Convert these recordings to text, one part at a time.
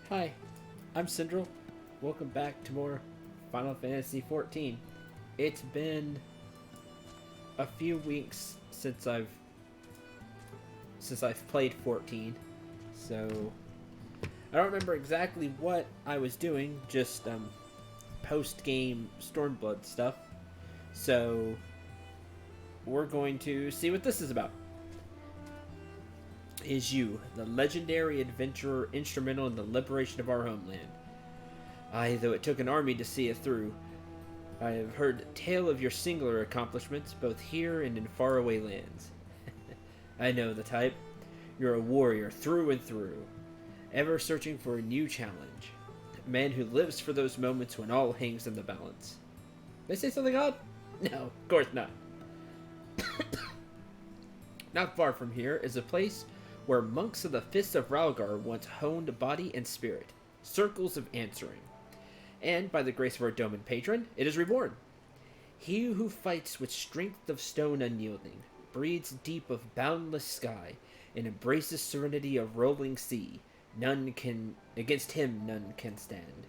Hi, I'm Syndril. Welcome back to more Final Fantasy XIV. It's been a few weeks since I've played 14, so I don't remember exactly what I was doing. Just post-game Stormblood stuff. So we're going to see what this is about. Is you, the legendary adventurer instrumental in the liberation of our homeland. Aye, though it took an army to see it through. I have heard tale of your singular accomplishments, both here and in faraway lands. I know the type. You're a warrior through and through, ever searching for a new challenge. A man who lives for those moments when all hangs in the balance. Did I say something odd? No, of course not. Not far from here is a place where monks of the Fists of Ralgar once honed body and spirit, circles of answering. And, by the grace of our dome and patron, it is reborn. He who fights with strength of stone unyielding, breathes deep of boundless sky, and embraces serenity of rolling sea, against him none can stand.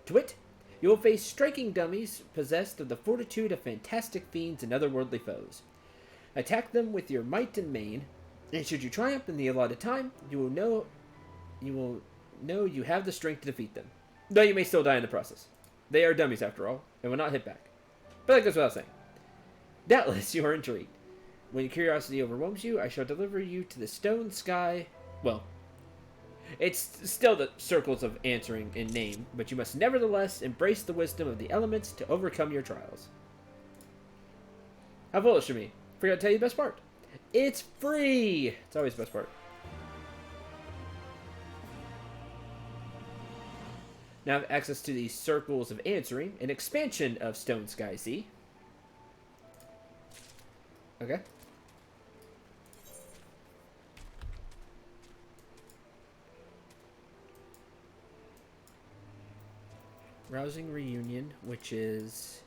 To wit, you will face striking dummies possessed of the fortitude of fantastic fiends and otherworldly foes. Attack them with your might and main, and should you triumph in the allotted time, you will know you have the strength to defeat them. Though you may still die in the process. They are dummies after all, and will not hit back. But that goes without saying. Doubtless you are intrigued. When curiosity overwhelms you, I shall deliver you to the stone sky. Well, it's still the circles of answering in name, but you must nevertheless embrace the wisdom of the elements to overcome your trials. How foolish of me. Forgot to tell you the best part. It's free! It's always the best part. Now I have access to these circles of answering, an expansion of Stone Sky Sea. Okay. Rousing Reunion, which is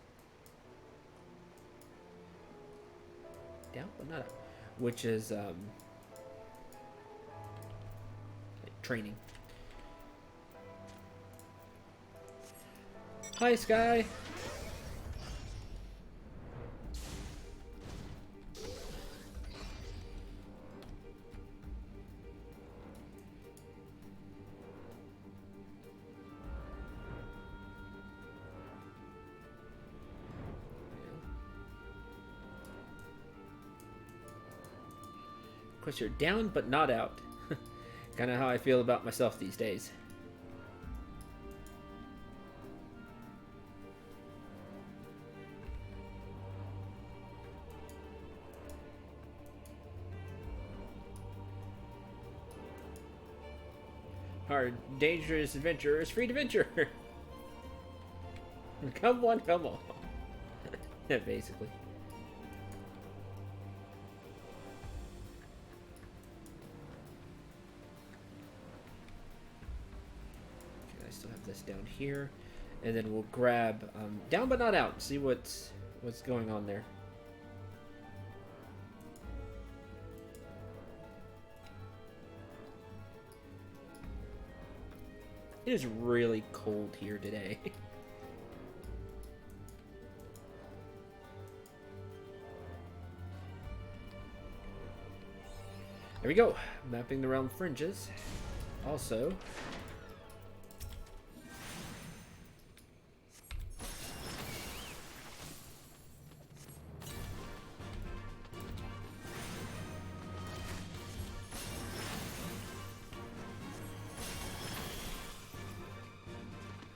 down but not up, which is like training. Hi, Sky. Of course, you're down but not out. Kind of how I feel about myself these days. Our dangerous adventurer is free to venture. Come one, come all. Basically. Okay, I still have this down here, and then we'll grab down but not out. See what's going on there. It is really cold here today. There we go. Mapping the realm fringes. Also,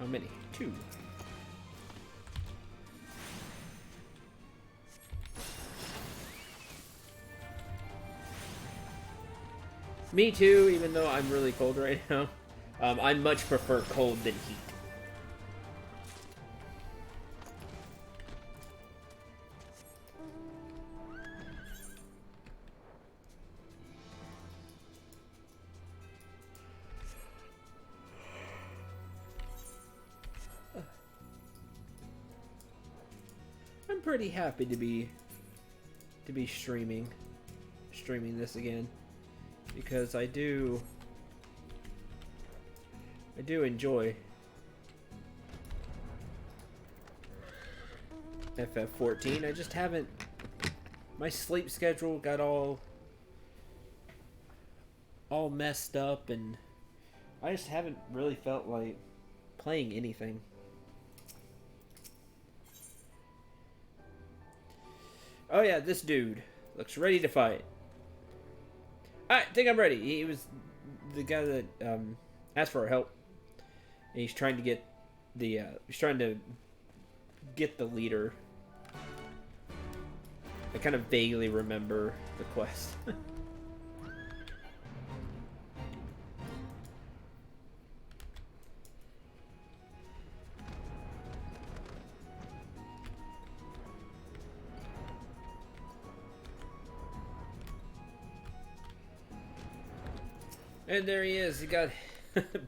how many? 2. Me too, even though I'm really cold right now. I much prefer cold than heat. I'm pretty happy to be streaming this again, because I do I do enjoy FF14. I just haven't... My sleep schedule got all messed up, and I just haven't really felt like playing anything. Oh yeah, this dude looks ready to fight. I think I'm ready. He was the guy that asked for our help. And he's trying to get the leader. I kind of vaguely remember the quest. And there he is. He got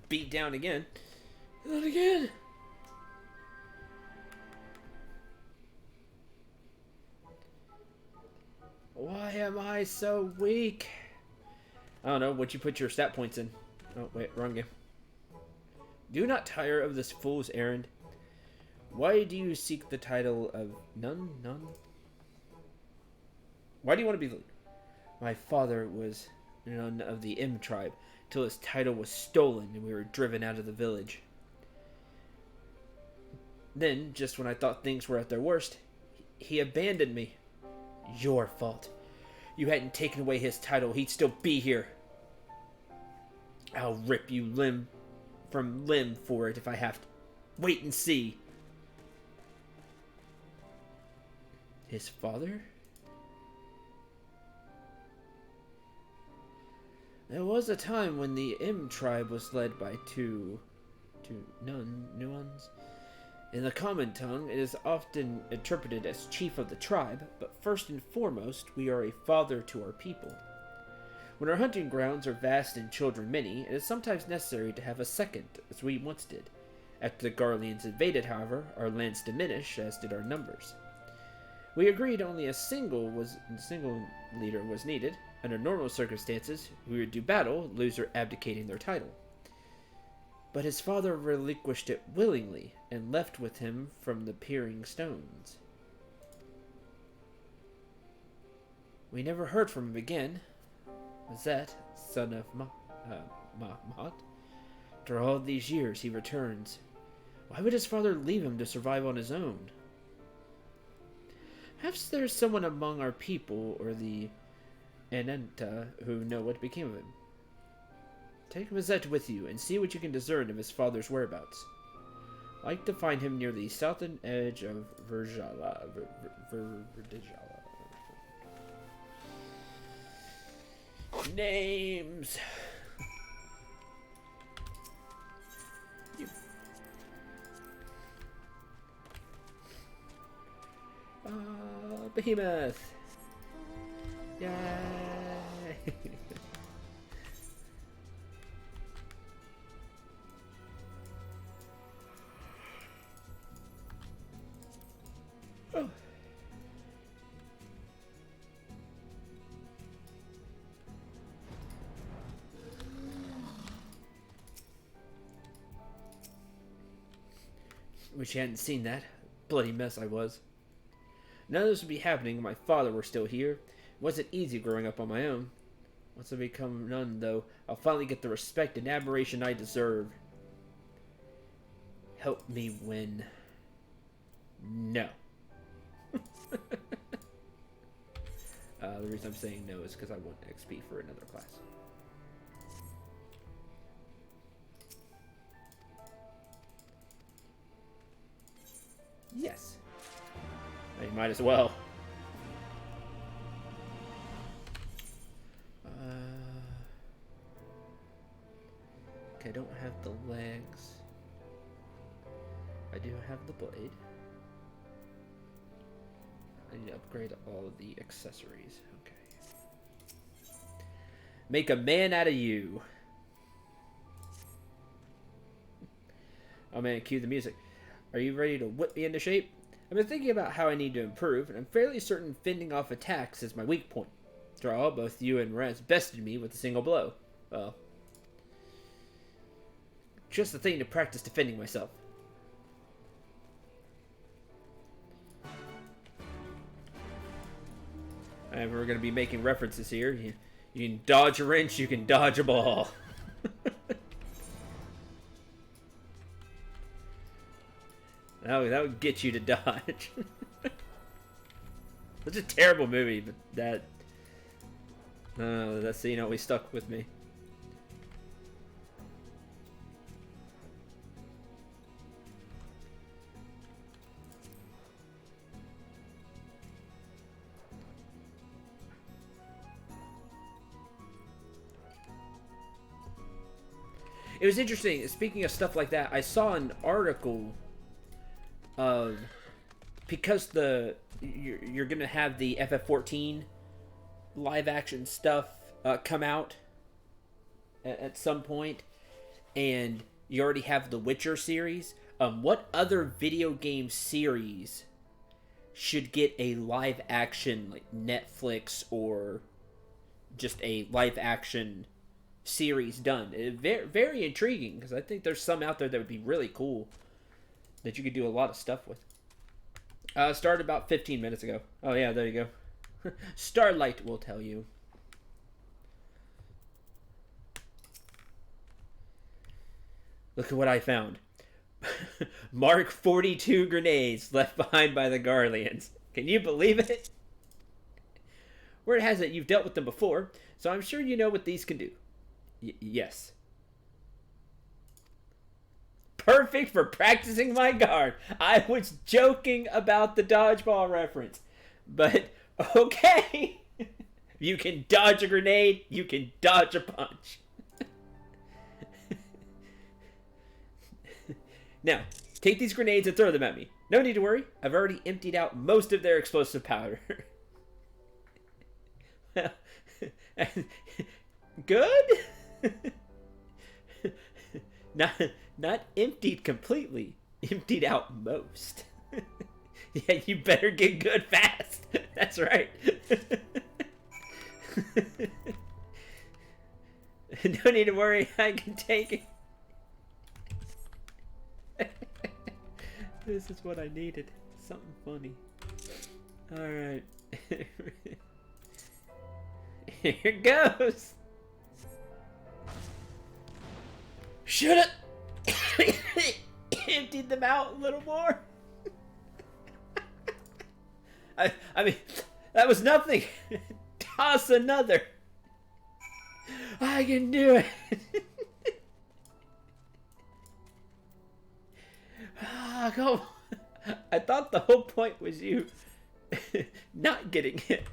beat down again. Not again. Why am I so weak? I don't know. What'd you put your stat points in? Oh, wait. Wrong game. Do not tire of this fool's errand. Why do you seek the title of none? Why do you want to be the leader? My father was none of the M tribe till his title was stolen and we were driven out of the village. Then, just when I thought things were at their worst, he abandoned me. Your fault. You hadn't taken away his title, he'd still be here. I'll rip you limb from limb for it if I have to. Wait and see. His father? There was a time when the M tribe was led by two nuns. In the common tongue, it is often interpreted as chief of the tribe, but first and foremost, we are a father to our people. When our hunting grounds are vast and children many, it is sometimes necessary to have a second, as we once did. After the Garleans invaded, however, our lands diminished, as did our numbers. We agreed only a single leader was needed. Under normal circumstances, we would do battle, loser abdicating their title. But his father relinquished it willingly, and left with him from the peering stones. We never heard from him again. Mazet, son of Mahmat. After all these years, he returns. Why would his father leave him to survive on his own? Perhaps there's someone among our people, or the Anenta, who know what became of him. Take Mazet with you, and see what you can discern of his father's whereabouts. I'd like to find him near the southern edge of Verdijala. Names! Behemoth! Yay! Oh. Wish you hadn't seen that. Bloody mess I was. None of this would be happening if my father were still here. It wasn't easy growing up on my own. Once I become none, though, I'll finally get the respect and admiration I deserve. Help me win. No. The reason I'm saying no is because I want XP for another class. Yes. I might as well. Okay, I don't have the legs. I do have the blade. I need to upgrade all of the accessories. Okay. Make a man out of you. Oh man, cue the music. Are you ready to whip me into shape? I've been thinking about how I need to improve, and I'm fairly certain fending off attacks is my weak point. After all, both you and Rez bested me with a single blow. Well, Just the thing to practice defending myself. And we're going to be making references here. You can dodge a wrench, you can dodge a ball. That would get you to dodge. It's a terrible movie, but that scene always stuck with me. It was interesting. Speaking of stuff like that, I saw an article of, because you're gonna have the FF14 live action stuff come out at some point, and you already have the Witcher series. What other video game series should get a live action, like Netflix or just a live action series done? Very, very intriguing, because I think there's some out there that would be really cool that you could do a lot of stuff with. Started about 15 minutes ago. Oh yeah, there you go. Starlight will tell you. Look at what I found. Mark 42 grenades left behind by the Garleans. Can you believe it? Word has it you've dealt with them before, so I'm sure you know what these can do. Yes. Perfect for practicing my guard. I was joking about the dodgeball reference. But, okay. You can dodge a grenade, you can dodge a punch. Now, take these grenades and throw them at me. No need to worry. I've already emptied out most of their explosive powder. Well, good? Not emptied completely. Emptied out most. Yeah, you better get good fast. That's right. No need to worry. I can take it. This is what I needed. Something funny. Alright. Here goes. Should have emptied them out a little more. I mean, that was nothing. Toss another. I can do it. Ah, come on. I thought the whole point was you not getting hit.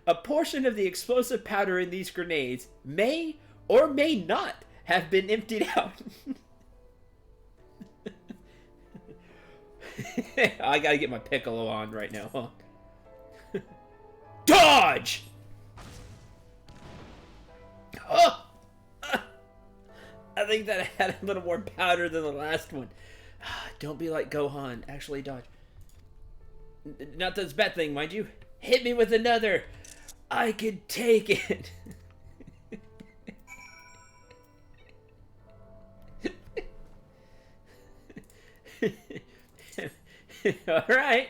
A portion of the explosive powder in these grenades may or may not have been emptied out. I gotta get my piccolo on right now, huh? Dodge! Oh! I think that I had a little more powder than the last one. Don't be like Gohan. Actually dodge. Not that it's a bad thing, mind you. Hit me with another. I can take it. All right.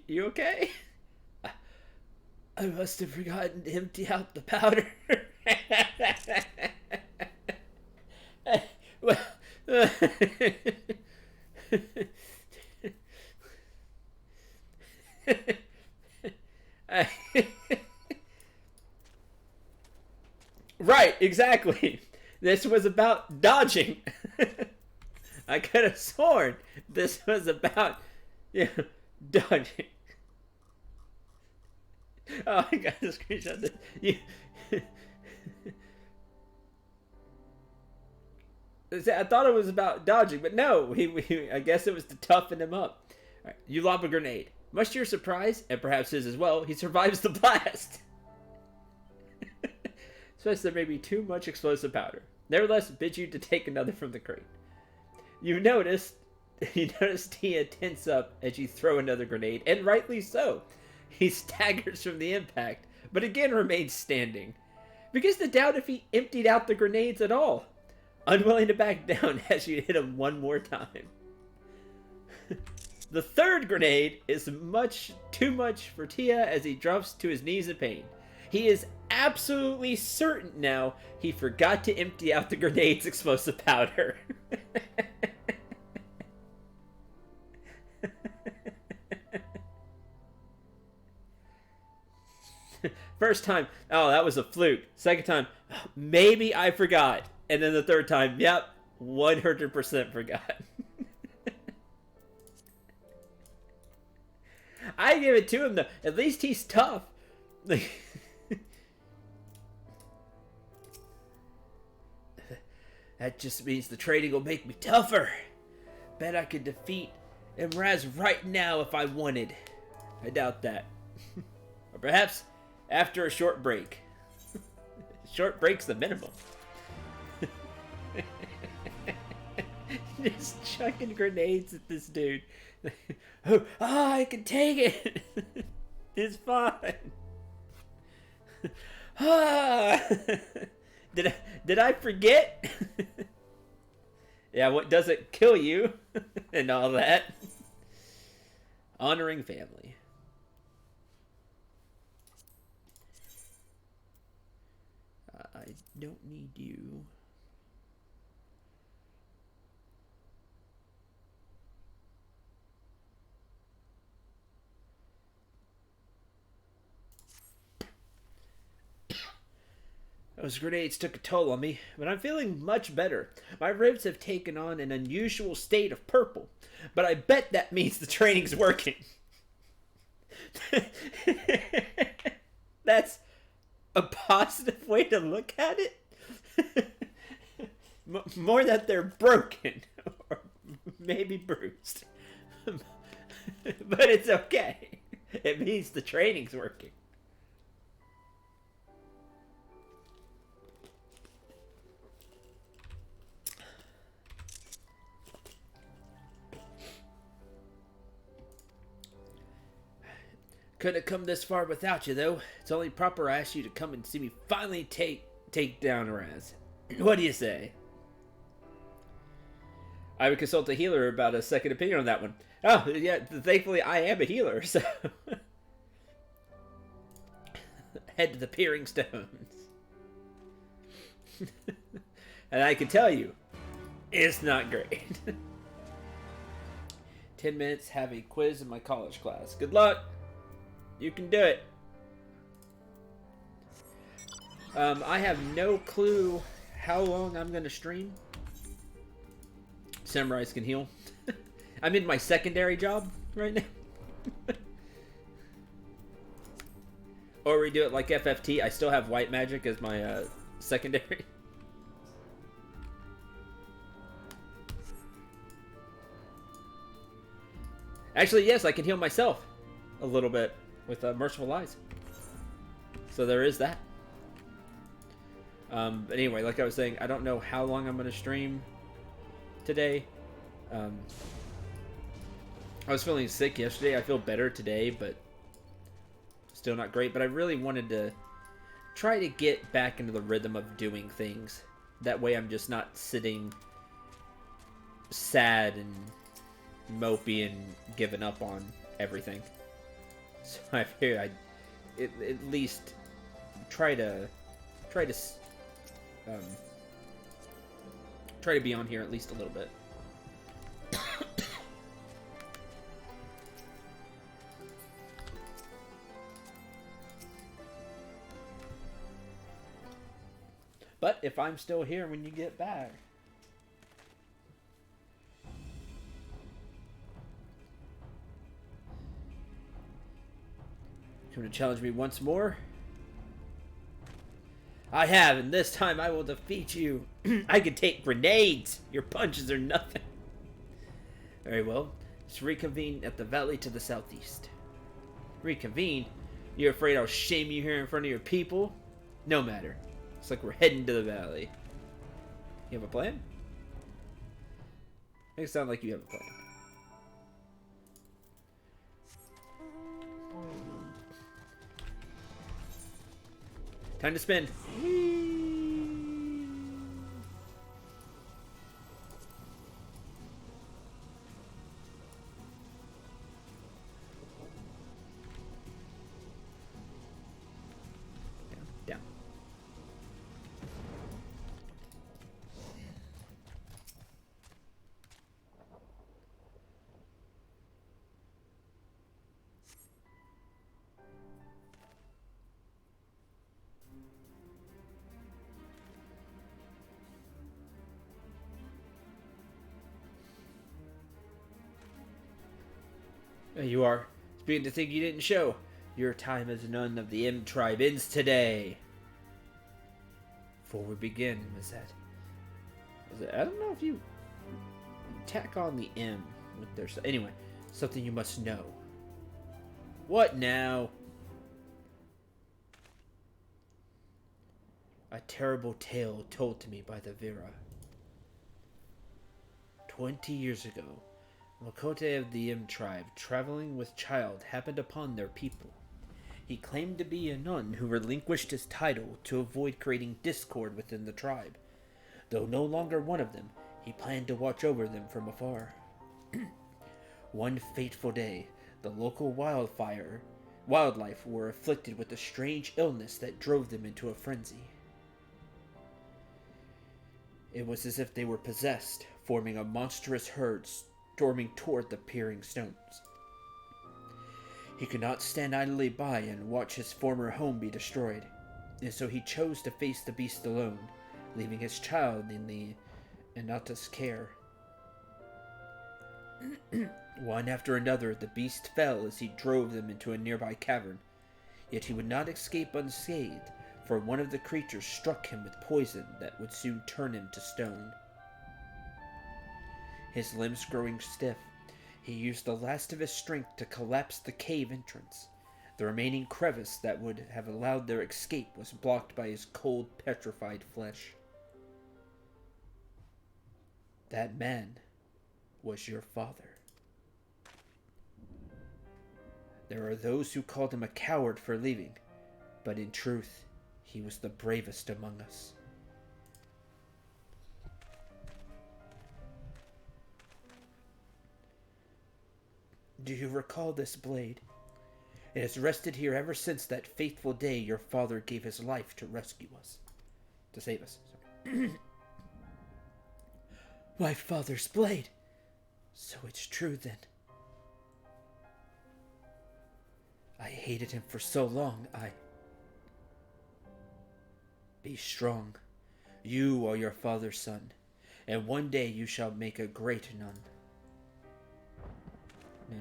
You okay? I must have forgotten to empty out the powder. Right, exactly. This was about dodging. I could have sworn this was about, dodging. Oh, I got to screenshot this. I thought it was about dodging, but no. I guess it was to toughen him up. All right, you lob a grenade. Much to your surprise, and perhaps his as well, he survives the blast. Especially there may be too much explosive powder. Nevertheless, bid you to take another from the crate. You noticed You notice Tia tense up as you throw another grenade, and rightly so. He staggers from the impact, but again remains standing. Begins to doubt if he emptied out the grenades at all, unwilling to back down as you hit him one more time. The third grenade is much too much for Tia as he drops to his knees in pain. He is absolutely certain now he forgot to empty out the grenade's explosive powder. First time, oh, that was a fluke. Second time, maybe I forgot. And then the third time, yep, 100% forgot. I give it to him, though. At least he's tough. That just means the trading will make me tougher. Bet I could defeat Mraz right now if I wanted. I doubt that. Or perhaps after a short break. Short break's the minimum. Just chucking grenades at this dude. Oh, I can take it. It's fine. Did I forget? Yeah, what doesn't kill you and all that. Honoring family. I don't need you. Those grenades took a toll on me, but I'm feeling much better. My ribs have taken on an unusual state of purple, but I bet that means the training's working. That's a positive way to look at it? More that they're broken, or maybe bruised. But it's okay. It means the training's working. Couldn't have come this far without you, though. It's only proper I asked you to come and see me finally take down Raz. What do you say? I would consult a healer about a second opinion on that one. Oh, yeah, thankfully I am a healer, so... Head to the Peering Stones. And I can tell you, it's not great. 10 minutes, have a quiz in my college class. Good luck! You can do it. I have no clue how long I'm going to stream. Samurais can heal. I'm in my secondary job right now. Or we do it like FFT. I still have white magic as my secondary. Actually, yes, I can heal myself a little bit with Merciful Eyes. So there is that. But anyway, like I was saying, I don't know how long I'm going to stream today. I was feeling sick yesterday. I feel better today, but still not great. But I really wanted to try to get back into the rhythm of doing things. That way I'm just not sitting sad and mopey and giving up on everything. So I figured I'd at least try to be on here at least a little bit. But if I'm still here when you get back, going to challenge me once more? I have, and this time I will defeat you. I can take grenades. Your punches are nothing. Very well. Let's reconvene at the valley to the southeast. Reconvene? You're afraid I'll shame you here in front of your people? No matter. It's like we're heading to the valley. You have a plan? Makes it sound like you have a plan. Time to spin. Down. There you are. Speaking to think you didn't show. Your time as none of the M tribe ends today. Before we begin, I don't know if you tack on the M with their... Anyway, something you must know. What now? A terrible tale told to me by the Vera. 20 years ago, Makote of the M tribe, traveling with child, happened upon their people. He claimed to be a nun who relinquished his title to avoid creating discord within the tribe. Though no longer one of them, he planned to watch over them from afar. One fateful day, the local wildlife were afflicted with a strange illness that drove them into a frenzy. It was as if they were possessed, forming a monstrous herd storming toward the peering stones. He could not stand idly by and watch his former home be destroyed, and so he chose to face the beast alone, leaving his child in the Inata's care. One after another, the beast fell as he drove them into a nearby cavern, yet he would not escape unscathed, for one of the creatures struck him with poison that would soon turn him to stone. His limbs growing stiff, he used the last of his strength to collapse the cave entrance. The remaining crevice that would have allowed their escape was blocked by his cold, petrified flesh. That man was your father. There are those who called him a coward for leaving, but in truth, he was the bravest among us. Do you recall this blade? It has rested here ever since that fateful day your father gave his life to rescue us. To save us, sorry. My father's blade! So it's true then. I hated him for so long, Be strong. You are your father's son, and one day you shall make a great nun. No.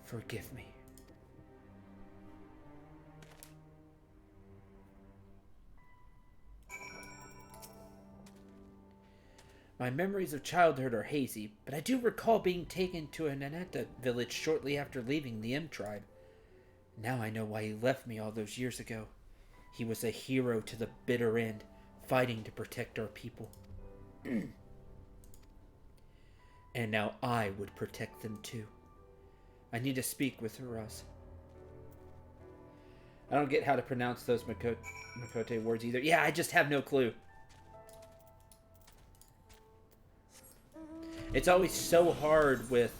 Forgive me. My memories of childhood are hazy, but I do recall being taken to a Nanetta village shortly after leaving the M tribe. Now I know why he left me all those years ago. He was a hero to the bitter end, fighting to protect our people. And now I would protect them too. I need to speak with Uraz. I don't get how to pronounce those Makote words either. Yeah, I just have no clue. It's always so hard with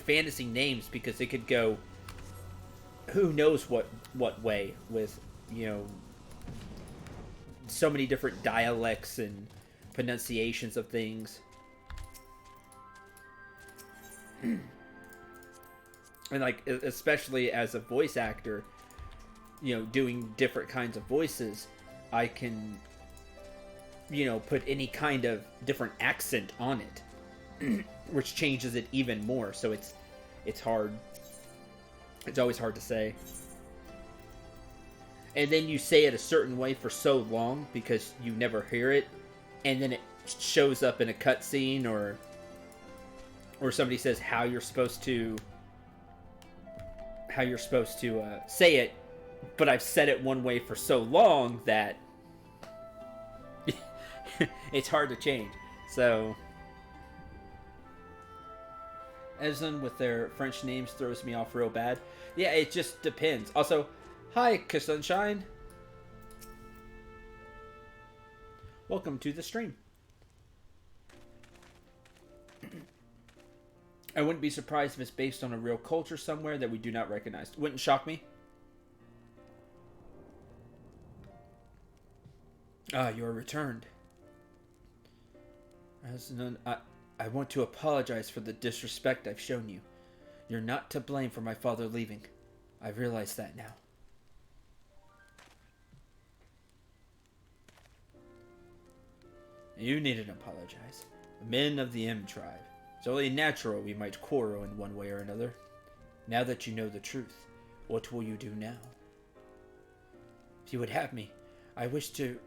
fantasy names because it could go who knows what way with, you know, so many different dialects and pronunciations of things. And like, especially as a voice actor, you know, doing different kinds of voices, I can, you know, put any kind of different accent on it, which changes it even more. So it's hard. It's always hard to say. And then you say it a certain way for so long because you never hear it, and then it shows up in a cutscene or somebody says how you're supposed to say it, but I've said it one way for so long that it's hard to change. So, Ezen with their French names throws me off real bad. Yeah, it just depends. Also, hi, Sunshine. Welcome to the stream. I wouldn't be surprised if it's based on a real culture somewhere that we do not recognize. Wouldn't shock me. Ah, you are returned. I want to apologize for the disrespect I've shown you. You're not to blame for my father leaving. I realize that now. You needn't apologize. The men of the M tribe. It's only natural we might quarrel in one way or another. Now that you know the truth, what will you do now? If you would have me, I wish to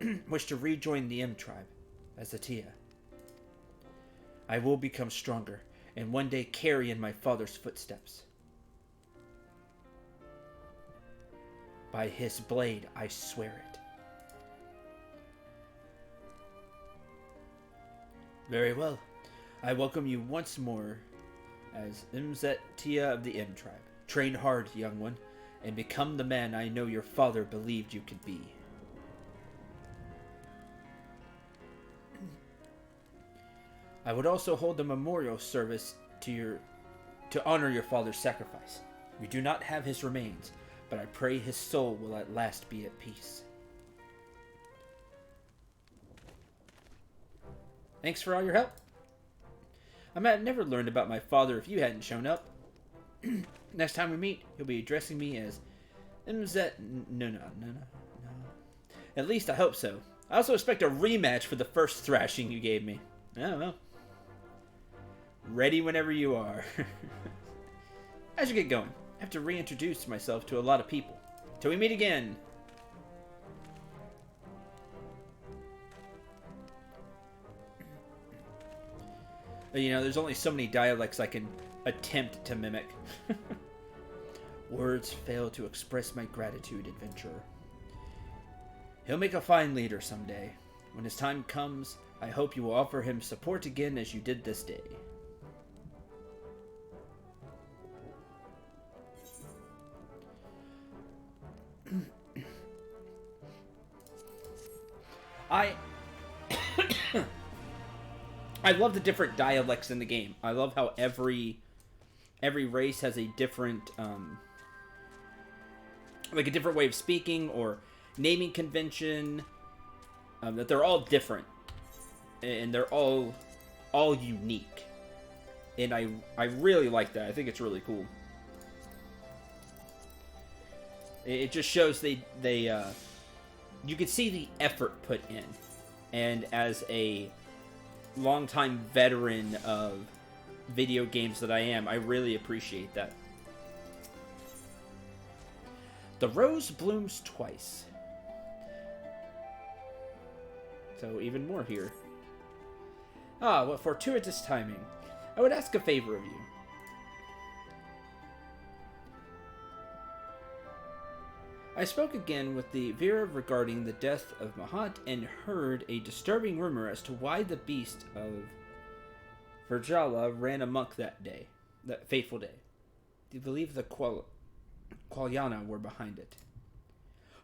rejoin the M tribe as a Tia. I will become stronger and one day carry in my father's footsteps. By his blade, I swear it. Very well. I welcome you once more as Imzet Tia of the M tribe. Train hard, young one, and become the man I know your father believed you could be. I would also hold a memorial service to honor your father's sacrifice. We do not have his remains, but I pray his soul will at last be at peace. Thanks for all your help. I might have never learned about my father if you hadn't shown up. Next time we meet, you'll be addressing me as No. At least I hope so. I also expect a rematch for the first thrashing you gave me. Oh, well. Ready whenever you are. I should get going. I have to reintroduce myself to a lot of people. Till we meet again. You know, there's only so many dialects I can attempt to mimic. Words fail to express my gratitude, adventurer. He'll make a fine leader someday. When his time comes, I hope you will offer him support again as you did this day. I love the different dialects in the game. I love how every race has a different like a different way of speaking or naming convention. That they're all different and they're all unique. And I really like that. I think it's really cool. It just shows they you can see the effort put in. And as a longtime veteran of video games that I am, I really appreciate that. The rose blooms twice. So even more here. Ah, what fortuitous timing. I would ask a favor of you. I spoke again with the Vera regarding the death of Mahat and heard a disturbing rumor as to why the beast of Virjala ran amok that fateful day. Do you believe the Qualyana were behind it?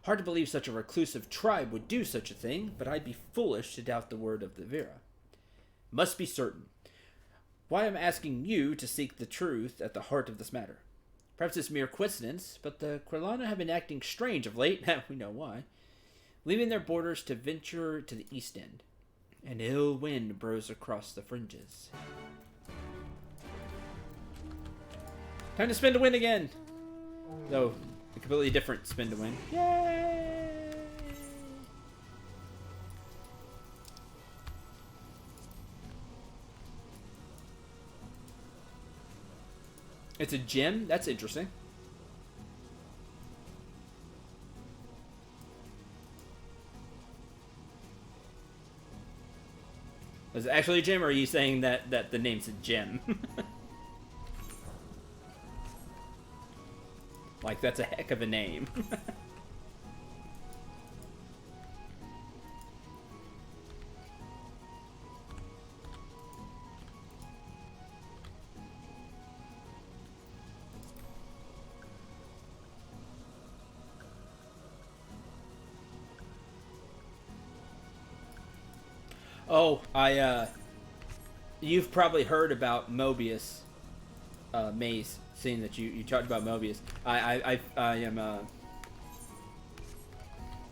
Hard to believe such a reclusive tribe would do such a thing, but I'd be foolish to doubt the word of the Vera. Must be certain. Why I'm asking you to seek the truth at the heart of this matter. Perhaps it's mere coincidence, but the Qualyana have been acting strange of late, we know why, leaving their borders to venture to the east end. An ill wind blows across the fringes. Time to spin to win again! Though, a completely different spin to win. Yay! It's a gem? That's interesting. Is it actually a gem, or are you saying that the name's a gem? Like, that's a heck of a name. Oh, you've probably heard about Mobius, Maze, seeing that you talked about Mobius. I am,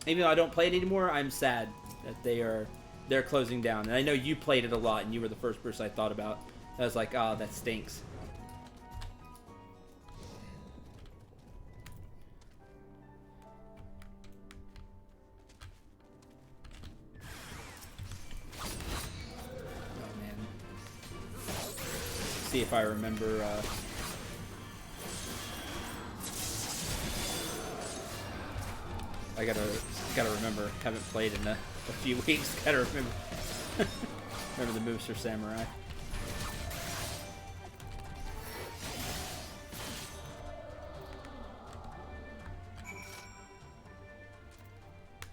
even though I don't play it anymore, I'm sad that they're closing down. And I know you played it a lot, and you were the first person I thought about. I was like, oh, that stinks. Oh man. See if I remember. I gotta remember. Haven't played in a few weeks. Gotta remember. Remember the moves for Samurai.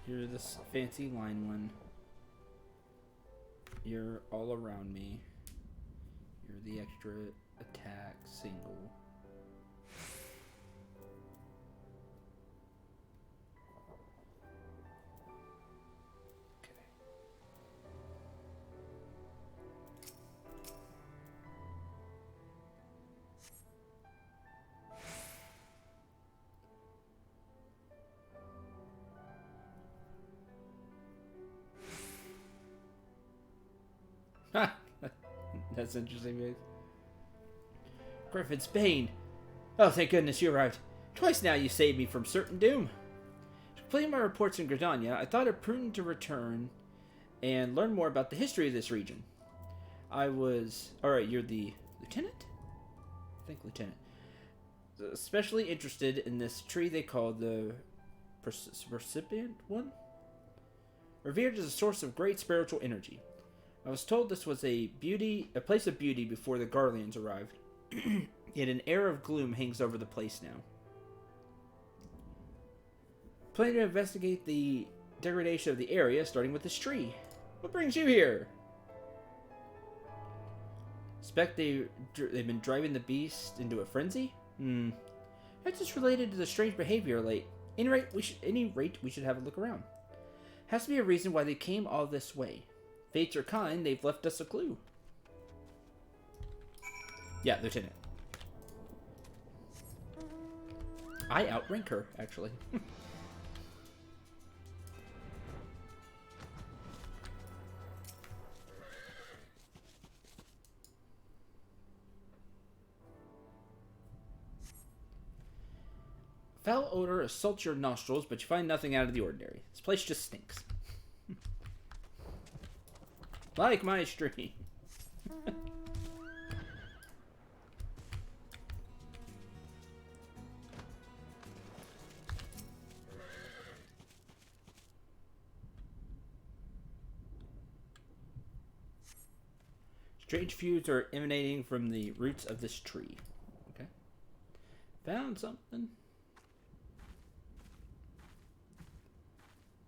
You're this fancy line one. You're all around me. You're the extra attack single. That's interesting, mate. Griffin's Bane. Oh, thank goodness you arrived. Twice now you saved me from certain doom. Completing my reports in Gridania, I thought it prudent to return and learn more about the history of this region. Alright, you're the lieutenant? I think lieutenant. Especially interested in this tree they call the Percipient one? Revered as a source of great spiritual energy. I was told this was a place of beauty before the Garleans arrived. Yet an air of gloom hangs over the place now. Planning to investigate the degradation of the area, starting with this tree. What brings you here? Suspect they've been driving the beast into a frenzy? That's just related to the strange behavior late. Any rate, we should have a look around. Has to be a reason why they came all this way. Fates are kind, they've left us a clue. Yeah, Lieutenant. I outrank her, actually. Foul odor assaults your nostrils, but you find nothing out of the ordinary. This place just stinks. Like my stream. Strange feuds are emanating from the roots of this tree. Okay. Found something.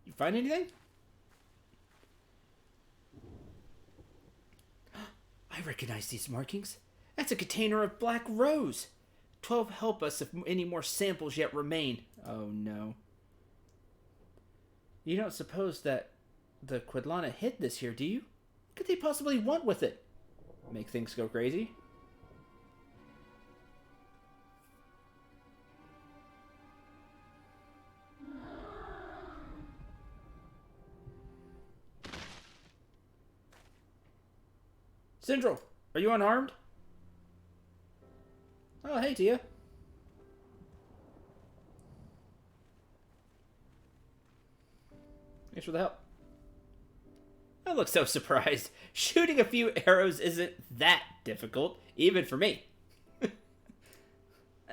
You find anything? I recognize these markings. That's a container of black rose. 12 help us if any more samples yet remain. Oh no. You don't suppose that the Quidlana hid this here, do you? What could they possibly want with it? Make things go crazy? Syndrome, are you unarmed? Oh, hey, Tia. Thanks for the help. I look so surprised. Shooting a few arrows isn't that difficult, even for me.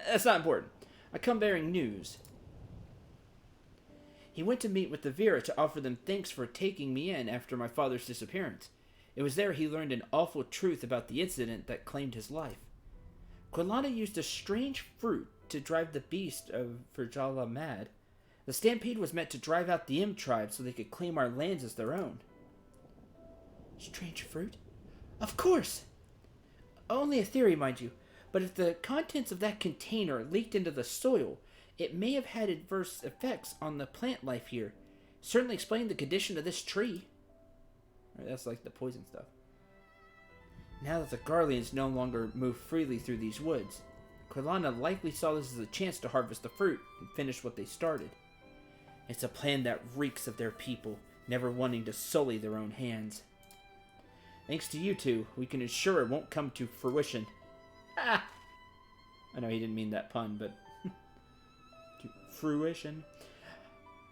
That's not important. I come bearing news. He went to meet with the Vera to offer them thanks for taking me in after my father's disappearance. It was there he learned an awful truth about the incident that claimed his life. Quilana used a strange fruit to drive the beast of Virjala mad. The stampede was meant to drive out the Imp tribe so they could claim our lands as their own. Strange fruit? Of course! Only a theory, mind you, but if the contents of that container leaked into the soil, it may have had adverse effects on the plant life here. Certainly explain the condition of this tree. Right, that's like the poison stuff. Now that the Garleans no longer move freely through these woods, Quilana likely saw this as a chance to harvest the fruit and finish what they started. It's a plan that reeks of their people, never wanting to sully their own hands. Thanks to you two, we can ensure it won't come to fruition. Ah! I know he didn't mean that pun, but... to fruition.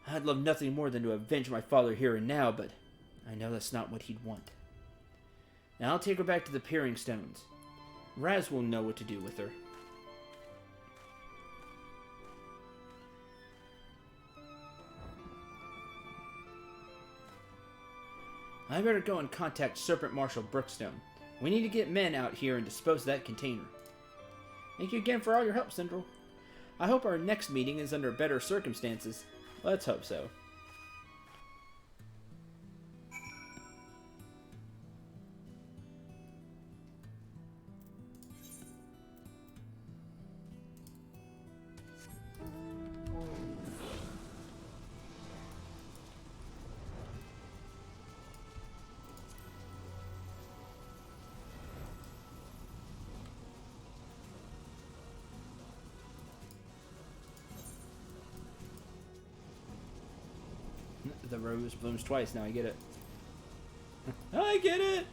I'd love nothing more than to avenge my father here and now, but I know that's not what he'd want. Now I'll take her back to the Peering Stones. Raz will know what to do with her. I better go and contact Serpent Marshal Brookstone. We need to get men out here and dispose of that container. Thank you again for all your help, Central. I hope our next meeting is under better circumstances. Let's hope so. The rose blooms twice. Now I get it. I get it!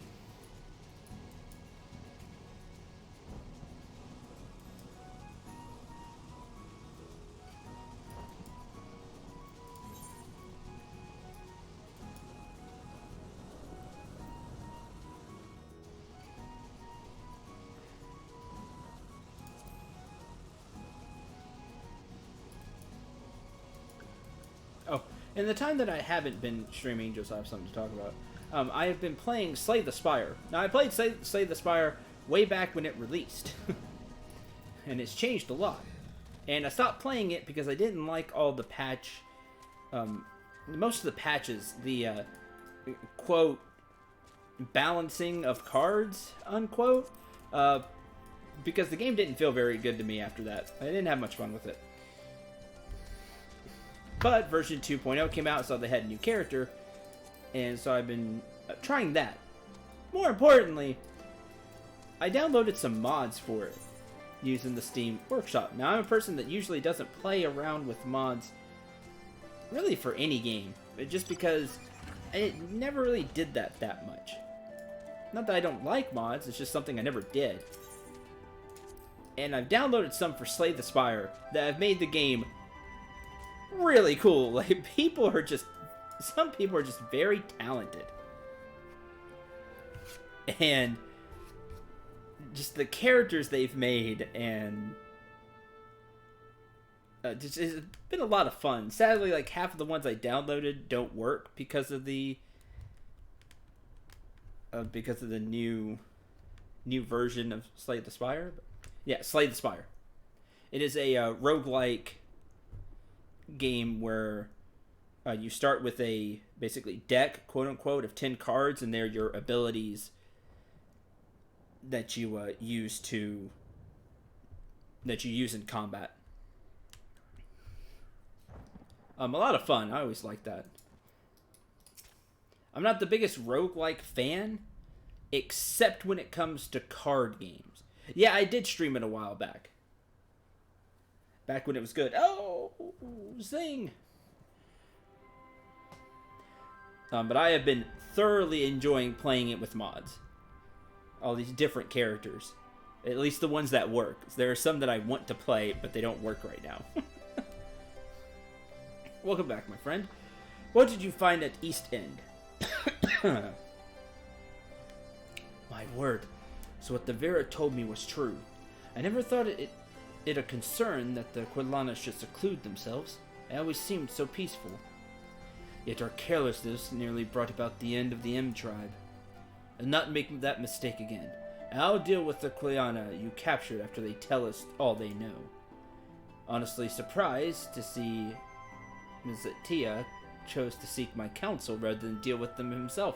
Oh, in the time that I haven't been streaming, just so I have something to talk about, I have been playing Slay the Spire. Now, I played Slay the Spire way back when it released. And it's changed a lot. And I stopped playing it because I didn't like all the patch... most of the patches, the, quote, balancing of cards, unquote. Because the game didn't feel very good to me after that. I didn't have much fun with it. But version 2.0 came out, so they had a new character, and so I've been trying that. More importantly, I downloaded some mods for it using the Steam Workshop. Now, I'm a person that usually doesn't play around with mods really for any game, but just because I never really did that much. Not that I don't like mods, it's just something I never did. And I've downloaded some for Slay the Spire that have made the game really cool. Like, some people are just very talented. And just the characters they've made, and it's been a lot of fun. Sadly, like, half of the ones I downloaded don't work because of the new version of Slay the Spire. Yeah, Slay the Spire. It is a roguelike game where you start with a basically deck, quote unquote, of 10 cards, and they're your abilities that you use in combat. A lot of fun. I always like that. I'm not the biggest roguelike fan, except when it comes to card games. Yeah, I did stream it a while back. Back when it was good. Oh, zing! But I have been thoroughly enjoying playing it with mods. All these different characters. At least the ones that work. There are some that I want to play, but they don't work right now. Welcome back, my friend. What did you find at East End? My word. So what the Vera told me was true. I never thought it a concern that the Quilana should seclude themselves. It always seemed so peaceful. Yet our carelessness nearly brought about the end of the M tribe. I'll not make that mistake again. I'll deal with the Quilana you captured after they tell us all they know. Honestly surprised to see Ms. Tia chose to seek my counsel rather than deal with them himself.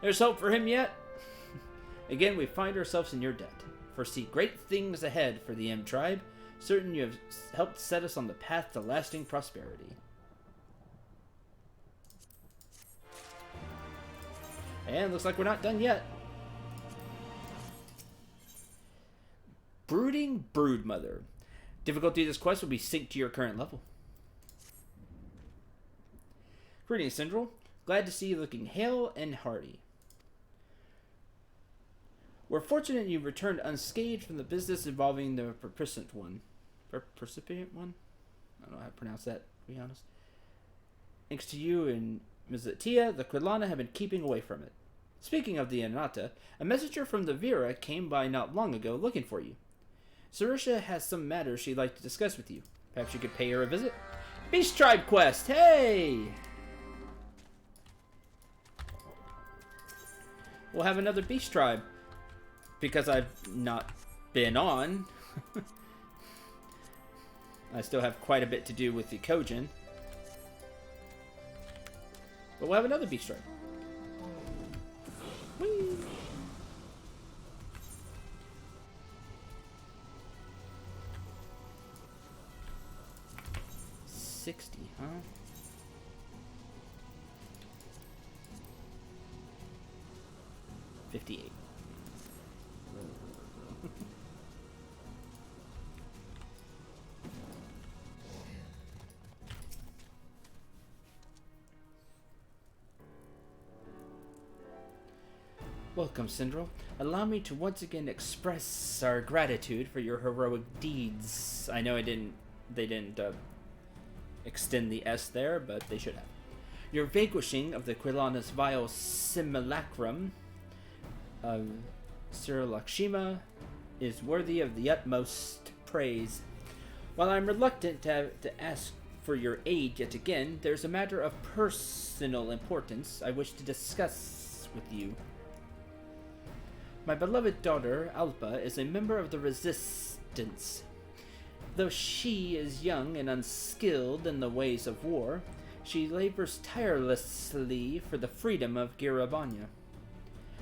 There's hope for him yet? Again, we find ourselves in your debt. Foresee great things ahead for the M tribe. Certain you have helped set us on the path to lasting prosperity. And looks like we're not done yet. Brooding Broodmother. Difficulty of this quest will be synced to your current level. Greetings, Syndrel. Glad to see you looking hale and hearty. We're fortunate you returned unscathed from the business involving the persistent one. Percipient one? I don't know how to pronounce that, to be honest. Thanks to you and Ms. Tia, the Quilana have been keeping away from it. Speaking of the Anata, a messenger from the Vera came by not long ago looking for you. Sarisha has some matters she'd like to discuss with you. Perhaps you could pay her a visit? Beast Tribe quest! Hey! We'll have another Beast Tribe. Because I've not been on. I still have quite a bit to do with the Kojin. But we'll have another Beast Tribe. Whee! $60, huh? $58. Welcome, Syndrel. Allow me to once again express our gratitude for your heroic deeds. I know they didn't extend the S there, but they should have. Your vanquishing of the Quilana's vile simulacrum of Sirlakshima is worthy of the utmost praise. While I'm reluctant to ask for your aid yet again, there's a matter of personal importance I wish to discuss with you. My beloved daughter, Alpa, is a member of the Resistance. Though she is young and unskilled in the ways of war, she labors tirelessly for the freedom of Girabanya.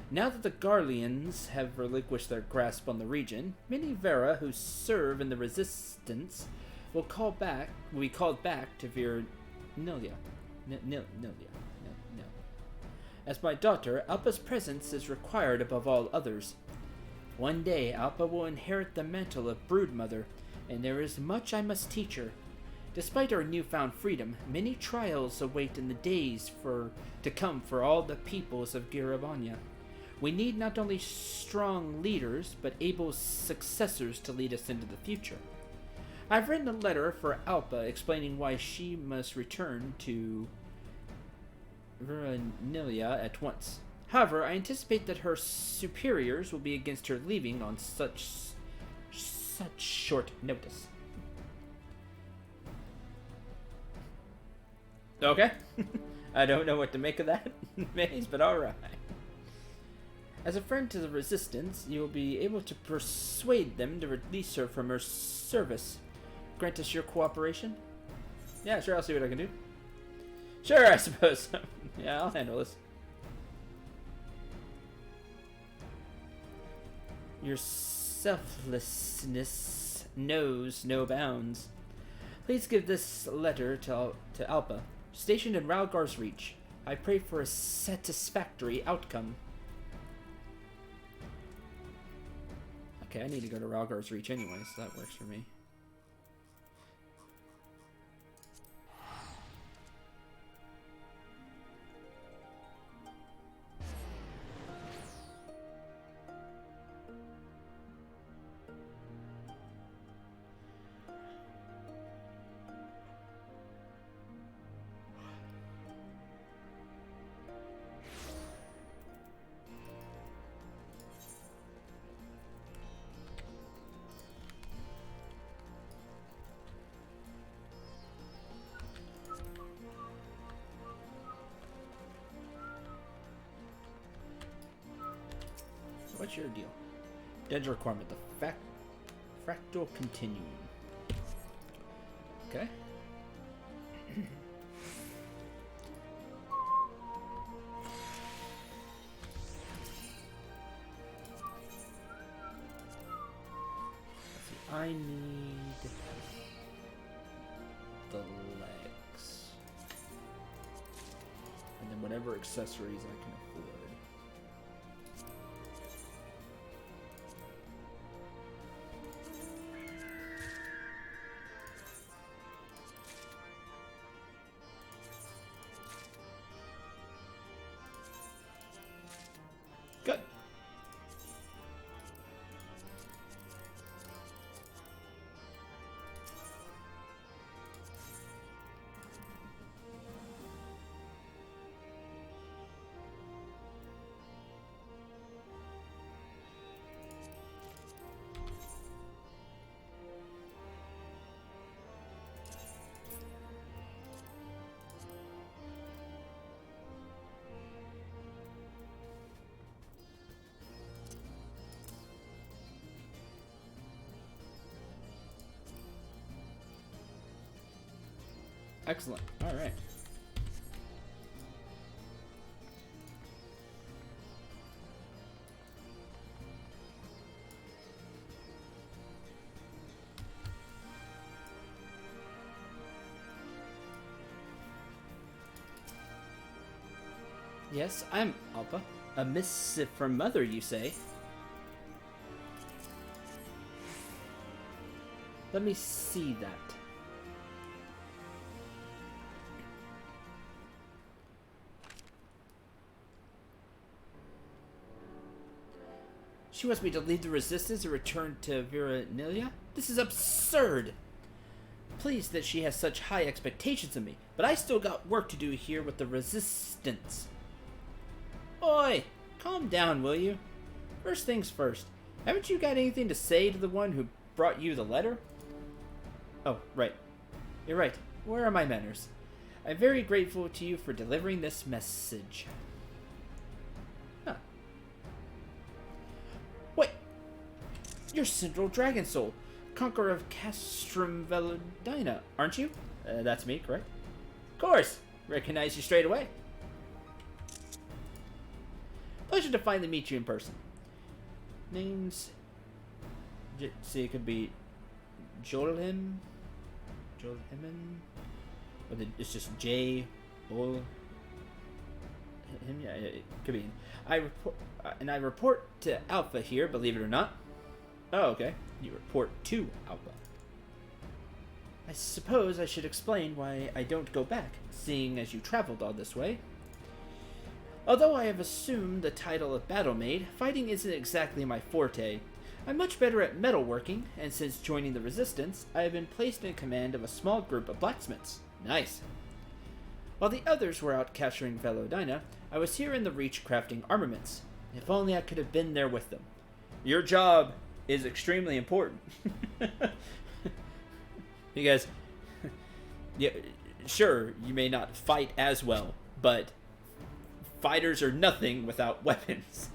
Now that the Garleans have relinquished their grasp on the region, many Vera who serve in the Resistance will be called back to Virnilia. As my daughter, Alpa's presence is required above all others. One day, Alpa will inherit the mantle of Broodmother, and there is much I must teach her. Despite our newfound freedom, many trials await in the days to come for all the peoples of Girabanya. We need not only strong leaders, but able successors to lead us into the future. I've written a letter for Alpa explaining why she must return to Vernilia at once. However, I anticipate that her superiors will be against her leaving on such short notice. Okay. I don't know what to make of that, Maze, but alright. As a friend to the Resistance, you will be able to persuade them to release her from her service. Grant us your cooperation? Yeah, sure, I'll see what I can do. Sure, I suppose. Yeah, I'll handle this. Your selflessness knows no bounds. Please give this letter to Alpa, stationed in Ralgar's Reach. I pray for a satisfactory outcome. Okay, I need to go to Ralgar's Reach anyway, so that works for me. What's your deal? Dead requirement, the fractal continuum. Okay. I need the legs. And then whatever accessories I can afford. Excellent. All right. Yes, I'm Alpha. A missive from Mother, you say? Let me see that. She wants me to leave the Resistance and return to Veranilia? This is absurd! Pleased that she has such high expectations of me, but I still got work to do here with the Resistance. Oi! Calm down, will you? First things first. Haven't you got anything to say to the one who brought you the letter? Oh, right. You're right. Where are my manners? I'm very grateful to you for delivering this message. Huh. Wait! You're Central Dragon Soul, conqueror of Castrum Velodina, aren't you? That's me, correct? Of course! Recognize you straight away. Pleasure to finally meet you in person. Names... see, it could be... Jolhim? Jolhimen? Or it's just J... Ol... Him? Yeah, it could be. I report to Alpha here, believe it or not. Oh, okay. You report to Alpha. I suppose I should explain why I don't go back, seeing as you traveled all this way. Although I have assumed the title of Battle Maid, fighting isn't exactly my forte. I'm much better at metalworking, and since joining the Resistance, I have been placed in command of a small group of blacksmiths. Nice. While the others were out capturing Velodina, I was here in the Reach crafting armaments. If only I could have been there with them. Your job is extremely important. Because, yeah, sure, you may not fight as well, but fighters are nothing without weapons.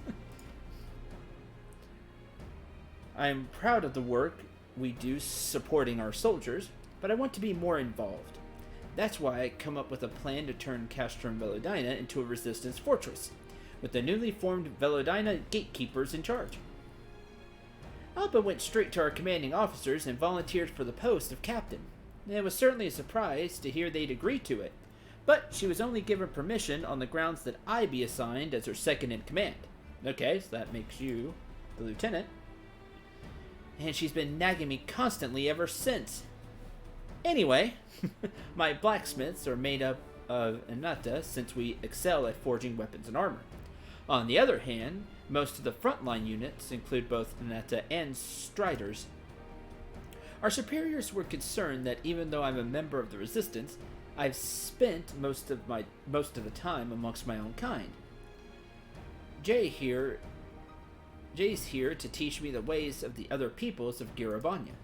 I am proud of the work we do supporting our soldiers, but I want to be more involved. That's why I come up with a plan to turn Castrum Velodina into a Resistance fortress, with the newly formed Velodina gatekeepers in charge. Alba went straight to our commanding officers and volunteered for the post of captain. It was certainly a surprise to hear they'd agree to it, but she was only given permission on the grounds that I be assigned as her second in command. Okay, so that makes you the lieutenant. And she's been nagging me constantly ever since. Anyway, my blacksmiths are made up of Inata since we excel at forging weapons and armor. On the other hand, most of the frontline units include both Inata and Striders. Our superiors were concerned that even though I'm a member of the Resistance, I've spent most of the time amongst my own kind. Jay's here to teach me the ways of the other peoples of Girabanya.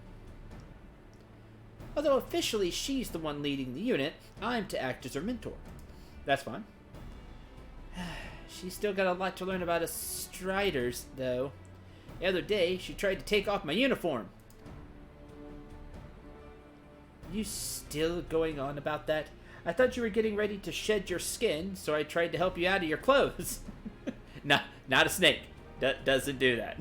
Although officially she's the one leading the unit, I'm to act as her mentor. That's fine. She's still got a lot to learn about us Striders, though. The other day, she tried to take off my uniform. You still going on about that? I thought you were getting ready to shed your skin, so I tried to help you out of your clothes. Not a snake. Doesn't do that.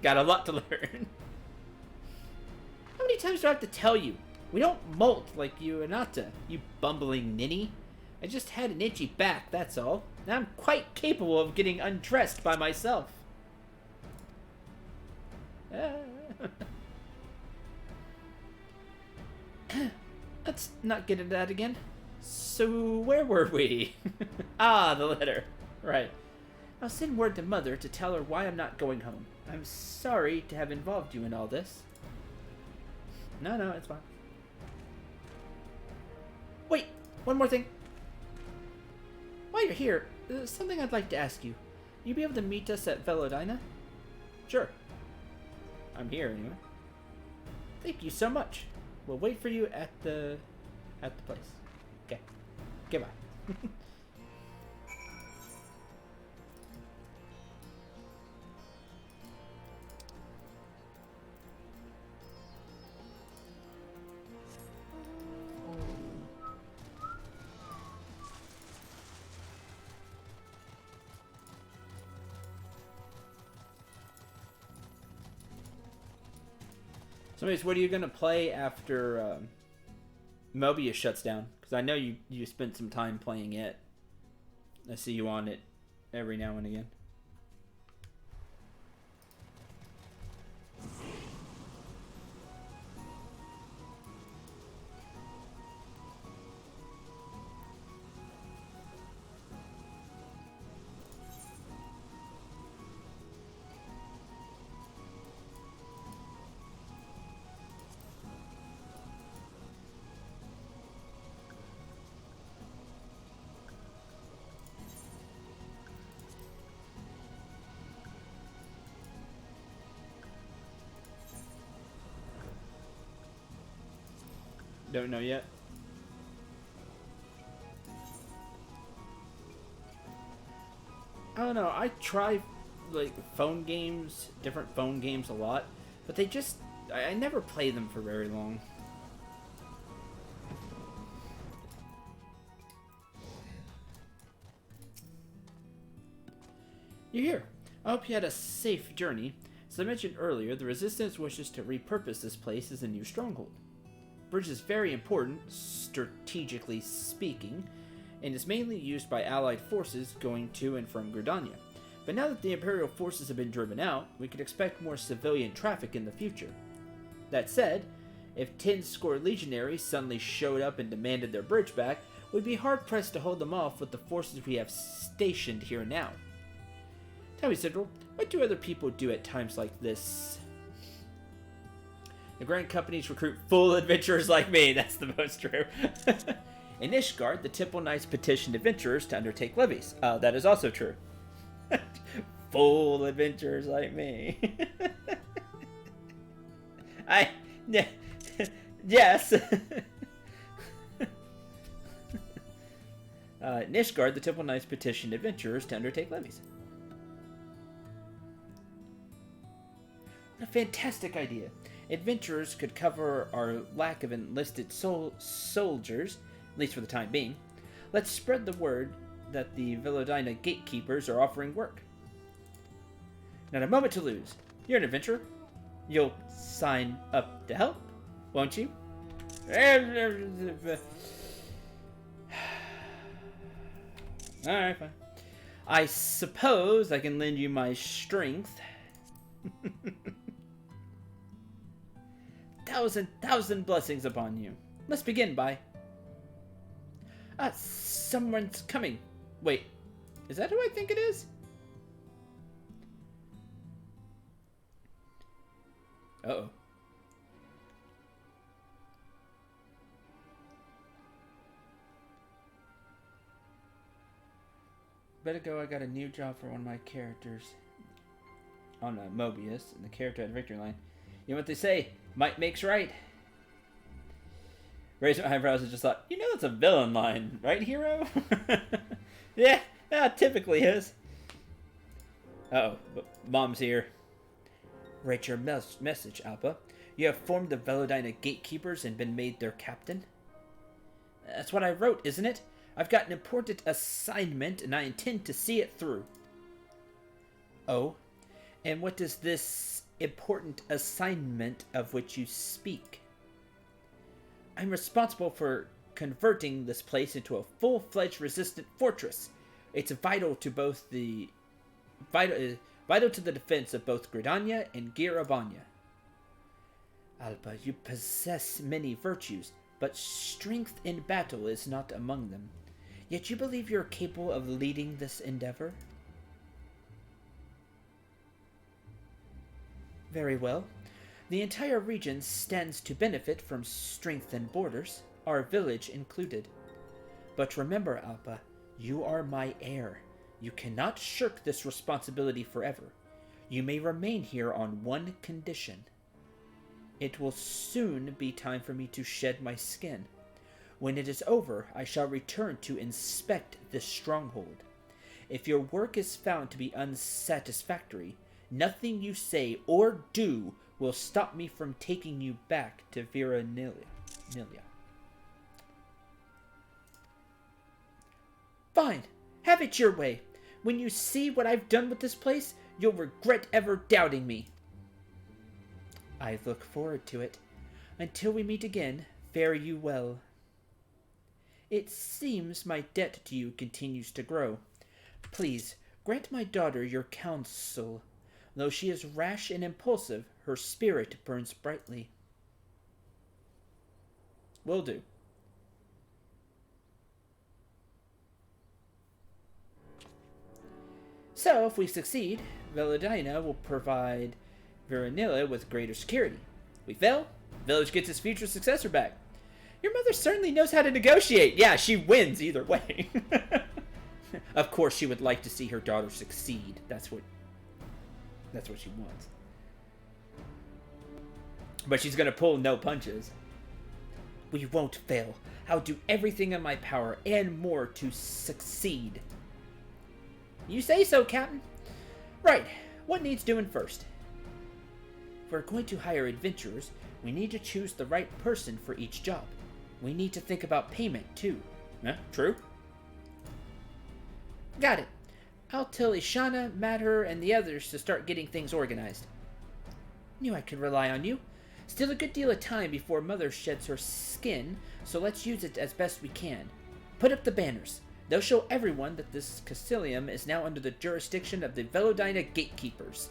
Got a lot to learn. How many times do I have to tell you? We don't molt like you, Inata, you bumbling ninny. I just had an itchy back, that's all. Now I'm quite capable of getting undressed by myself. Let's not get into that again. So, where were we? Ah, the letter. Right. I'll send word to Mother to tell her why I'm not going home. I'm sorry to have involved you in all this. No, it's fine. Wait, one more thing. While you're here, there's something I'd like to ask you. You be able to meet us at Velodina? Sure. I'm here anyway. Thank you so much. We'll wait for you at the place. Okay. Goodbye. So, anyways, what are you gonna play after Mobius shuts down? Because I know you spent some time playing it. I see you on it every now and again. Don't know yet. I don't know. I try like different phone games a lot, but I never play them for very long. You're here. I hope you had a safe journey. As I mentioned earlier, the Resistance wishes to repurpose this place as a new stronghold. Bridge is very important, strategically speaking, and is mainly used by Allied forces going to and from Gridania. But now that the Imperial forces have been driven out, we could expect more civilian traffic in the future. That said, if 10-score legionaries suddenly showed up and demanded their bridge back, we'd be hard-pressed to hold them off with the forces we have stationed here now. Tell me, Sidril, what do other people do at times like this? The Grand Companies recruit full adventurers like me. That's the most true. In Ishgard, the Temple Knights petitioned adventurers to undertake levies. That is also true. Full adventurers like me. Yes. In Ishgard, the Temple Knights petitioned adventurers to undertake levies. What a fantastic idea. Adventurers could cover our lack of enlisted soldiers, at least for the time being. Let's spread the word that the Velodina gatekeepers are offering work. Not a moment to lose. You're an adventurer. You'll sign up to help, won't you? Alright, fine. I suppose I can lend you my strength. Thousand blessings upon you. Let's begin by... someone's coming. Wait, is that who I think it is? Uh-oh. Better go, I got a new job for one of my characters. On Mobius, and the character at Victory Line. You know what they say? Might makes right. Raised my eyebrows and just thought, you know that's a villain line, right, hero? Yeah, typically is. Uh-oh, but Mom's here. Write your message, Alpa. You have formed the Velodina Gatekeepers and been made their captain? That's what I wrote, isn't it? I've got an important assignment, and I intend to see it through. Oh? And what does this important assignment of which you speak? I'm responsible for converting this place into a full-fledged resistant fortress. It's vital to both the vital to the defense of both Gridania and Girabania. Alba, you possess many virtues, but strength in battle is not among them. Yet you believe you're capable of leading this endeavor? Very well. The entire region stands to benefit from strengthened borders, our village included. But remember, Alpa, you are my heir. You cannot shirk this responsibility forever. You may remain here on one condition. It will soon be time for me to shed my skin. When it is over, I shall return to inspect this stronghold. If your work is found to be unsatisfactory, nothing you say or do will stop me from taking you back to Viranilia. Fine. Have it your way. When you see what I've done with this place, you'll regret ever doubting me. I look forward to it. Until we meet again, fare you well. It seems my debt to you continues to grow. Please, grant my daughter your counsel. Though she is rash and impulsive, her spirit burns brightly. Will do. So, if we succeed, Velodina will provide Veranilla with greater security. We fail, village gets its future successor back. Your mother certainly knows how to negotiate. Yeah, she wins either way. Of course, she would like to see her daughter succeed. That's what she wants. But she's gonna pull no punches. We won't fail. I'll do everything in my power and more to succeed. You say so, Captain. Right. What needs doing first? If we're going to hire adventurers, we need to choose the right person for each job. We need to think about payment, too. True. Got it. I'll tell Ishana, Matter, and the others to start getting things organized. Knew I could rely on you. Still a good deal of time before Mother sheds her skin, so let's use it as best we can. Put up the banners. They'll show everyone that this Castellium is now under the jurisdiction of the Velodina gatekeepers.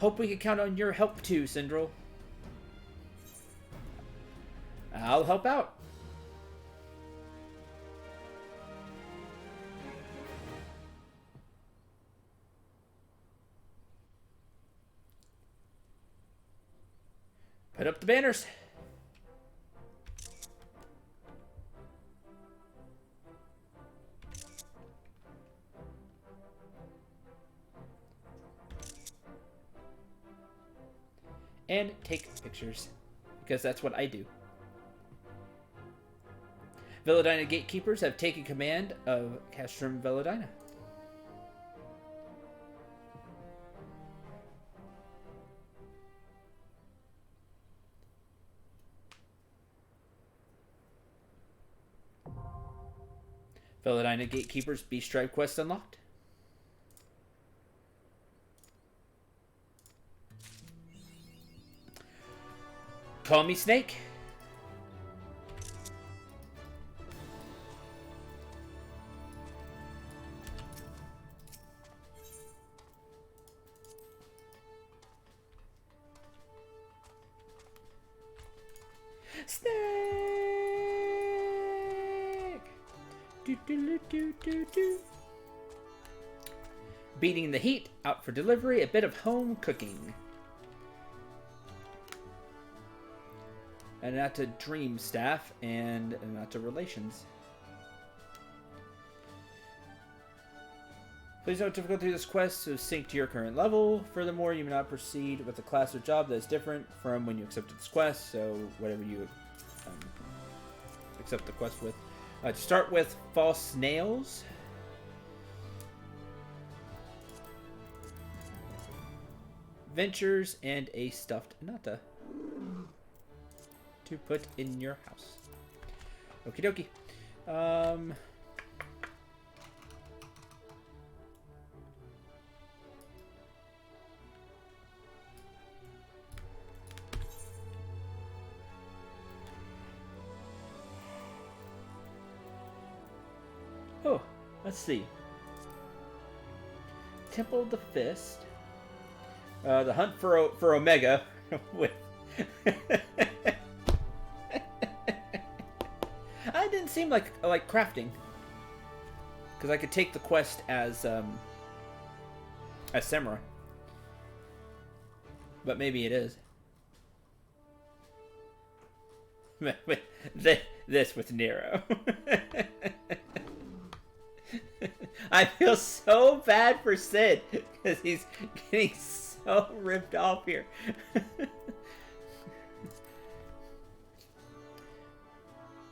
Hope we can count on your help too, Syndril. I'll help out. Put up the banners. And take pictures, because that's what I do. Velodina gatekeepers have taken command of Castrum Velodina. Velodina gatekeepers Beast Tribe quest unlocked. Call me Snake. Snake. Do, do, do, do, do. Beating the heat, out for delivery, a bit of home cooking. And not to Dream Staff, and not to Relations. Please note difficulty of this quest to sync to your current level. Furthermore, you may not proceed with a class or job that is different from when you accepted this quest, so whatever you accept the quest with. To start with, False Nails. Ventures, and a Stuffed Nata to put in your house. Okie dokie. Oh, let's see. Temple of the Fist. The hunt for Omega with. I didn't seem like crafting, because I could take the quest as Samurai, but maybe it is. This with Nero. I feel so bad for Sid because he's getting so ripped off here.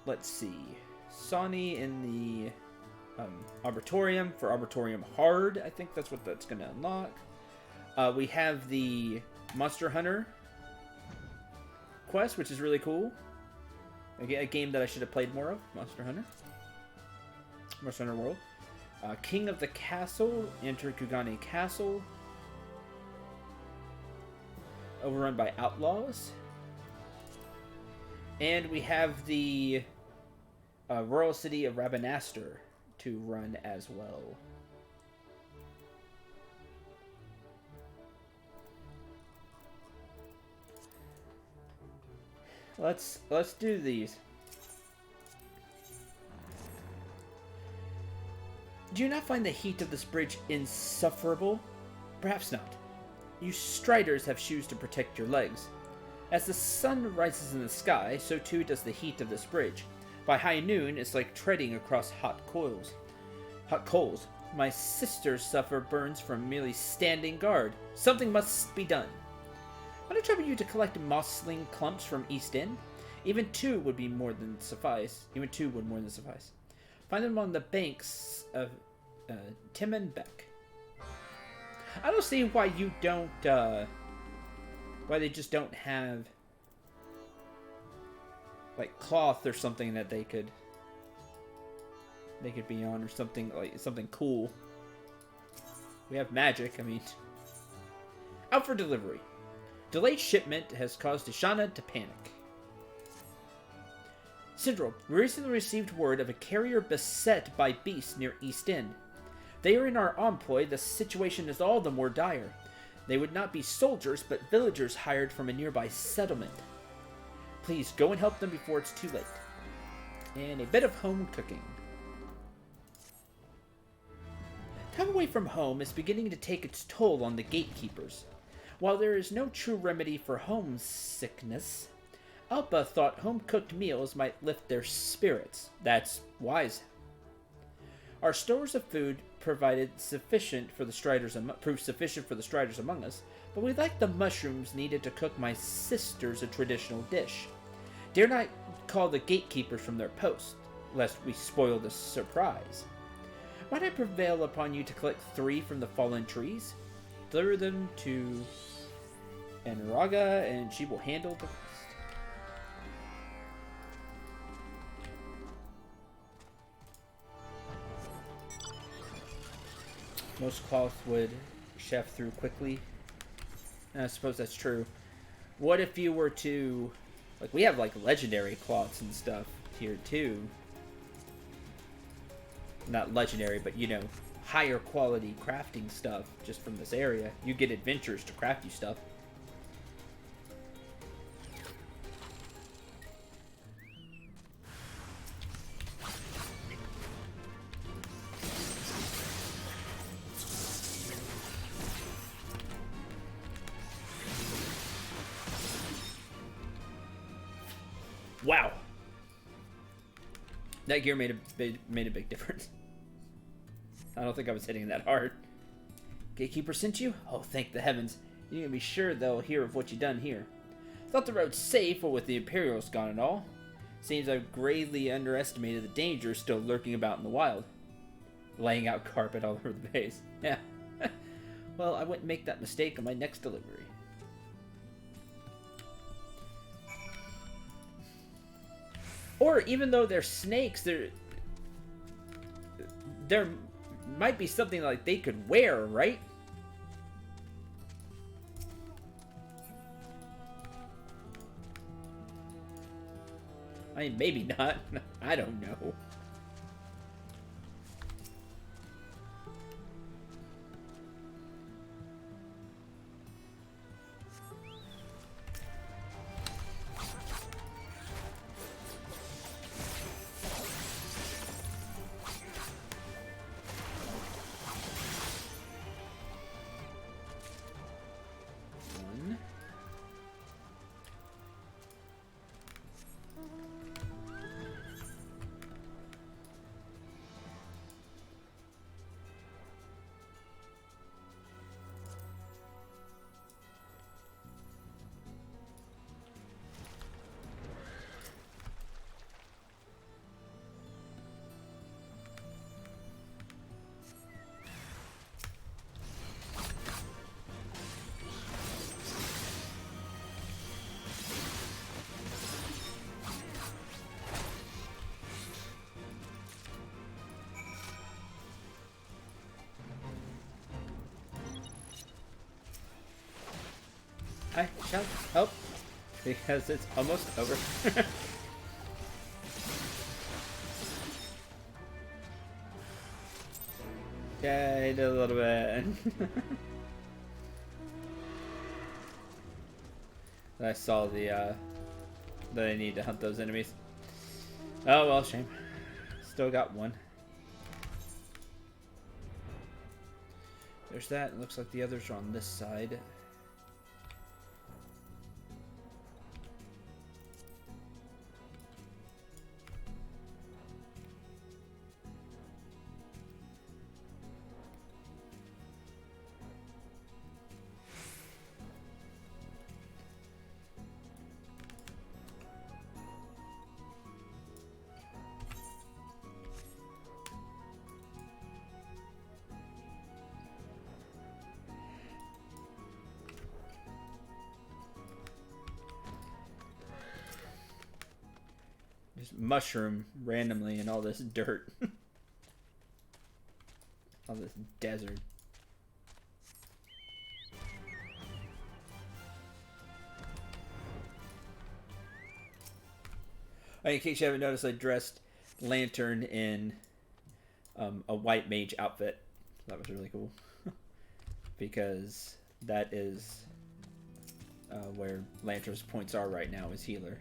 Let's see. Sonny in the Arbitorium for Arbitorium Hard. I think that's what that's going to unlock. We have the Monster Hunter quest, which is really cool. A game that I should have played more of. Monster Hunter World. King of the Castle. Enter Kugane Castle. overrun by outlaws. And we have the royal city of Rabanastre to run as well. Let's do these. Do you not find the heat of this bridge insufferable? Perhaps not. You striders have shoes to protect your legs. As the sun rises in the sky, so too does the heat of this bridge. By high noon, it's like treading across hot coals. My sisters suffer burns from merely standing guard. Something must be done. Might I trouble you to collect mossling clumps from East End? Even two would more than suffice. Find them on the banks of Timon Beck. I don't see why you don't, why they just don't have, like, cloth or something that they could be on, or something, like, something cool. We have magic, I mean. Out for delivery. Delayed shipment has caused Ishana to panic. Syndrome, we recently received word of a carrier beset by beasts near East End. They are in our employ. The situation is all the more dire. They would not be soldiers, but villagers hired from a nearby settlement. Please go and help them before it's too late. And a bit of home cooking. Time away from home is beginning to take its toll on the gatekeepers. While there is no true remedy for homesickness, Alpa thought home-cooked meals might lift their spirits. That's wise. Our stores of food proved sufficient for the striders among us, but we lacked the mushrooms needed to cook my sisters a traditional dish. Dare not call the gatekeepers from their post, lest we spoil the surprise. Might I prevail upon you to collect 3 from the fallen trees? Deliver them to Anaraga, and she will handle the rest. Most cloth would chef through quickly. I suppose that's true. What if you were to... Like, we have, like, legendary cloths and stuff here, too. Not legendary, but, you know, higher quality crafting stuff just from this area. You get adventures to craft you stuff. Wow. That gear made a big difference. I don't think I was hitting that hard. Gatekeeper sent you? Oh, thank the heavens. You can be sure they'll hear of what you done here. Thought the road's safe, or with the Imperials gone and all. Seems I've gravely underestimated the dangers still lurking about in the wild. Laying out carpet all over the base. Yeah. Well, I wouldn't make that mistake on my next delivery. Or even though they're snakes, there might be something like they could wear, right? I mean, maybe not. I don't know. I shall help because it's almost over. Okay, I did a little bit. I saw the that I need to hunt those enemies. Oh well, shame. Still got one. There's that. It looks like the others are on this side. Just mushroom randomly in all this dirt. All this desert. Oh, in case you haven't noticed, I dressed Lantern in a white mage outfit. That was really cool. Because that is where Lantern's points are right now, is healer.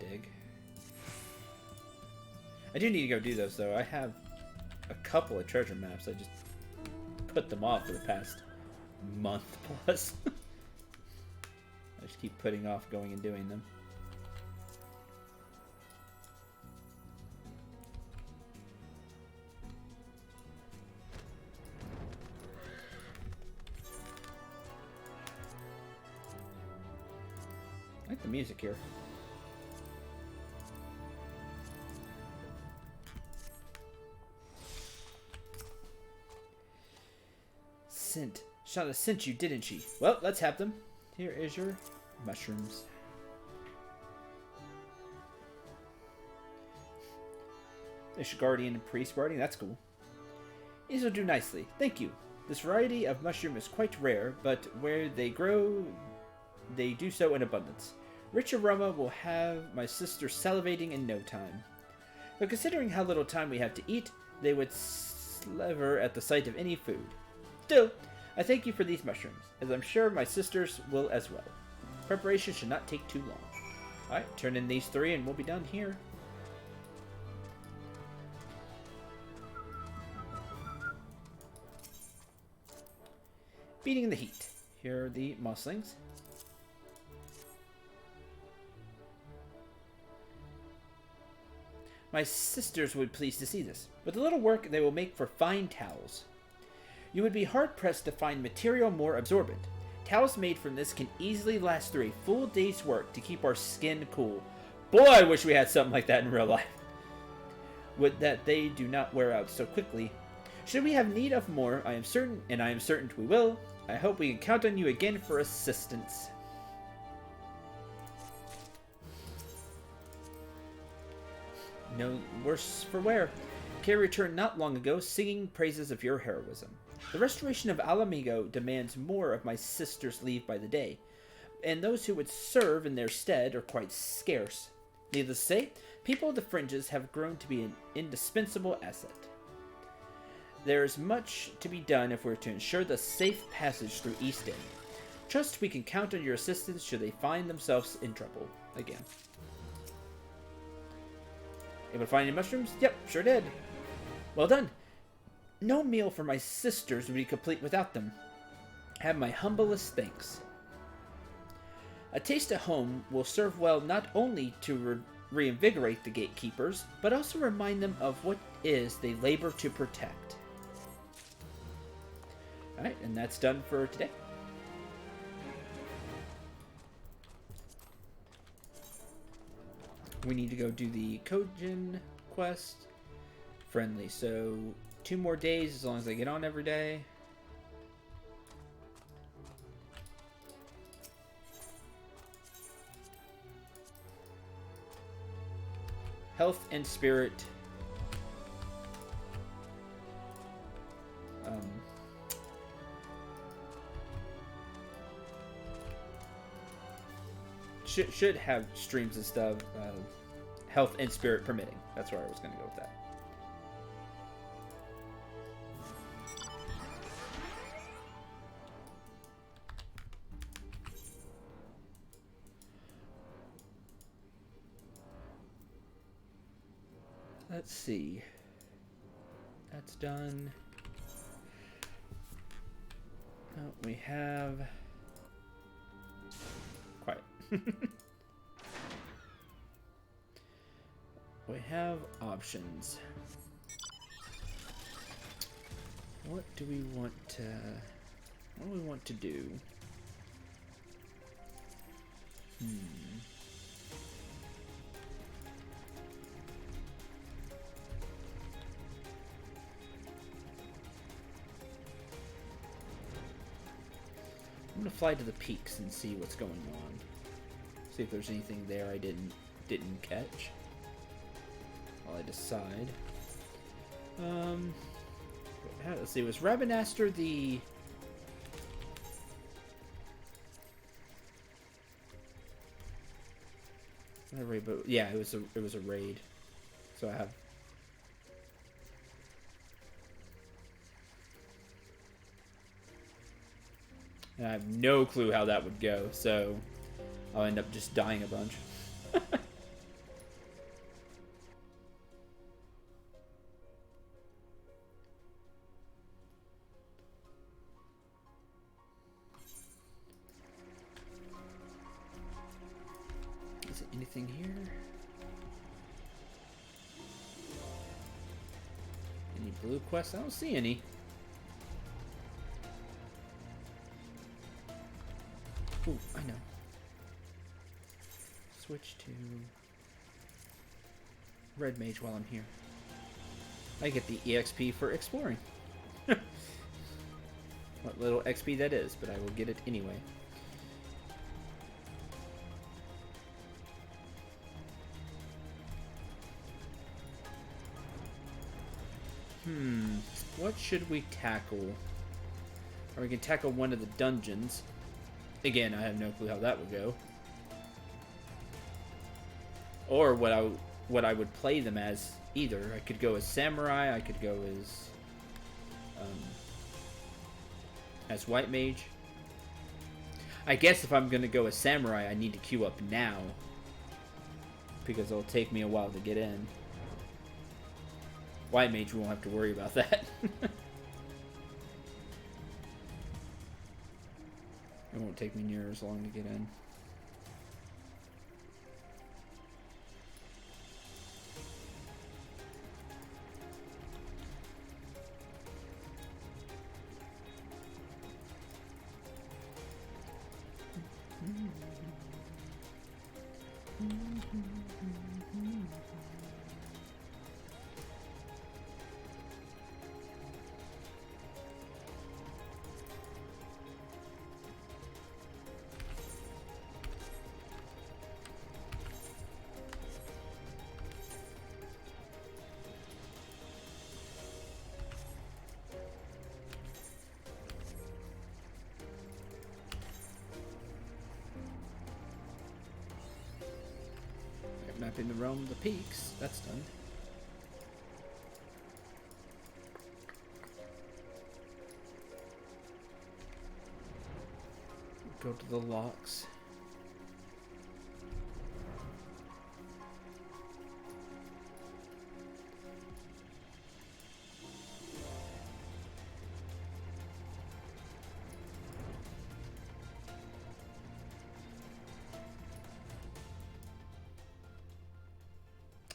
Dig. I do need to go do those though. I have a couple of treasure maps. I just put them off for the past month plus. I just keep putting off going and doing them. I like the music here. Shauna sent you, didn't she? Well, let's have them. Here is your mushrooms. There's your guardian and priest guardian. That's cool. These will do nicely. Thank you. This variety of mushroom is quite rare, but where they grow, they do so in abundance. Rich aroma will have my sister salivating in no time. But considering how little time we have to eat, they would sliver at the sight of any food. Still, I thank you for these mushrooms, as I'm sure my sisters will as well. Preparation should not take too long. Alright, turn in these 3 and we'll be done here. Beating the heat. Here are the mosslings. My sisters would be pleased to see this. With a little work, they will make for fine towels. You would be hard-pressed to find material more absorbent. Towels made from this can easily last through a full day's work to keep our skin cool. Boy, I wish we had something like that in real life. Would that they do not wear out so quickly. Should we have need of more, I am certain we will. I hope we can count on you again for assistance. No worse for wear. Kay returned not long ago, singing praises of your heroism. The restoration of Alamigo demands more of my sister's leave by the day, and those who would serve in their stead are quite scarce. Needless to say, people of the fringes have grown to be an indispensable asset. There is much to be done if we're to ensure the safe passage through East End. Trust we can count on your assistance should they find themselves in trouble again. Able to find any mushrooms? Yep, sure did. Well done. No meal for my sisters would be complete without them. Have my humblest thanks. A taste at home will serve well not only to reinvigorate the gatekeepers, but also remind them of what is they labor to protect. Alright, and that's done for today. We need to go do the Kojin quest friendly. So 2 more days as long as I get on every day. Health and spirit. Should have streams and stuff. Health and spirit permitting. That's where I was going to go with that. Let's see. That's done. Oh, we have... Quiet. We have options. What do we want to... What do we want to do? I'm gonna fly to the peaks and see what's going on. See if there's anything there I didn't catch. While I decide. Let's see. Was Rabanastre the? Not a raid, but yeah, it was a raid. So I have. And I have no clue how that would go, so I'll end up just dying a bunch. Is there anything here? Any blue quests? I don't see any. Ooh, I know. Switch to Red Mage while I'm here. I get the EXP for exploring. What little XP that is, but I will get it anyway. What should we tackle? Or we can tackle one of the dungeons. Again, I have no clue how that would go. Or what I would play them as either. I could go as samurai, I could go as white mage. I guess if I'm gonna go as samurai, I need to queue up now. Because it'll take me a while to get in. White mage, we won't have to worry about that. It won't take me near as long to get in. Mapping the realm of the peaks. That's done. Go to the locks.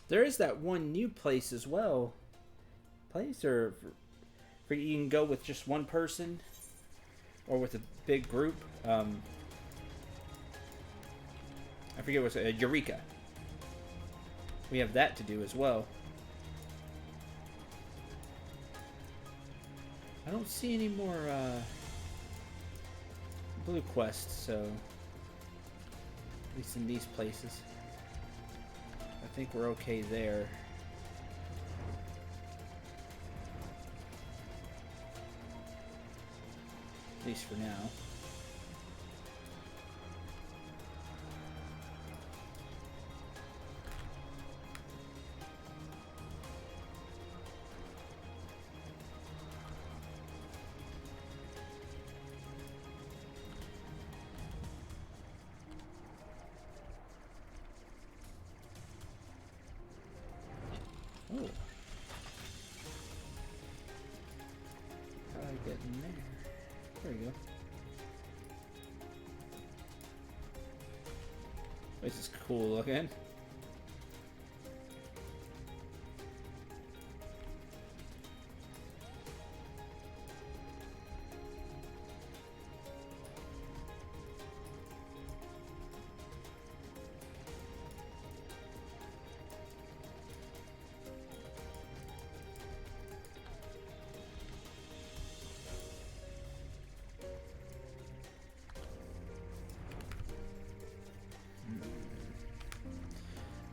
There is that one new place as well. Place or for you can go with just one person or with a big group. I forget what's Eureka. We have that to do as well. I don't see any more blue quests, so at least in these places. I think we're okay there. At least for now. Oh. How do I get in there? There you go. This is cool looking.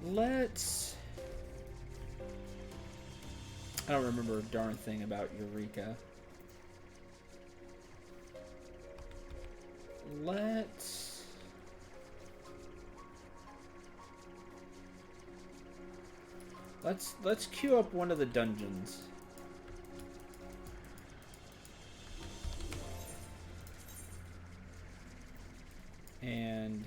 Let's... I don't remember a darn thing about Eureka. Let's queue up one of the dungeons. And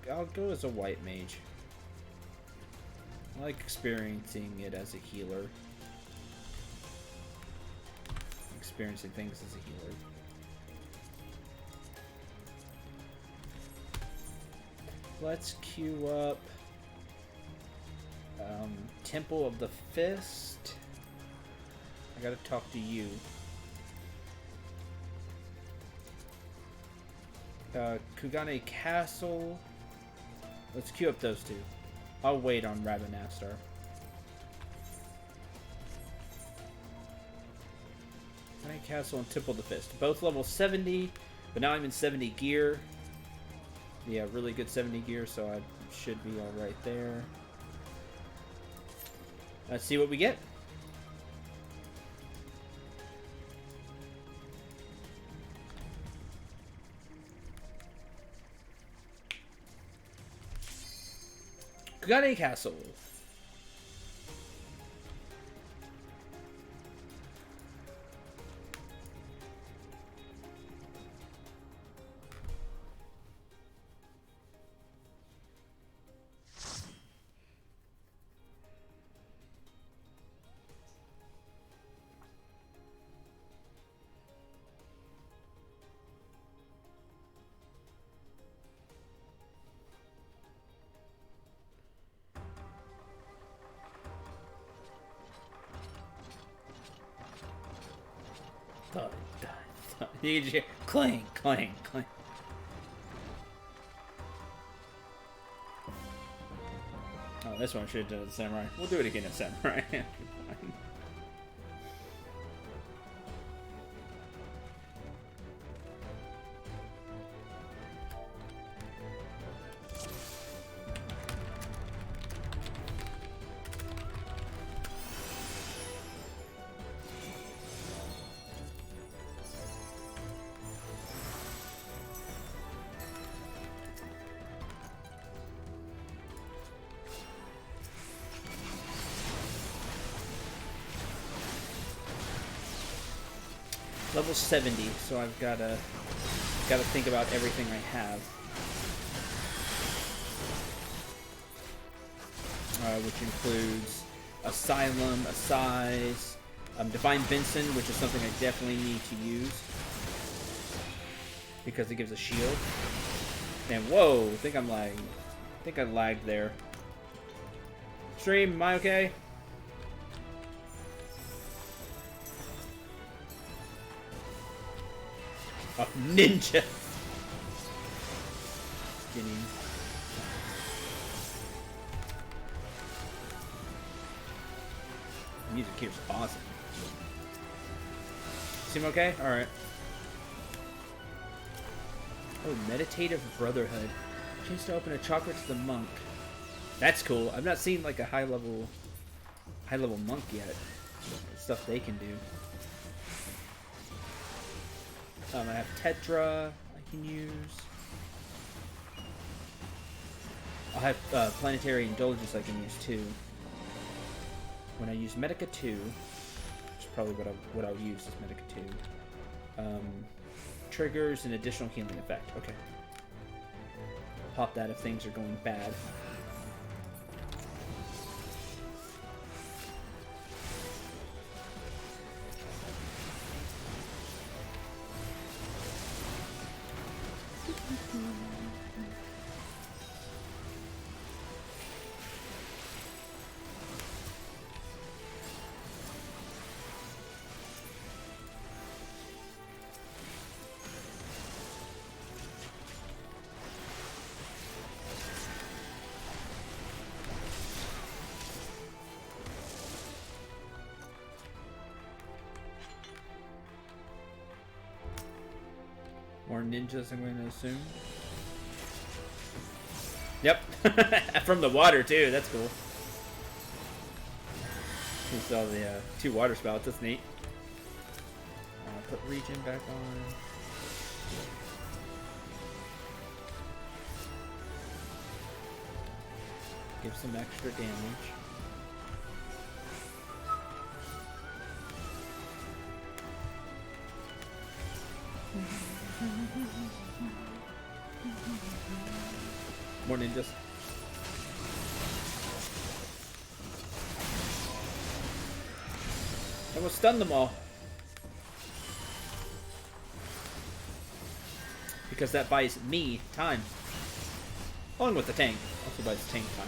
I'll go as a white mage. I like experiencing it as a healer. Experiencing things as a healer. Let's queue up Temple of the Fist. I gotta talk to you. Kugane Castle. Let's queue up those two. I'll wait on Rabanastar. Kugane Castle and Temple of the Fist. Both level 70, but now I'm in 70 gear. Yeah, really good 70 gear, so I should be alright there. Let's see what we get. Kugane Castle. Thud, thud, thud. You can just hear clang, clang, clang. Oh, this one should have done it as Samurai. We'll do it again as Samurai. Level 70, so I've gotta think about everything I have. Which includes Asylum, Assize, Divine Benson, which is something I definitely need to use because it gives a shield. And whoa, I think I'm lagging. I think I lagged there. Stream, am I okay? Oh, ninja! Skinny. music here's awesome. Seem okay? Alright. Oh, Meditative Brotherhood. Chance to open a chakra to the monk. That's cool. I've not seen like a high level monk yet. Stuff they can do. I have Tetra I can use. I'll have Planetary Indulgence I can use too. When I use Medica 2, which is probably what I'll use is Medica 2. Triggers an additional healing effect. Okay. Pop that if things are going bad. More ninjas, I'm going to assume. Yep. From the water, too. That's cool. You saw the 2 water spouts. That's neat. Put regen back on. Give some extra damage. More ninjas. I will stun them all. Because that buys me time. Along with the tank. Also buys tank time,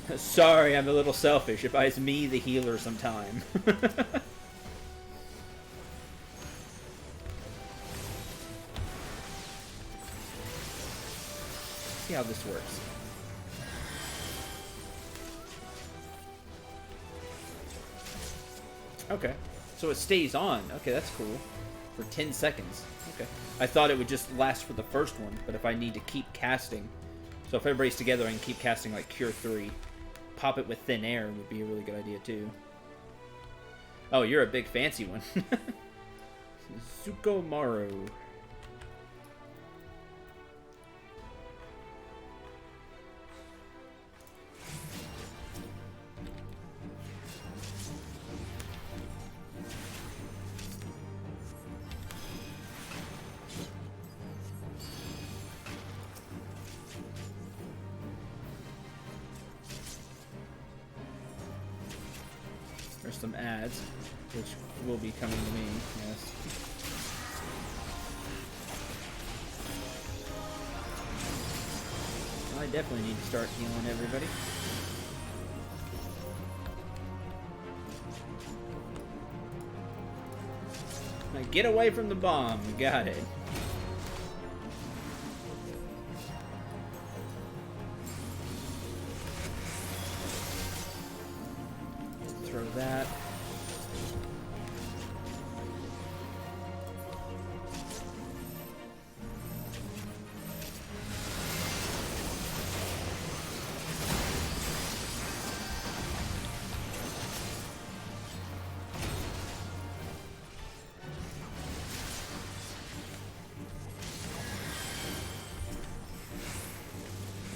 but... Sorry, I'm a little selfish. It buys me, the healer, some time. See how this works. Okay, so it stays on. Okay, that's cool. For 10 seconds. Okay. I thought it would just last for the first one, but if I need to keep casting... So if everybody's together, I can keep casting like Cure 3. Pop it with Thin Air would be a really good idea, too. Oh, you're a big fancy one. Zukomaru. There's some ads, which will be coming to me, yes. I definitely need to start healing everybody. Now get away from the bomb, you got it. Throw that.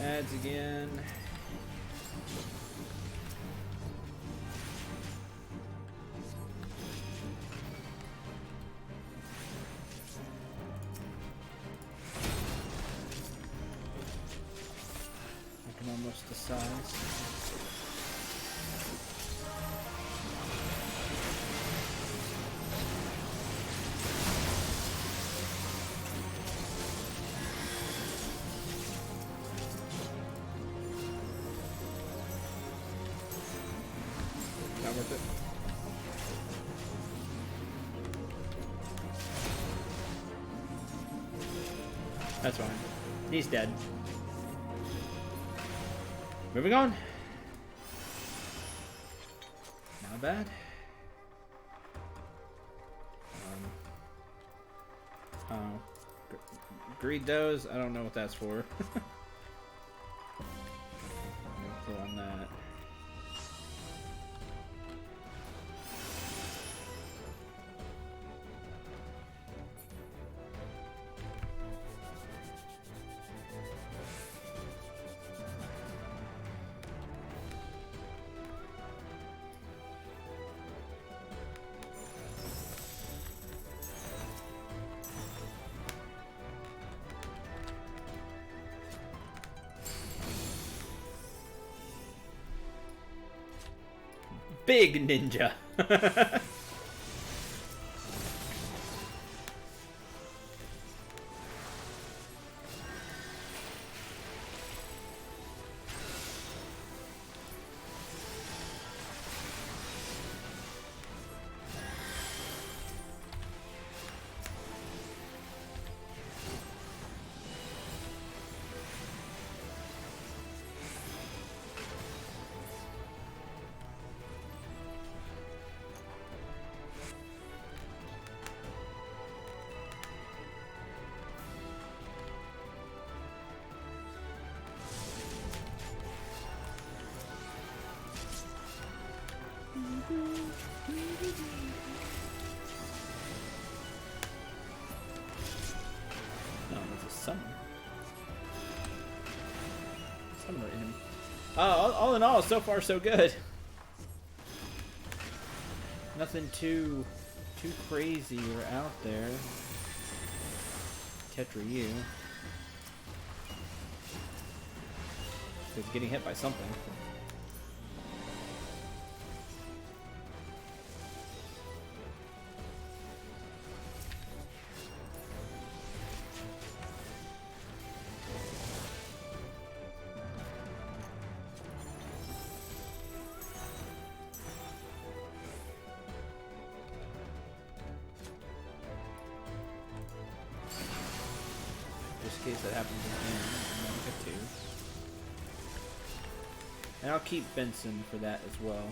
Ads again. I can almost decide. Not worth it. That's fine. He's dead. Moving on. Not bad. Oh. Greed does? I don't know what that's for. No clue on that. Big ninja. No, it's a summoner. Summoner enemy. All in all, so far so good. Nothing too crazy or out there. Tetra U. It's getting hit by something. Just in case that happens again, I'm gonna get to. And I'll keep Benson for that as well.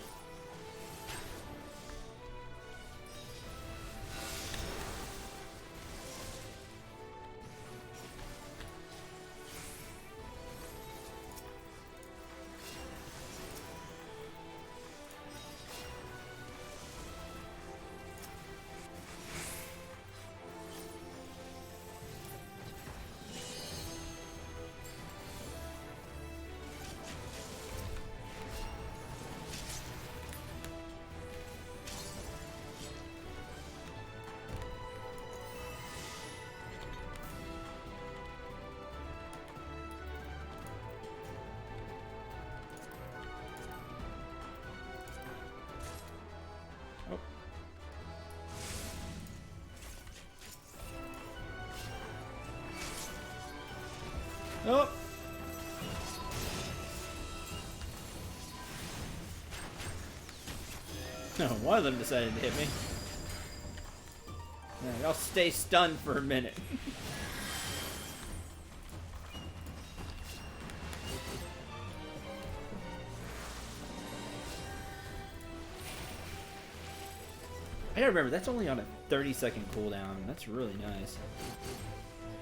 Oh! No, one of them decided to hit me. Alright, I'll stay stunned for a minute. I gotta remember, that's only on a 30-second cooldown. That's really nice.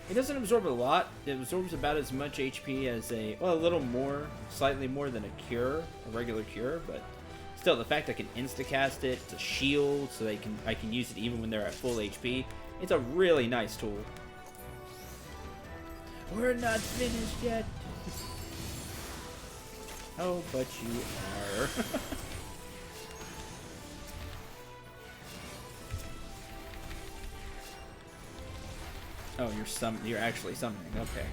It doesn't absorb a lot. It absorbs about as much HP as a little more, slightly more than a cure, a regular cure, but still, the fact I can insta-cast it, it's a shield, so I can use it even when they're at full HP. It's a really nice tool. We're not finished yet. Oh, but you are. Oh, you're actually summoning. Okay.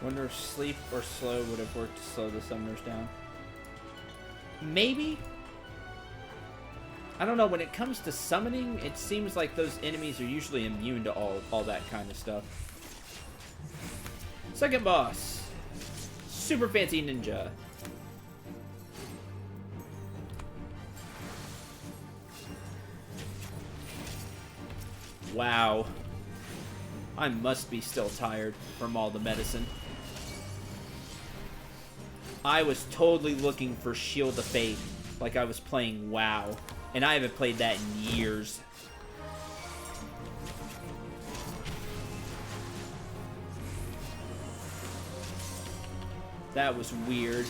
Wonder if sleep or slow would have worked to slow the summoners down. Maybe? I don't know, when it comes to summoning, it seems like those enemies are usually immune to all that kind of stuff. Second boss. Super fancy ninja. Wow. I must be still tired from all the medicine. I was totally looking for Shield of Fate like I was playing WoW. And I haven't played that in years. That was weird.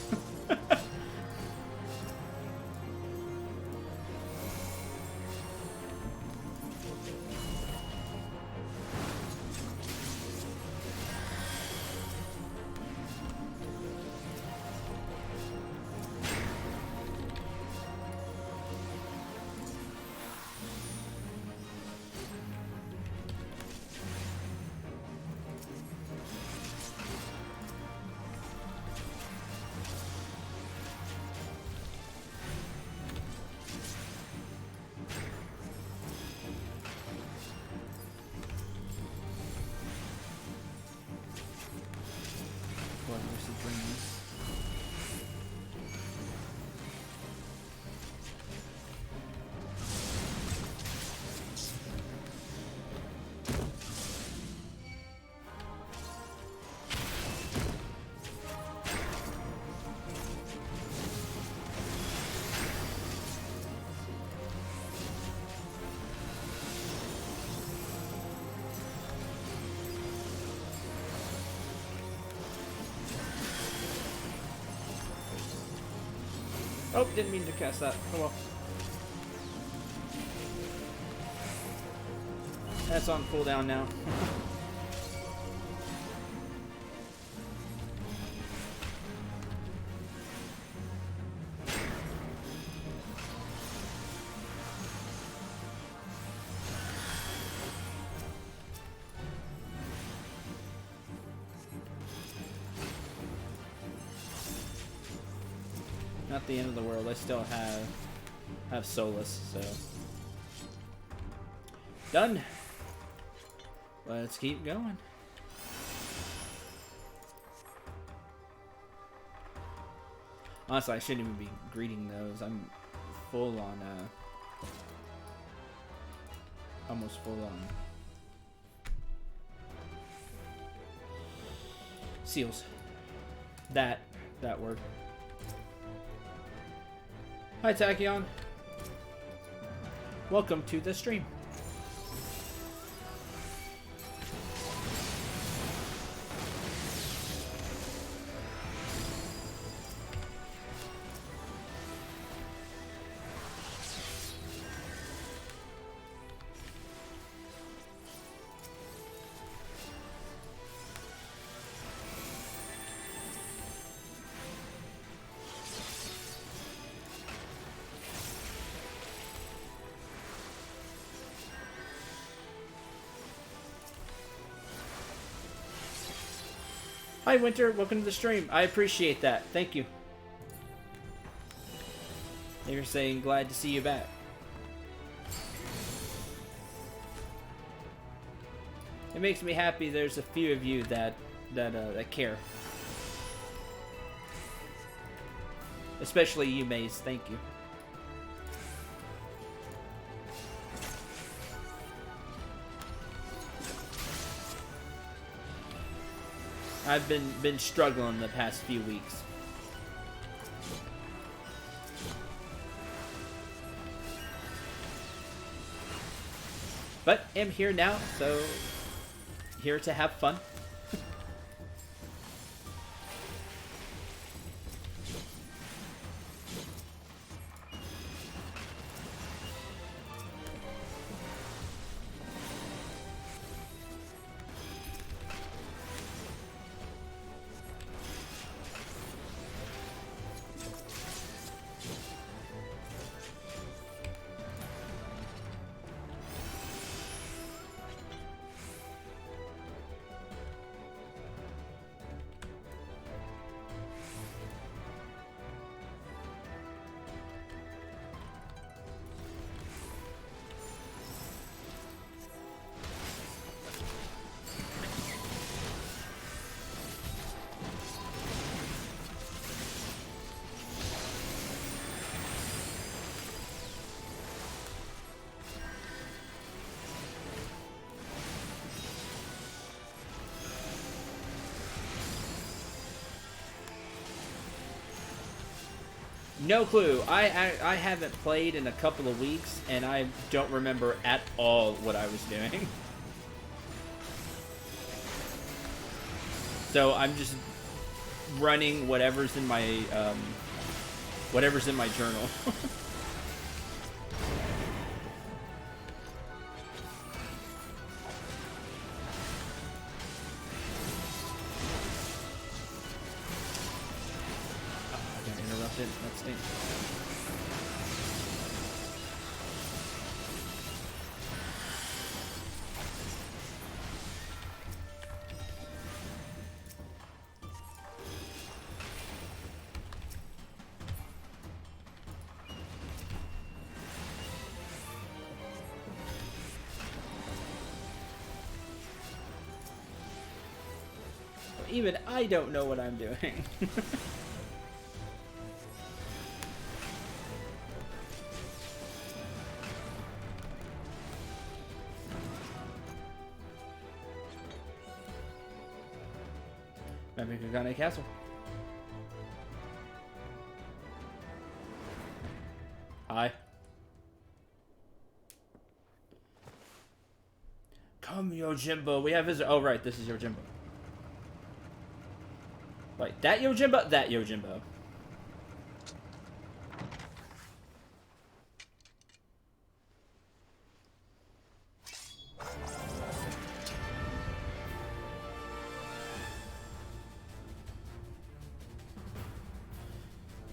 Oh, didn't mean to cast that. Oh well. That's on cooldown now. Not the end of the world. I still have Solus, so done. Let's keep going. Honestly, I shouldn't even be greeting those. I'm full on almost full on seals. That word. Hi, Tachyon. Welcome to the stream. Hi, Winter. Welcome to the stream. I appreciate that. Thank you. They're saying glad to see you back. It makes me happy there's a few of you that care. Especially you, Maze. Thank you. I've been struggling the past few weeks. But am here now, so here to have fun. No clue. I haven't played in a couple of weeks, and I don't remember at all what I was doing. So I'm just running whatever's in my journal. That stinks. Even I don't know what I'm doing. Got castle. Hi. Come, Yojimbo. We have his. Oh, right. This is Yojimbo. Wait, that Yojimbo? That Yojimbo.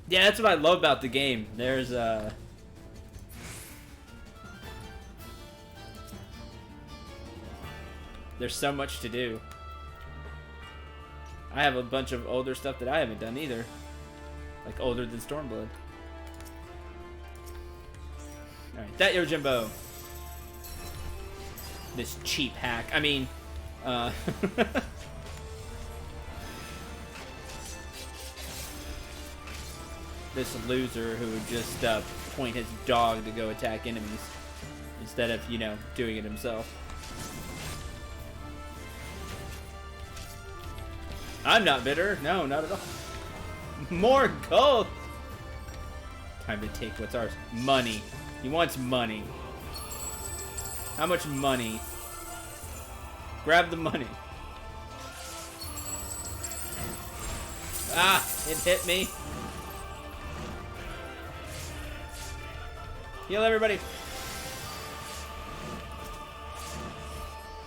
Yeah, that's what I love about the game. There's so much to do. I have a bunch of older stuff that I haven't done either. Like older than Stormblood. Alright, that Yojimbo. This cheap hack. I mean, this loser who would just point his dog to go attack enemies instead of, you know, doing it himself. I'm not bitter. No, not at all. More gold! Time to take what's ours. Money. He wants money. How much money? Grab the money. Ah, it hit me. Heal everybody.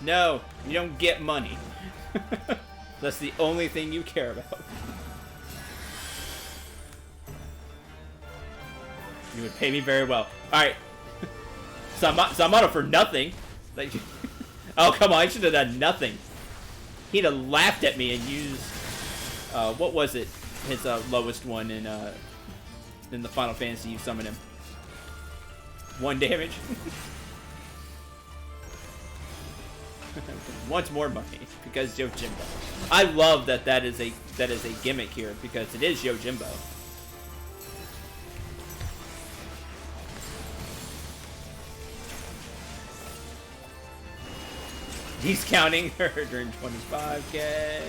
No, you don't get money. That's the only thing you care about. You would pay me very well. Alright. Samato for nothing. Like, oh, come on, I should have done nothing. He'd have laughed at me and used, what was it? His lowest one in the Final Fantasy you summon him. 1 damage. Wants more money because Yojimbo. I love that is a gimmick here because it is Yojimbo. He's counting 125k.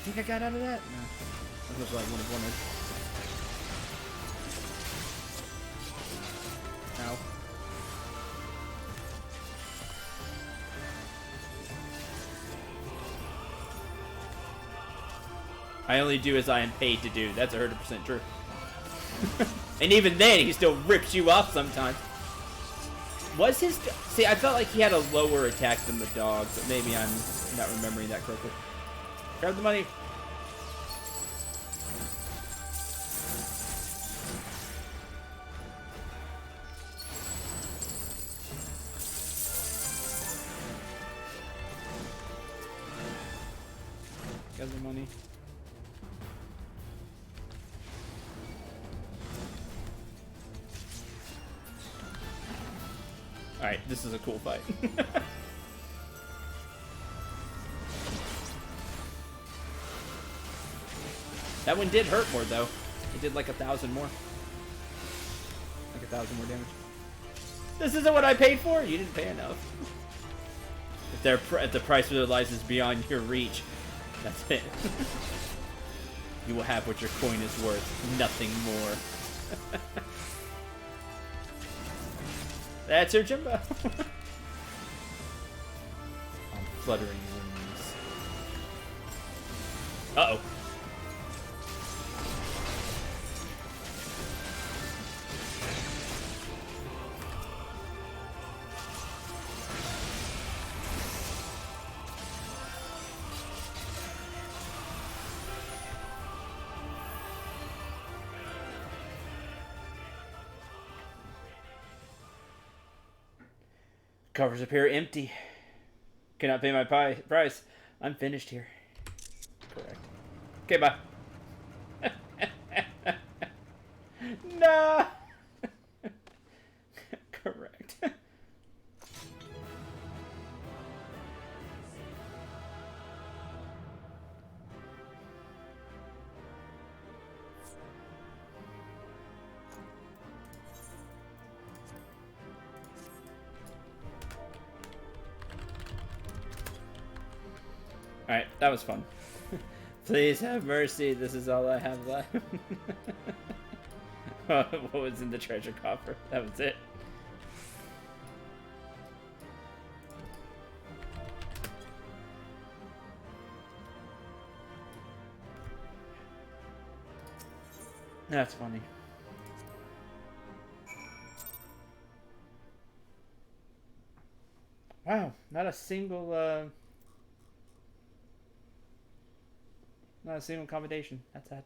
Think I got out of that? No. That was what I would have wanted. Ow. I only do as I am paid to do. That's 100% true. And even then, he still rips you off sometimes. Was his... See, I felt like he had a lower attack than the dog, but maybe I'm not remembering that correctly. Grab the money. Grab the money. Alright, this is a cool fight. That one did hurt more, though. It did like 1,000 more. Like 1,000 more damage. This isn't what I paid for? You didn't pay enough. If the price of their license is beyond your reach, That's it. You will have what your coin is worth, nothing more. That's your Jimbo. On fluttering wings. Uh-oh. Coffers appear empty. Cannot pay my price. I'm finished here. Correct. Okay, bye. No. Correct. Alright, that was fun. Please have mercy, this is all I have left. What was in the treasure coffer? That was it. That's funny. Wow, not a single not a single accommodation. That's sad.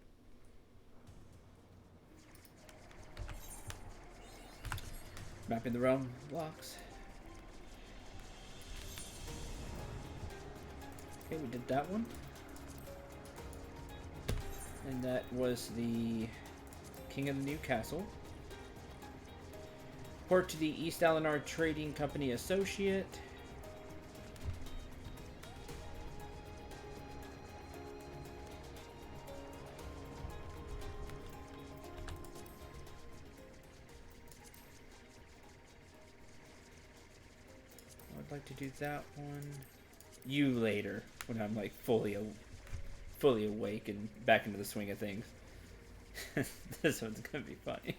Mapping the realm blocks. Okay, we did that one. And that was the King of the New Castle. Port to the East Alinar Trading Company Associate. I'd like to do that one. You later, when I'm like fully awake and back into the swing of things. This one's gonna be funny.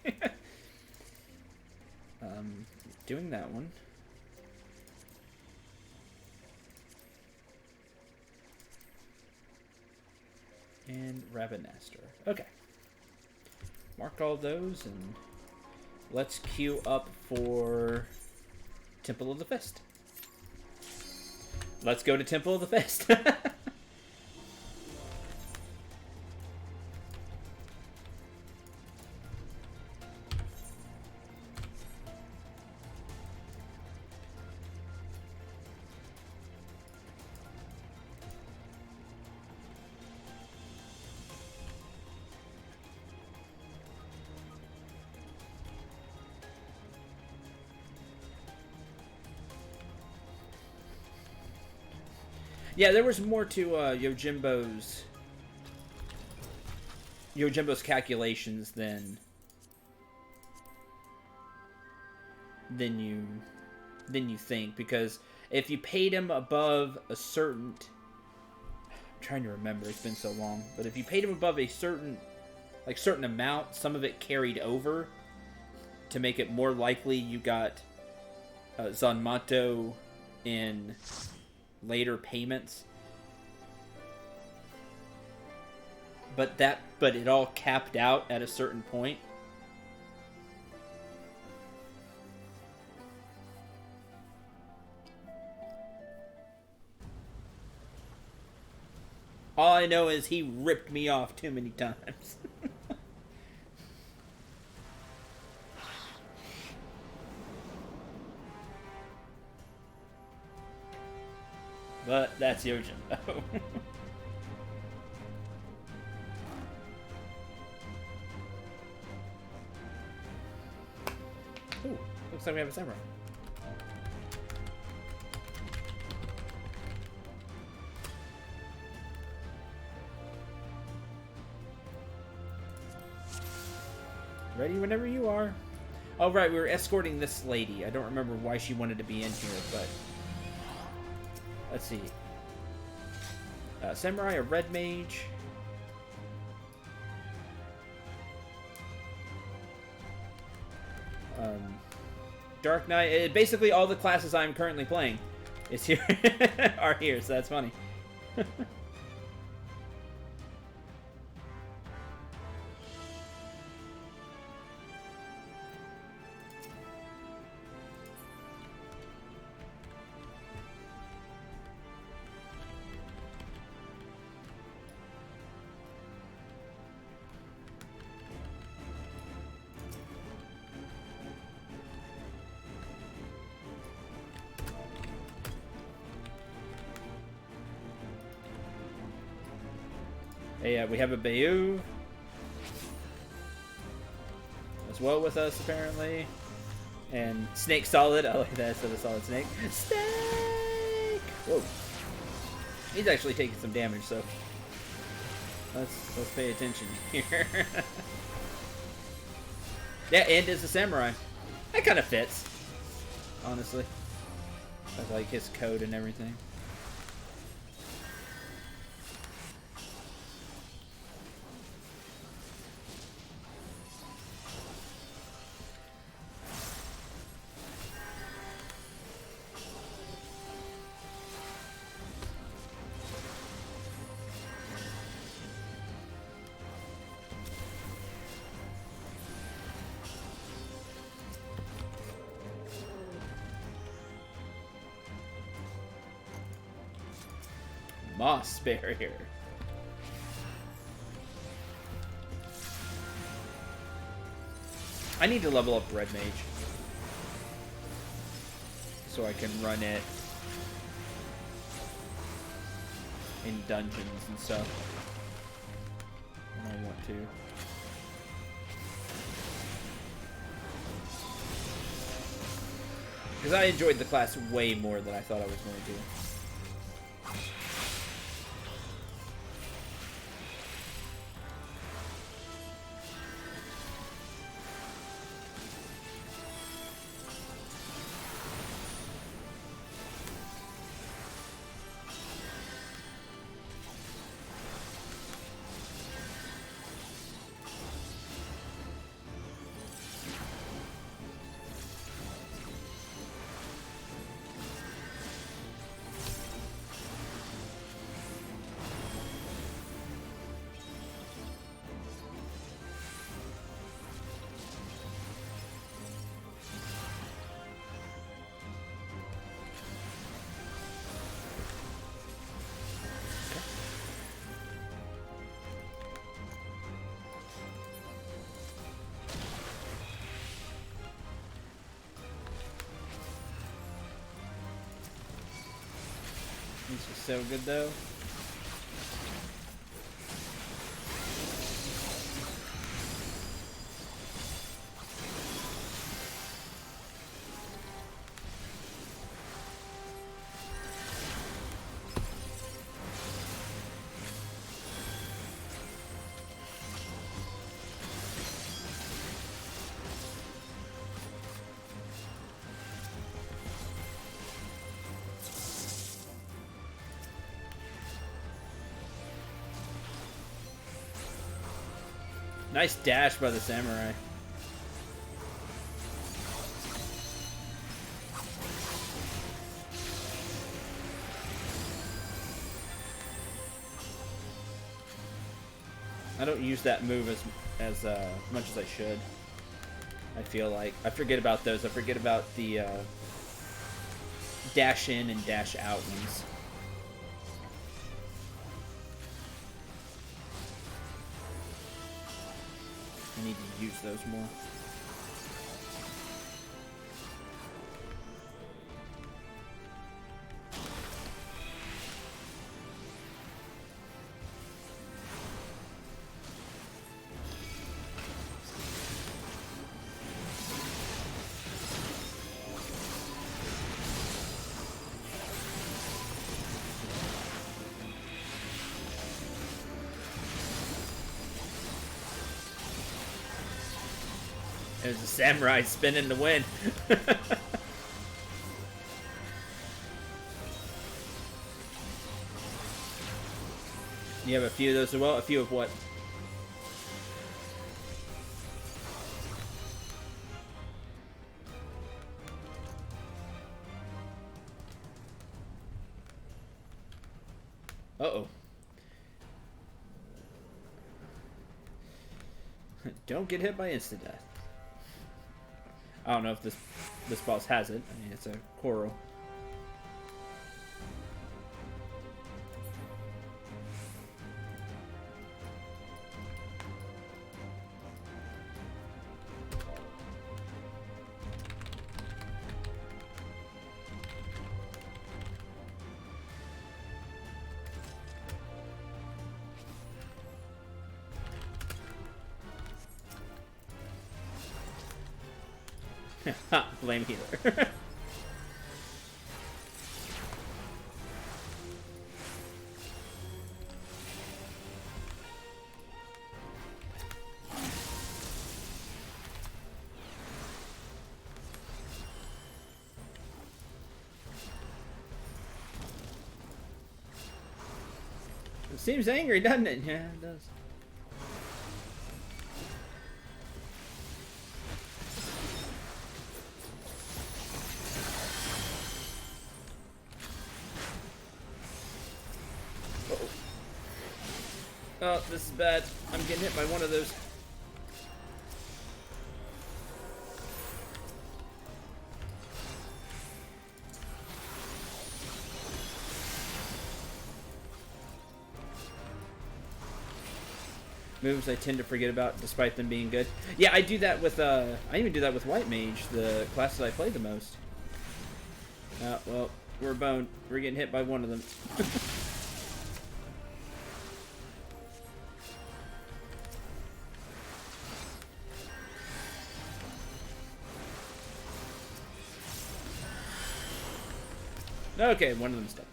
Doing that one. And Rabbit Nester. Okay. Mark all those and let's queue up for Temple of the Fist. Let's go to Temple of the Fist. Yeah, there was more to Yojimbo's calculations than you think, because if you paid him above a certain, I'm trying to remember, it's been so long, but if you paid him above a certain amount, some of it carried over to make it more likely you got Zanmato in later payments, but it all capped out at a certain point. All I know is he ripped me off too many times. But that's Yojimbo. Ooh, looks like we have a samurai. Ready whenever you are. Oh, right, we were escorting this lady. I don't remember why she wanted to be in here, but let's see. Samurai, a red mage. Dark Knight. Basically, all the classes I'm currently playing is here are here, so that's funny. Hey, we have a Bayou as well with us, apparently. And Snake Solid. I like that instead of Solid Snake. Snake! Whoa. He's actually taking some damage, so let's pay attention here. Yeah, and is a samurai. That kind of fits, honestly. I like his coat and everything. Moss barrier. I need to level up Red Mage so I can run it in dungeons and stuff when I want to. Because I enjoyed the class way more than I thought I was going to. This is so good though. Nice dash by the samurai. I don't use that move as much as I should. I feel like I forget about those. I forget about the dash in and dash out ones. I need to use those more. There's a samurai spinning to win. You have a few of those as well? A few of what? Uh-oh. Don't get hit by instant death. I don't know if this boss has it. I mean, it's a coral. Ha! Blame healer. It seems angry, doesn't it? Yeah, it does. Oh, this is bad. I'm getting hit by one of those. Moves I tend to forget about despite them being good. Yeah, I do that with, I even do that with White Mage, the class that I play the most. Well, we're boned. We're getting hit by one of them. Okay, one of them's dead.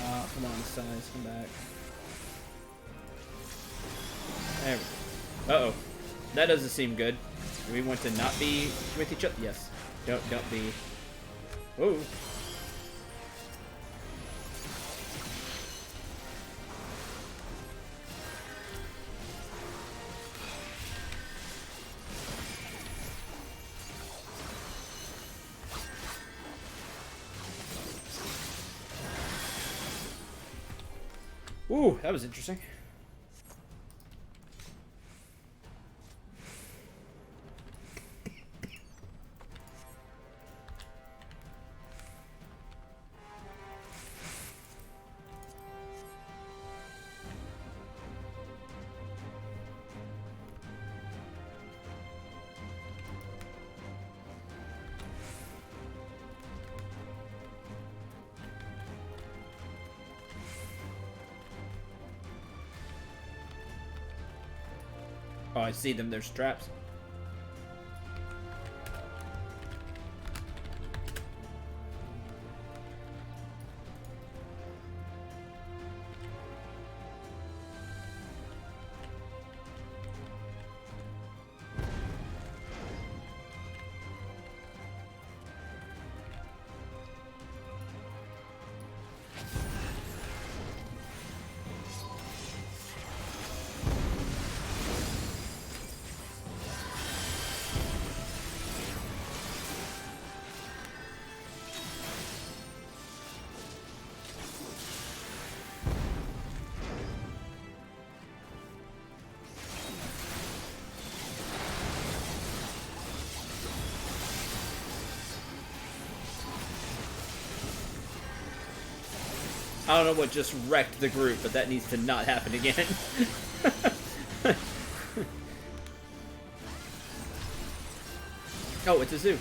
Oh, come on, size, come back. There we go. Uh-oh. That doesn't seem good. Do we want to not be with each other? Yes. Don't be. Whoa. Ooh, that was interesting. Oh, I see them. There's traps. I don't know what just wrecked the group, but that needs to not happen again. Oh, it's a zoo.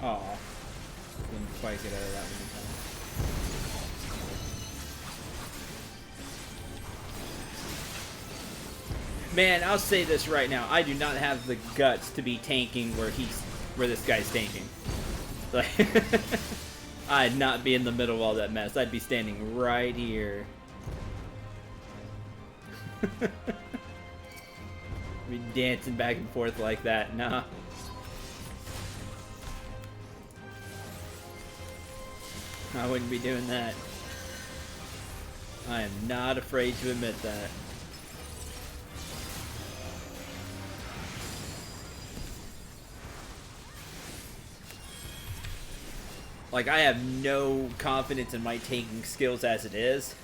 Aw. Didn't quite get out of that one in time. Man, I'll say this right now. I do not have the guts to be tanking where this guy's tanking. Like, I'd not be in the middle of all that mess. I'd be standing right here. Be dancing back and forth like that. Nah. I wouldn't be doing that. I am not afraid to admit that. Like, I have no confidence in my tanking skills as it is.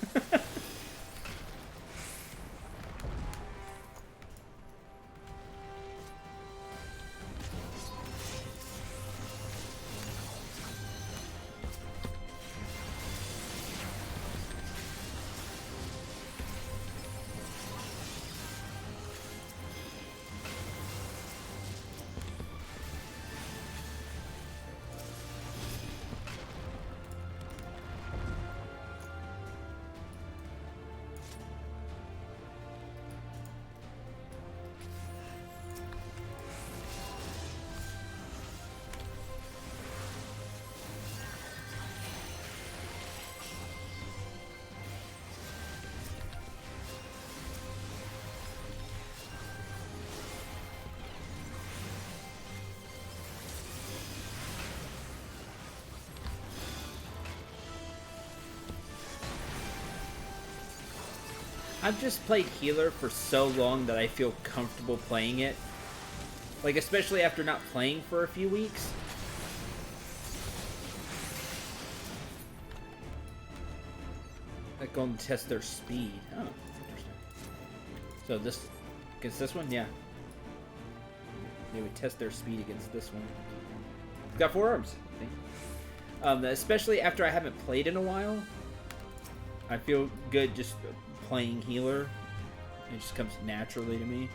I've just played healer for so long that I feel comfortable playing it. Like, especially after not playing for a few weeks. Like, go and test their speed. Oh, interesting. So this, against this one? Yeah. They would test their speed against this one. It's got 4 arms. Especially after I haven't played in a while. I feel good just playing healer. It just comes naturally to me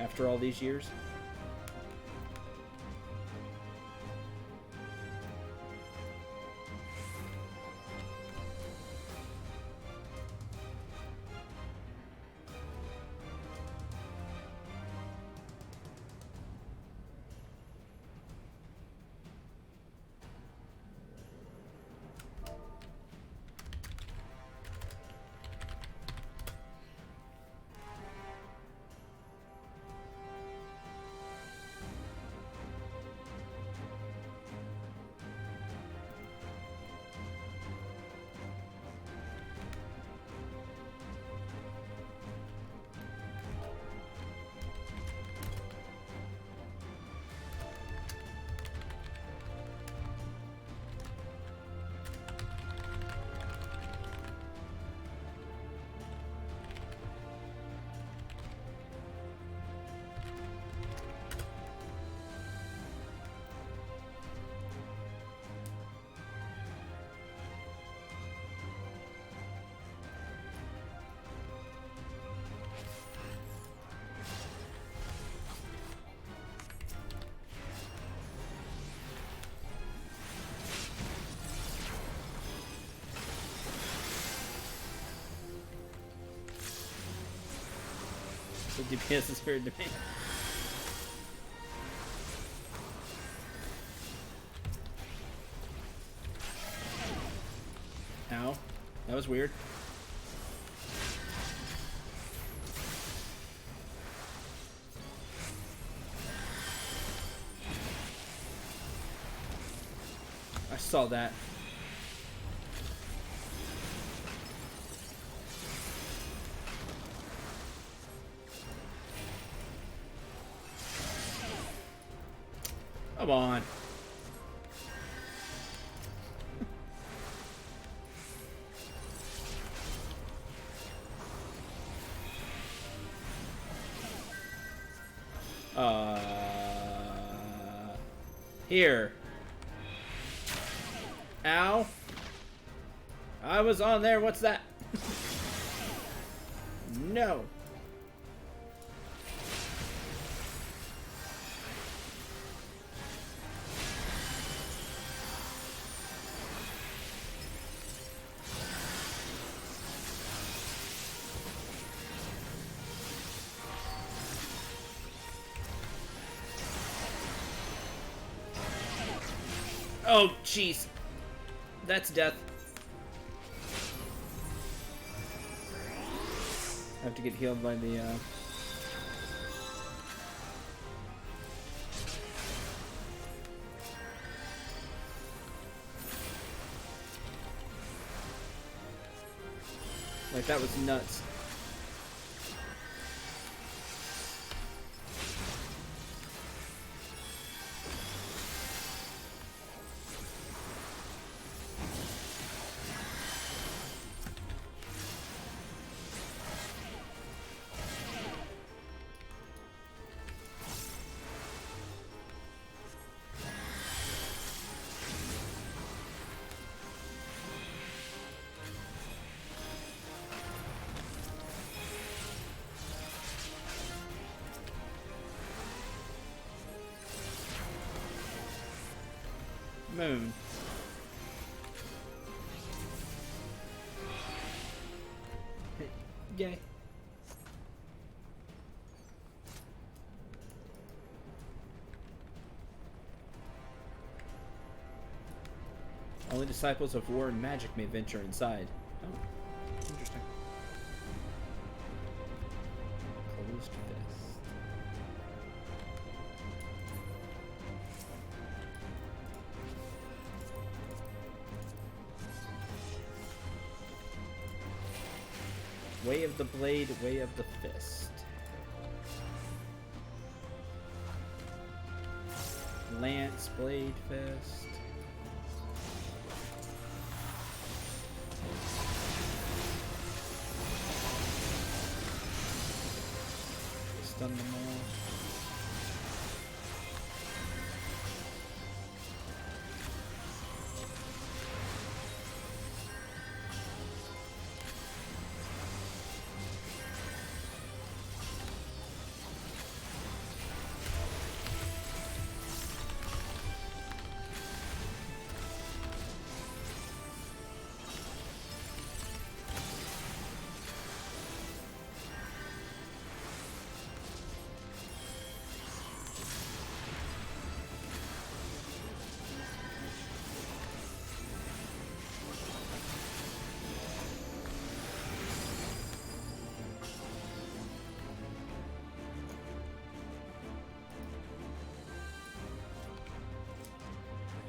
after all these years. The DPS is weird to me. Ow. That was weird. I saw that. Come on. Here. Ow. I was on there. What's that? No. Oh, jeez. That's death. I have to get healed by the, Like, that was nuts. Moon. Yay. Only disciples of war and magic may venture inside. Oh, interesting. Closed fist. Way of the blade, way of the fist. Lance, blade, fist. Stun them all.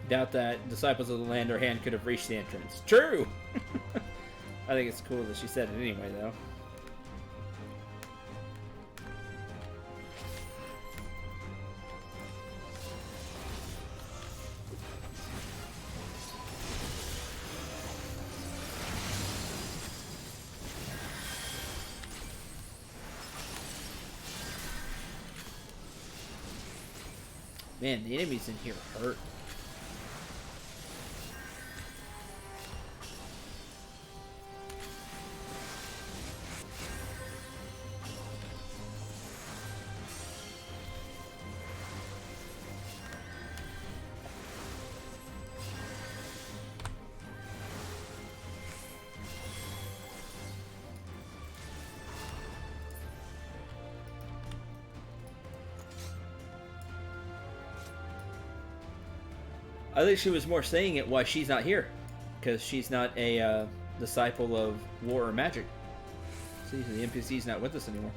Doubt that Disciples of the Land or Hand could have reached the entrance. True! I think it's cool that she said it anyway, though. Man, the enemies in here hurt. I think she was more saying it why she's not here. Because she's not a disciple of war or magic. See, the NPC's not with us anymore.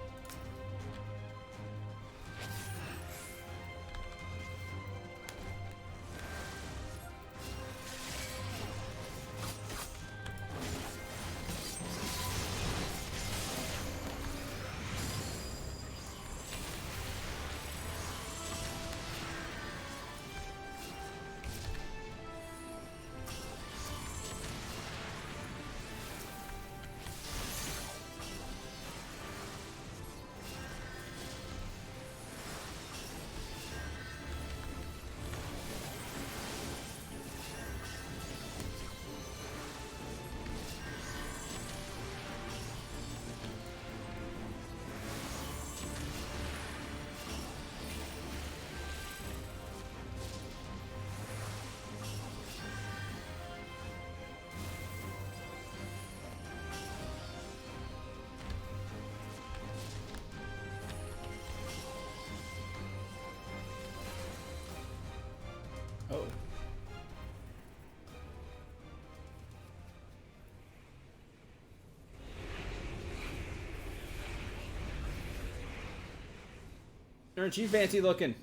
Aren't you fancy looking?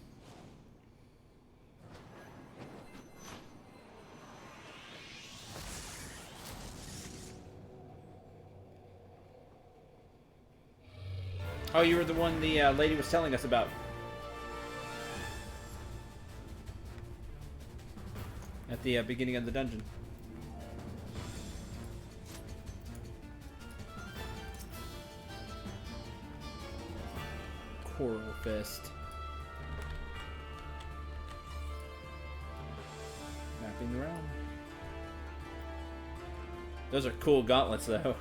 Oh, you were the one the lady was telling us about. At the beginning of the dungeon. Coral Fist. Mapping the realm. Those are cool gauntlets, though.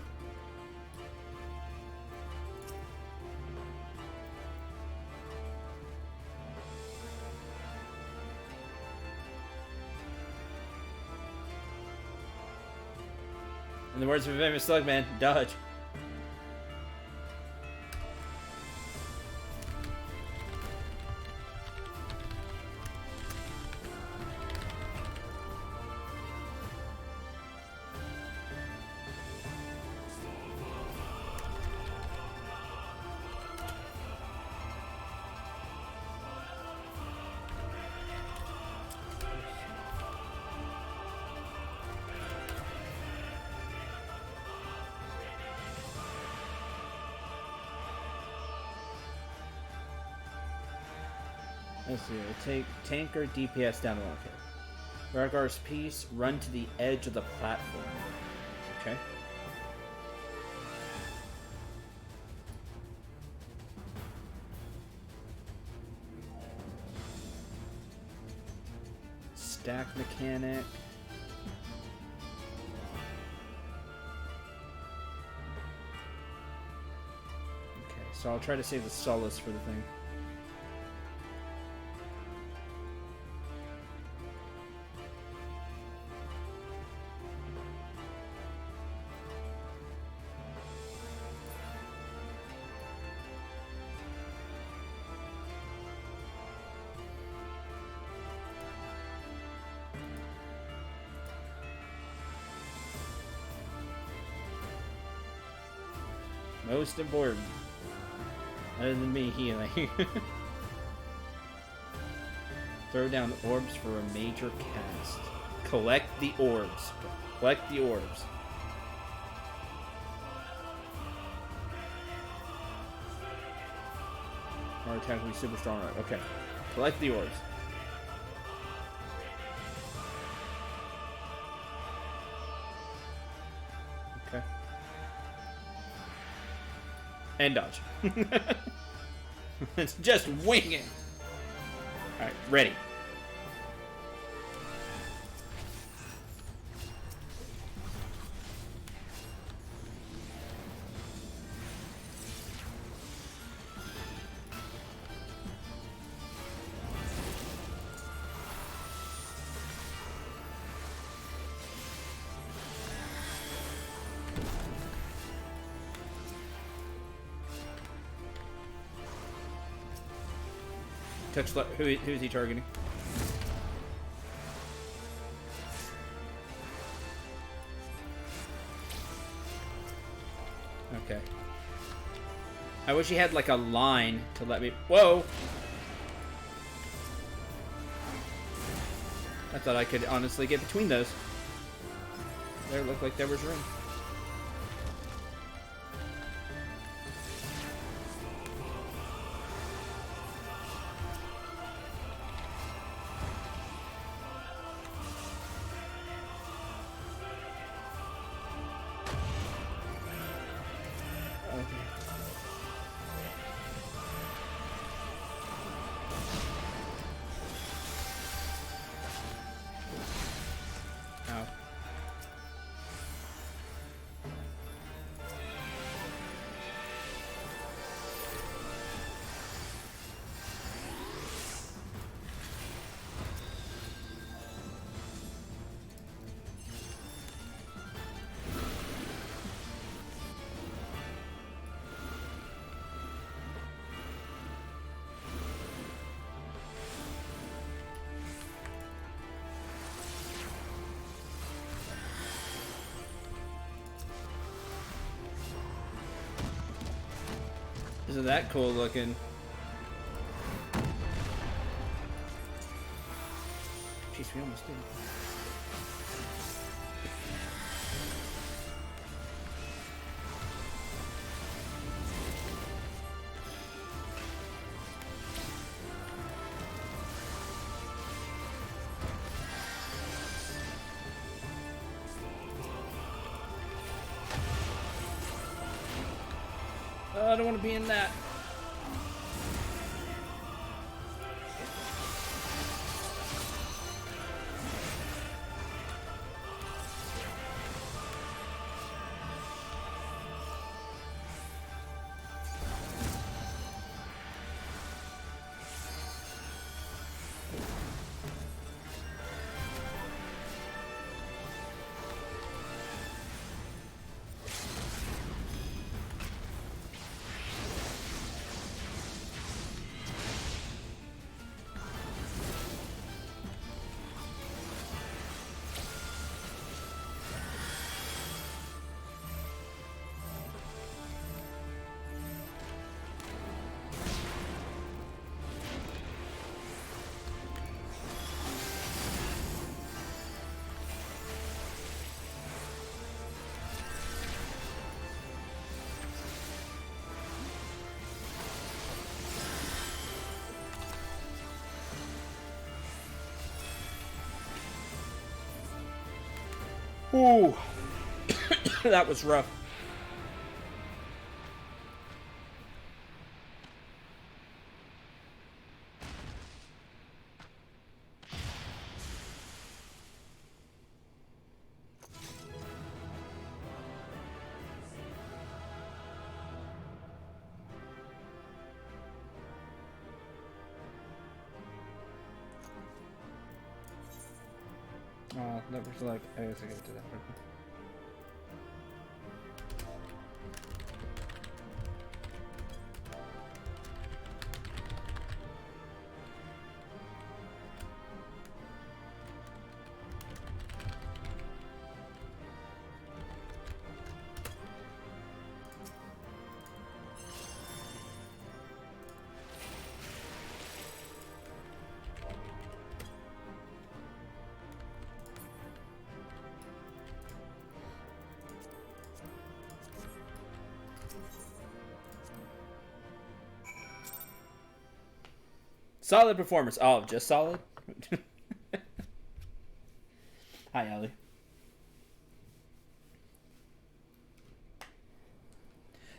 In the words of a famous slugman, dodge. Let's see. Take tank or DPS down one. Okay. Raghar's piece. Run to the edge of the platform. Okay. Stack mechanic. Okay, so I'll try to save the solace for the thing. Most important. Other than me healing. Throw down orbs for a major cast. Collect the orbs. Collect the orbs. Our attack will be super strong. Okay. Collect the orbs. Okay. And dodge. It's just winging. Alright, ready. Touch who's he targeting? Okay. I wish he had like a line to let me. Whoa! I thought I could honestly get between those. There looked like there was room. Isn't that cool looking? Jeez, we almost did. I don't want to be in that. Ooh. That was rough. Oh, that was like, I guess I gotta do that. Solid performance. Oh, just solid? Hi, Ellie.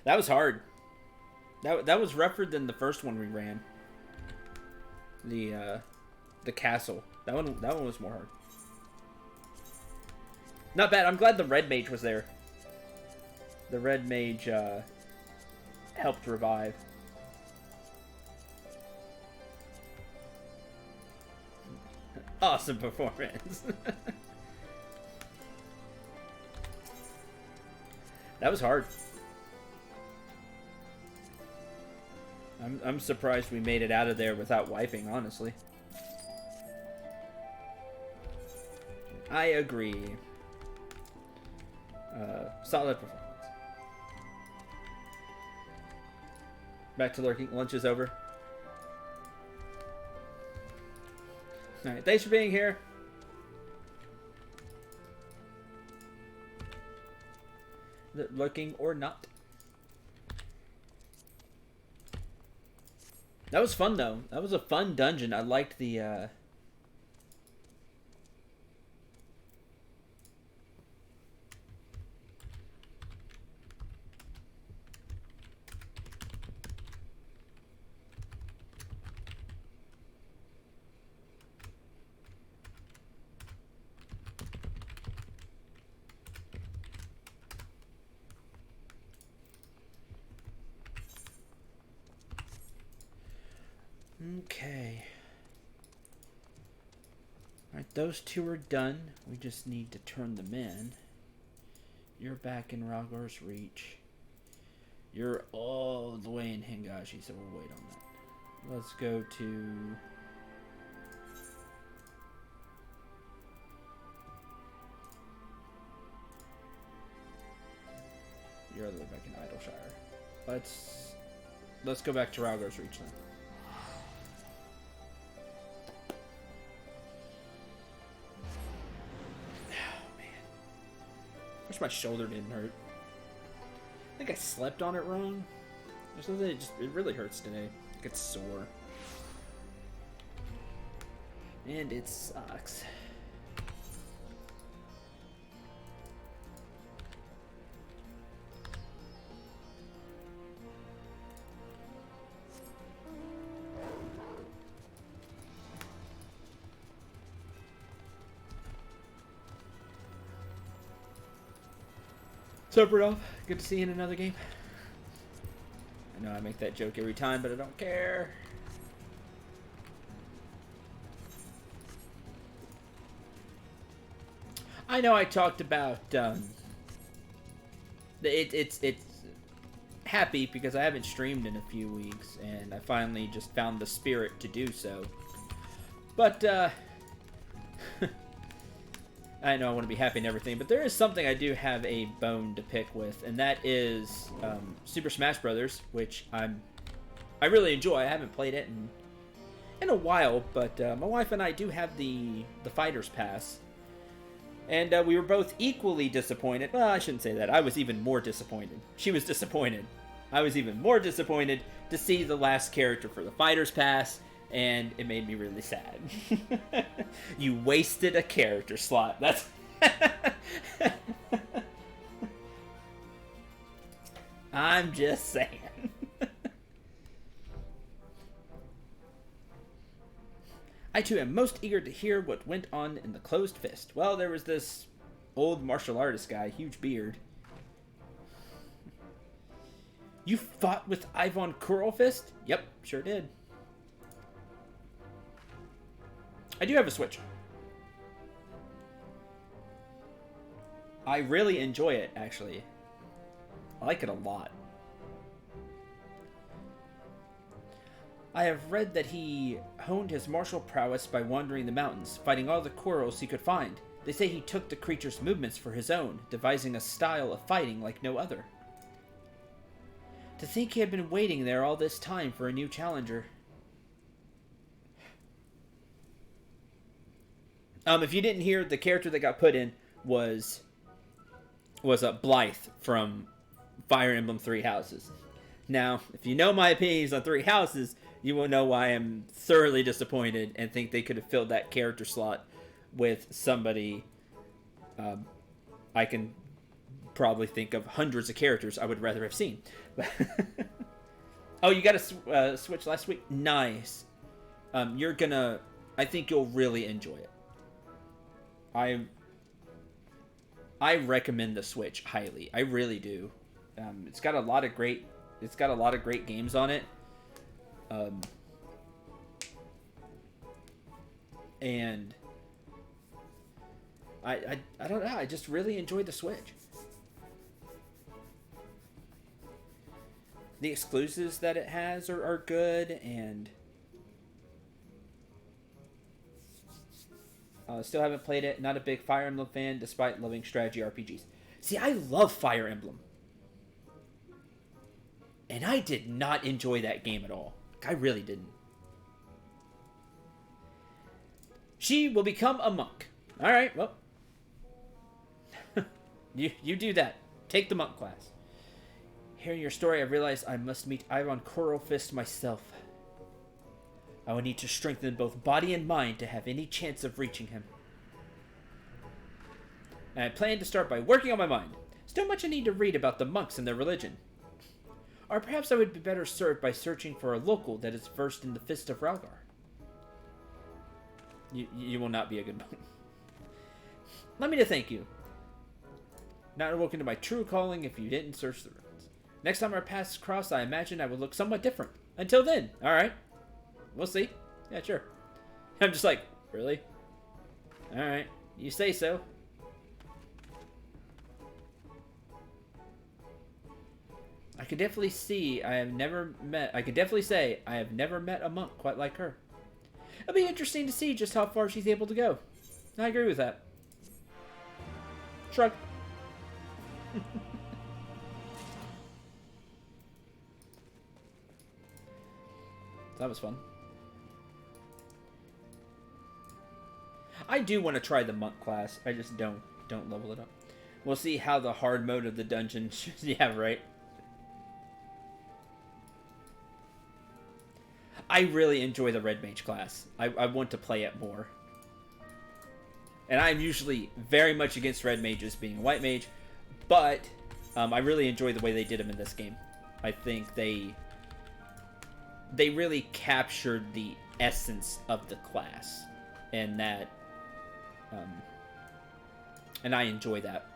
That was hard. That was rougher than the first one we ran. The castle. That one was more hard. Not bad. I'm glad the red mage was there. The red mage helped revive. Awesome performance. That was hard. I'm surprised we made it out of there without wiping, honestly. I agree. Solid performance. Back to lurking. Lunch is over. Alright, thanks for being here. Looking or not. That was fun, though. That was a fun dungeon. I liked the, Okay. Alright, those two are done. We just need to turn them in. You're back in Ralgar's reach. You're all the way in Hingashi, so we'll wait on that. Let's go to... You're all the way back in Idleshire. Let's go back to Ralgar's reach then. Wish my shoulder didn't hurt. I think I slept on it wrong. There's something it really hurts today. Like it's sore. And it sucks. So, Rudolph, good to see you in another game. I know I make that joke every time, but I don't care. I know I talked about it's happy because I haven't streamed in a few weeks, and I finally just found the spirit to do so. But I know I want to be happy and everything, but there is something I do have a bone to pick with, and that is Super Smash Brothers, which I really enjoy. I haven't played it in a while, but my wife and I do have the Fighters Pass, and we were both equally disappointed. Well, I shouldn't say that. I was even more disappointed. She was disappointed. I was even more disappointed to see the last character for the Fighters Pass, and it made me really sad. You wasted a character slot. That's... I'm just saying. I too am most eager to hear what went on in the Closed Fist. Well, there was this old martial artist guy, huge beard. You fought with Ivan Kurlfist? Yep, sure did. I do have a Switch. I really enjoy it, actually. I like it a lot. I have read that he honed his martial prowess by wandering the mountains, fighting all the Quirrells he could find. They say he took the creature's movements for his own, devising a style of fighting like no other. To think he had been waiting there all this time for a new challenger. If you didn't hear, the character that got put in was a Blythe from Fire Emblem Three Houses. Now, if you know my opinions on Three Houses, you will know why I'm thoroughly disappointed and think they could have filled that character slot with somebody. I can probably think of hundreds of characters I would rather have seen. Oh, you got a Switch last week? Nice. I think you'll really enjoy it. I recommend the Switch highly. I really do. It's got a lot of great games on it. And I don't know. I just really enjoyed the Switch. The exclusives that it has are good, and still haven't played it. Not a big Fire Emblem fan, despite loving strategy RPGs. See, I love Fire Emblem. And I did not enjoy that game at all. I really didn't. She will become a monk. Alright, well. you do that. Take the monk class. Hearing your story, I realized I must meet Ivan Kurlfist myself. I will need to strengthen both body and mind to have any chance of reaching him. And I plan to start by working on my mind. Still much I need to read about the monks and their religion. Or perhaps I would be better served by searching for a local that is versed in the Fist of Ralgar. You will not be a good monk. Let me to thank you. Not awoken to my true calling if you didn't search the ruins. Next time our paths cross, I imagine I will look somewhat different. Until then, alright. We'll see. Yeah, sure. I'm just like, really? Alright, you say so. I could definitely say I have never met a monk quite like her. It'll be interesting to see just how far she's able to go. I agree with that. Shrug. That was fun. I do want to try the monk class. I just don't level it up. We'll see how the hard mode of the dungeon... yeah, right. I really enjoy the Red Mage class. I want to play it more. And I'm usually very much against Red Mages being White Mage, but I really enjoy the way they did them in this game. I think they really captured the essence of the class, and that, and I enjoy that.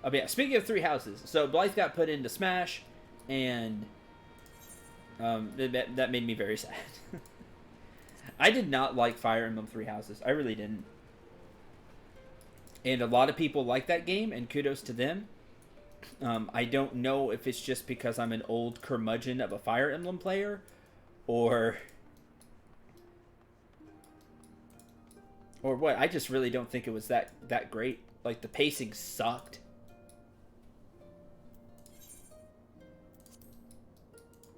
Oh, yeah, speaking of three houses, so Blythe got put into Smash, and that made me very sad. I did not like Fire Emblem Three Houses. I really didn't. And a lot of people like that game, and kudos to them. I don't know if it's just because I'm an old curmudgeon of a Fire Emblem player, or what. I just really don't think it was that great. Like, the pacing sucked.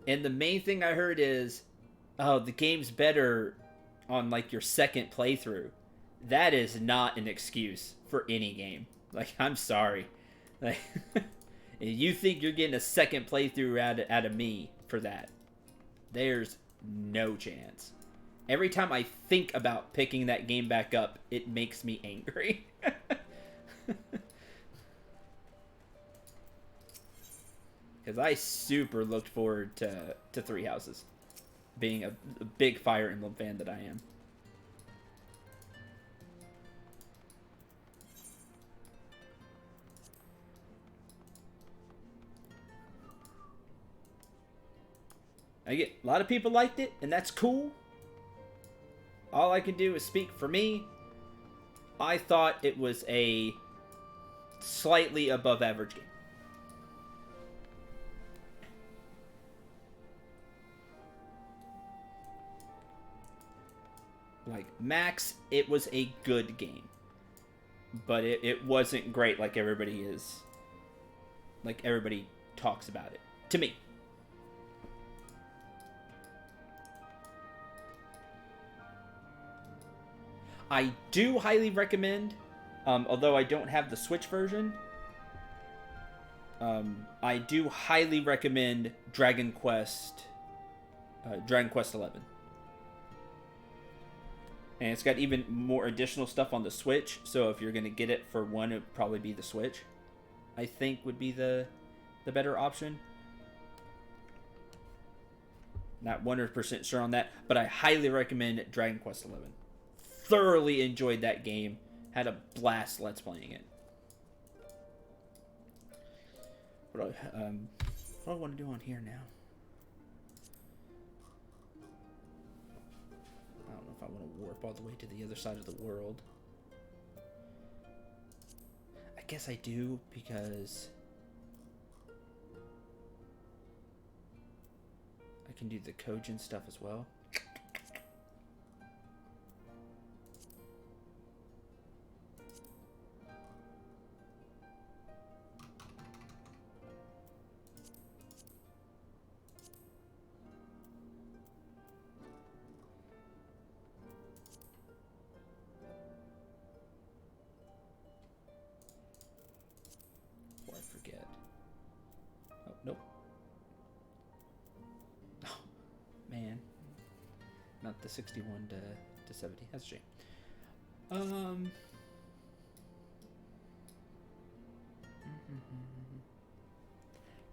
And the main thing I heard is, oh, the game's better on, like, your second playthrough. That is not an excuse for any game. Like, I'm sorry. Like, you think you're getting a second playthrough out of me for that. There's no chance. Every time I think about picking that game back up, it makes me angry. Because I super looked forward to Three Houses, being a big Fire Emblem fan that I am. A lot of people liked it, and that's cool. All I can do is speak for me. I thought it was a slightly above average game. Like, max, it was a good game. But it wasn't great like everybody is. Like everybody talks about it. To me. I do highly recommend, although I don't have the Switch version, I do highly recommend Dragon Quest 11. And it's got even more additional stuff on the Switch, so if you're going to get it for one, it would probably be the Switch. I think would be the better option. Not 100% sure on that, but I highly recommend Dragon Quest 11. Thoroughly enjoyed that game. Had a blast let's playing it. What do I want to do on here now? I don't know if I want to warp all the way to the other side of the world. I guess I do, because I can do the Kojin stuff as well. Nope. Oh, man. Not the 61 to 70. That's a shame.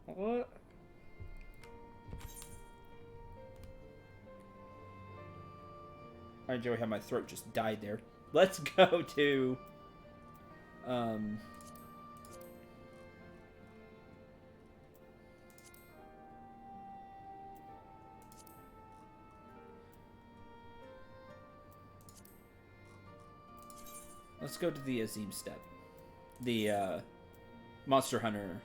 What? I enjoy how my throat just died there. Let's go to let's go to the Azim step. The Monster Hunter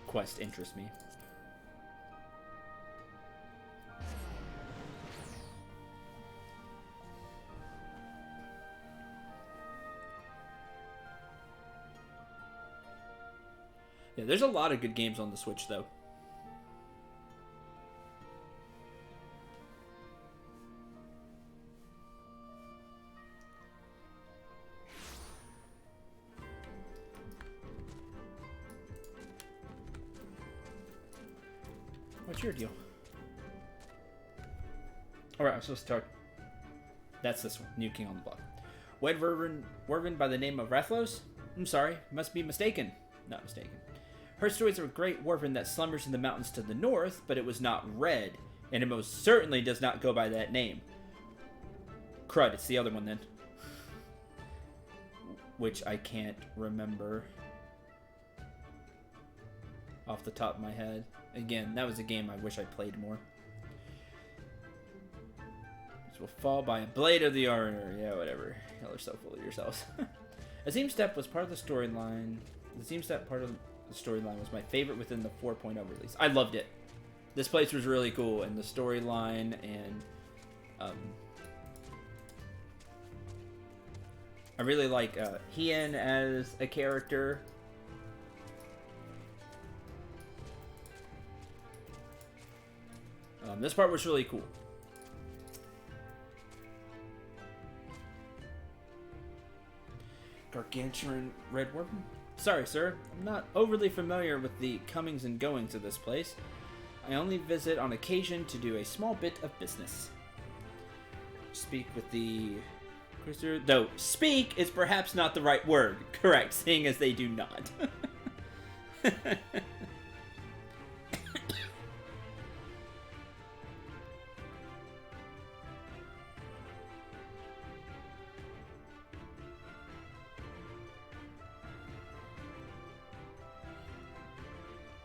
quest interests me. Yeah, there's a lot of good games on the Switch, though. What's your deal? Alright, I'm supposed to talk. That's this one. New king on the block. Wed Wyvern by the name of Rathlos? I'm sorry. Must be mistaken. Not mistaken. Her stories of a great wyvern that slumbers in the mountains to the north, but it was not red, and it most certainly does not go by that name. Crud, it's the other one then. Which I can't remember off the top of my head. Again, that was a game I wish I played more. This will fall by a blade of the honor. Yeah, whatever. Y'all are so full of yourselves. A theme step was part of the storyline. The theme step part of the storyline was my favorite within the 4.0 release. I loved it. This place was really cool, and the storyline and I really like Hien as a character. This part was really cool. Gargantuan Red Wyvern? Sorry, sir. I'm not overly familiar with the comings and goings of this place. I only visit on occasion to do a small bit of business. Speak with the... Though, speak is perhaps not the right word. Correct, seeing as they do not.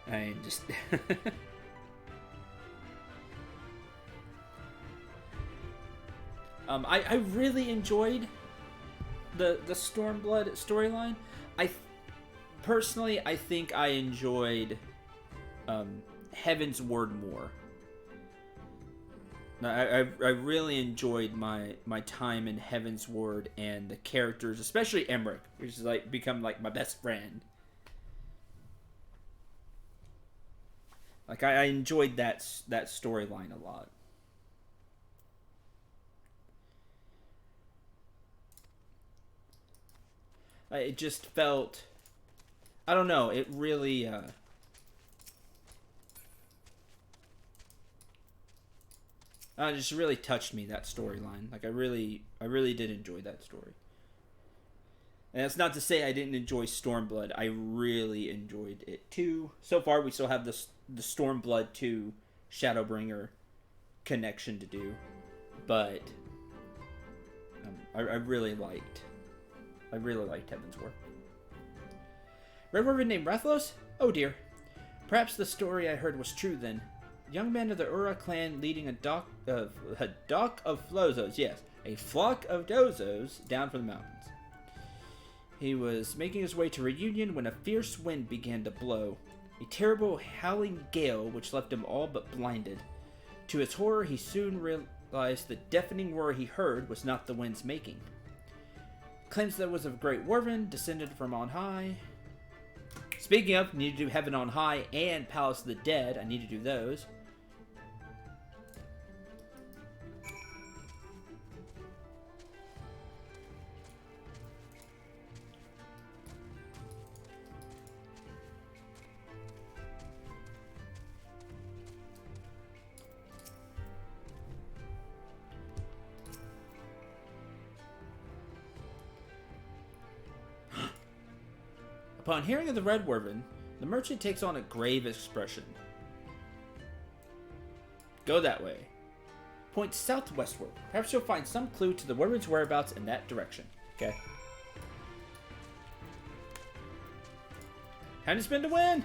I just... I really enjoyed the Stormblood storyline. Personally, I think I enjoyed Heaven's Word more. I really enjoyed my time in Heaven's Word and the characters, especially Emmerich, which has like become like my best friend. Like I enjoyed that storyline a lot. It just felt, I don't know, it really it just really touched me, that storyline. Like I really did enjoy that story. And that's not to say I didn't enjoy Stormblood. I really enjoyed it too. So far, we still have the Stormblood 2 Shadowbringer connection to do, but I really liked Heaven's Word. Red Wyvern named Rathlos? Oh dear. Perhaps the story I heard was true then. Young men of the Ura clan leading a dock of Flozos, yes, a flock of Dozos down from the mountains. He was making his way to Reunion when a fierce wind began to blow, a terrible howling gale which left him all but blinded. To his horror, he soon realized the deafening roar he heard was not the wind's making. Claims that it was a great wyvern descended from on high. Speaking of, need to do Heaven on High and Palace of the Dead. I need to do those. Upon hearing of the Red Wyvern, the merchant takes on a grave expression. Go that way. Point southwestward. Perhaps you'll find some clue to the Wyvern's whereabouts in that direction. Okay. Hand to spin to win!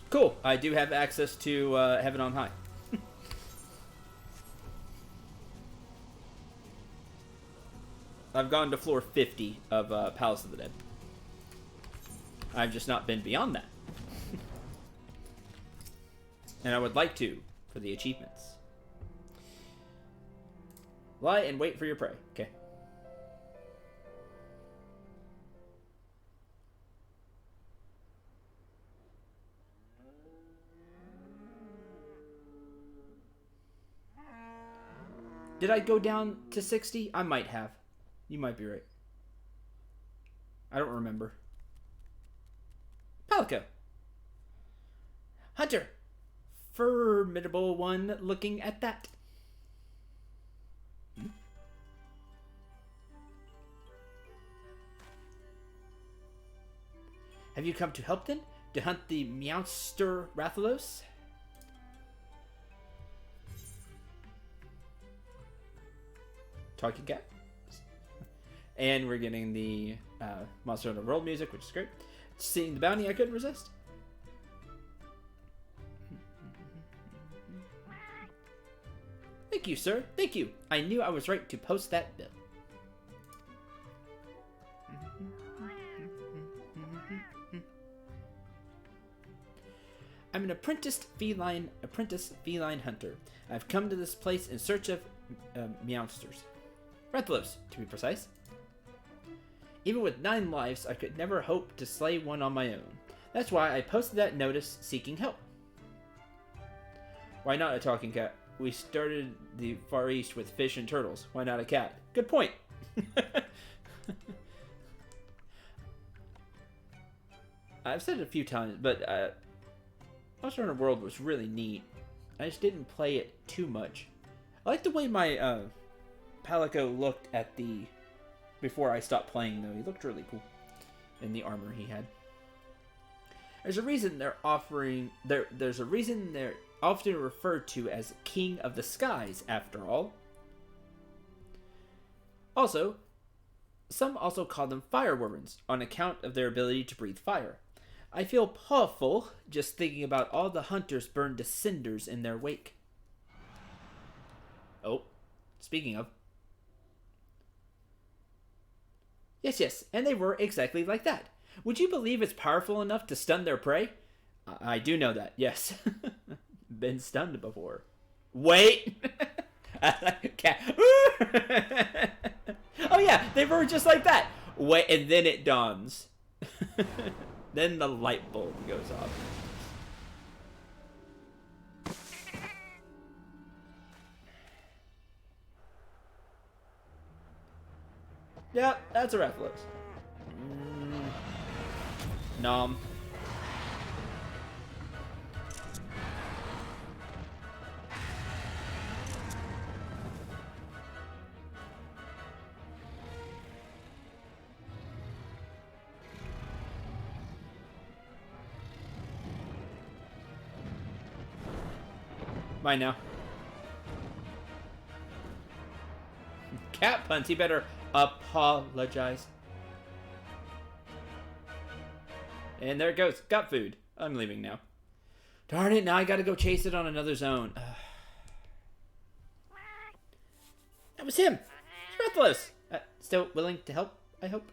Cool. I do have access to Heaven on High. I've gone to floor 50 of Palace of the Dead. I've just not been beyond that. And I would like to, for the achievements. Lie and wait for your prey. Okay. Did I go down to 60? I might have. You might be right. I don't remember. Palico. Hunter. Formidable one looking at that. Have you come to help then? To hunt the Meowster Rathalos? Talking cat. And we're getting the Monster Hunter World music, which is great. Seeing the bounty I couldn't resist. Thank you, sir. Thank you. I knew I was right to post that bill. I'm an apprentice feline hunter. I've come to this place in search of Meowsters. Rathalos, to be precise. Even with 9 lives, I could never hope to slay one on my own. That's why I posted that notice seeking help. Why not a talking cat? We started the Far East with fish and turtles. Why not a cat? Good point. I've said it a few times, but Monster Hunter World was really neat. I just didn't play it too much. I like the way my Palico looked at the... Before I stopped playing, though. He looked really cool in the armor he had. There's a reason they're offering... There's a reason they're often referred to as King of the Skies, after all. Also, some also call them fire wyverns, on account of their ability to breathe fire. I feel powerful just thinking about all the hunters burned to cinders in their wake. Oh, speaking of. Yes, and they were exactly like that. Would you believe it's powerful enough to stun their prey? I do know that, yes. Been stunned before. Wait! Oh yeah, they were just like that. Wait, and then it dawns. Then the light bulb goes off. Yeah, that's a Rathalos. Nom. Bye now. Cat puns, he better apologize. And there it goes. Got food. I'm leaving now. Darn it, now I gotta go chase it on another zone. That was him! Rathalos! Still willing to help, I hope?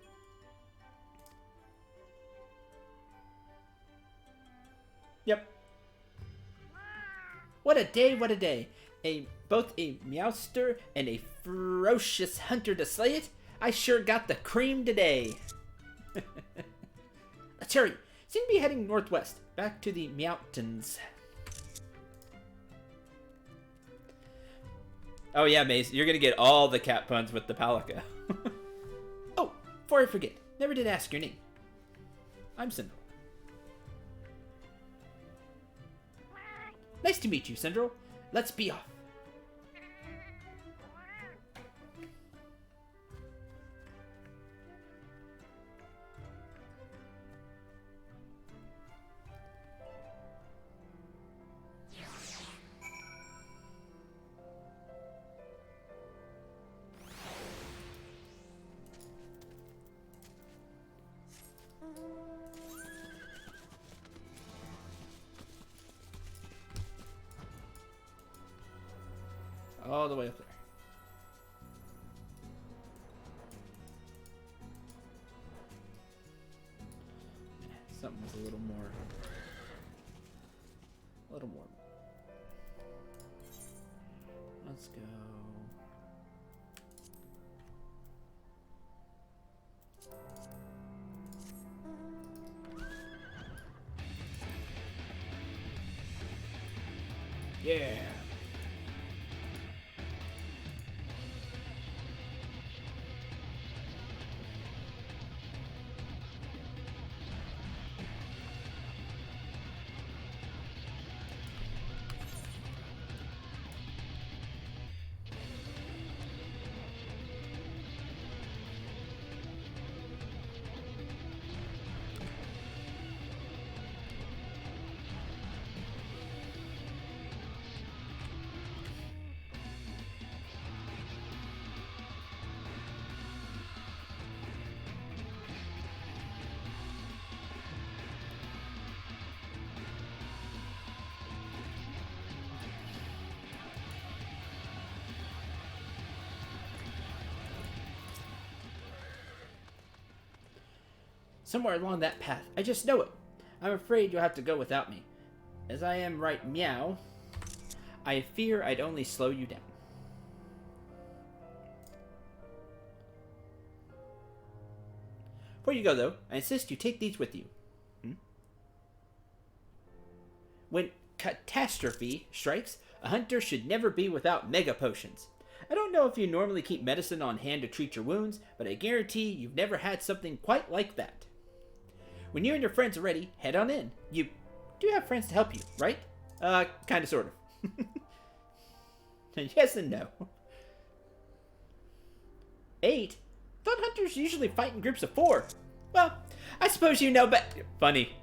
Yep. What a day, what a day. Both a Meowster and a ferocious hunter to slay it. I sure got the cream today. Let's hurry. Seem to be heading northwest, back to the mountains. Oh yeah, Mace, you're gonna get all the cat puns with the Palico. Oh, before I forget, never did ask your name. I'm Syndrome. Nice to meet you, Syndrome. Let's be off. All the way up there. Something was a little more. Let's go. Yeah. Somewhere along that path. I just know it. I'm afraid you'll have to go without me. As I am right meow, I fear I'd only slow you down. Before you go, though, I insist you take these with you. When catastrophe strikes, a hunter should never be without mega potions. I don't know if you normally keep medicine on hand to treat your wounds, but I guarantee you've never had something quite like that. When you and your friends are ready, head on in. You do have friends to help you, right? Kinda, sort of. Yes and no. 8? Thought hunters usually fight in groups of 4. Well, I suppose you know, but... Funny.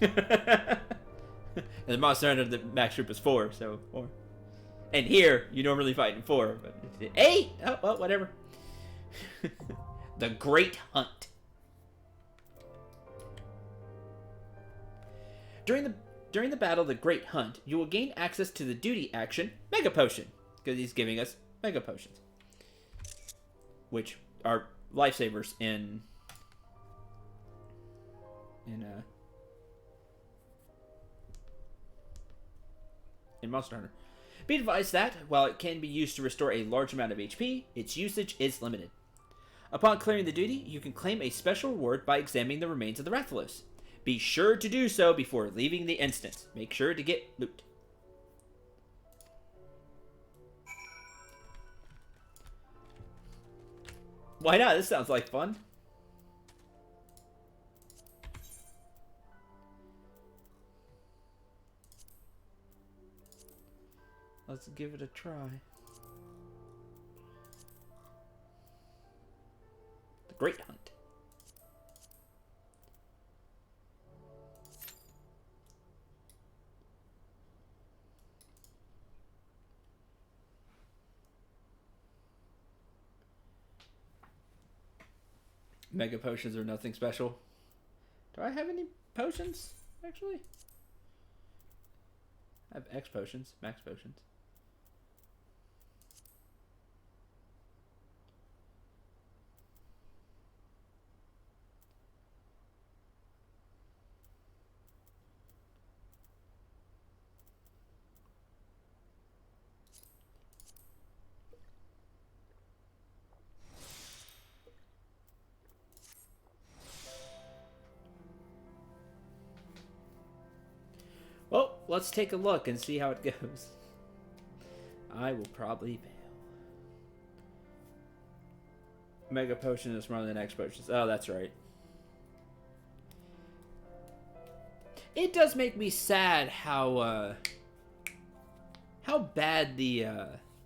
And the Monster Hunter, the max group is 4, so 4. And here, you normally fight in 4, but 8? Oh, well, whatever. The Great Hunt. During the battle, the Great Hunt, you will gain access to the duty action, Mega Potion, because he's giving us Mega Potions, which are lifesavers in Monster Hunter. Be advised that, while it can be used to restore a large amount of HP, its usage is limited. Upon clearing the duty, you can claim a special reward by examining the remains of the Rathalos. Be sure to do so before leaving the instance. Make sure to get loot. Why not? This sounds like fun. Let's give it a try. The Great Hunt. Mega potions are nothing special. Do I have any potions, actually? I have X potions, max potions. Well, let's take a look and see how it goes. I will probably fail. Mega potion is stronger than X potions. Oh, that's right. It does make me sad how bad the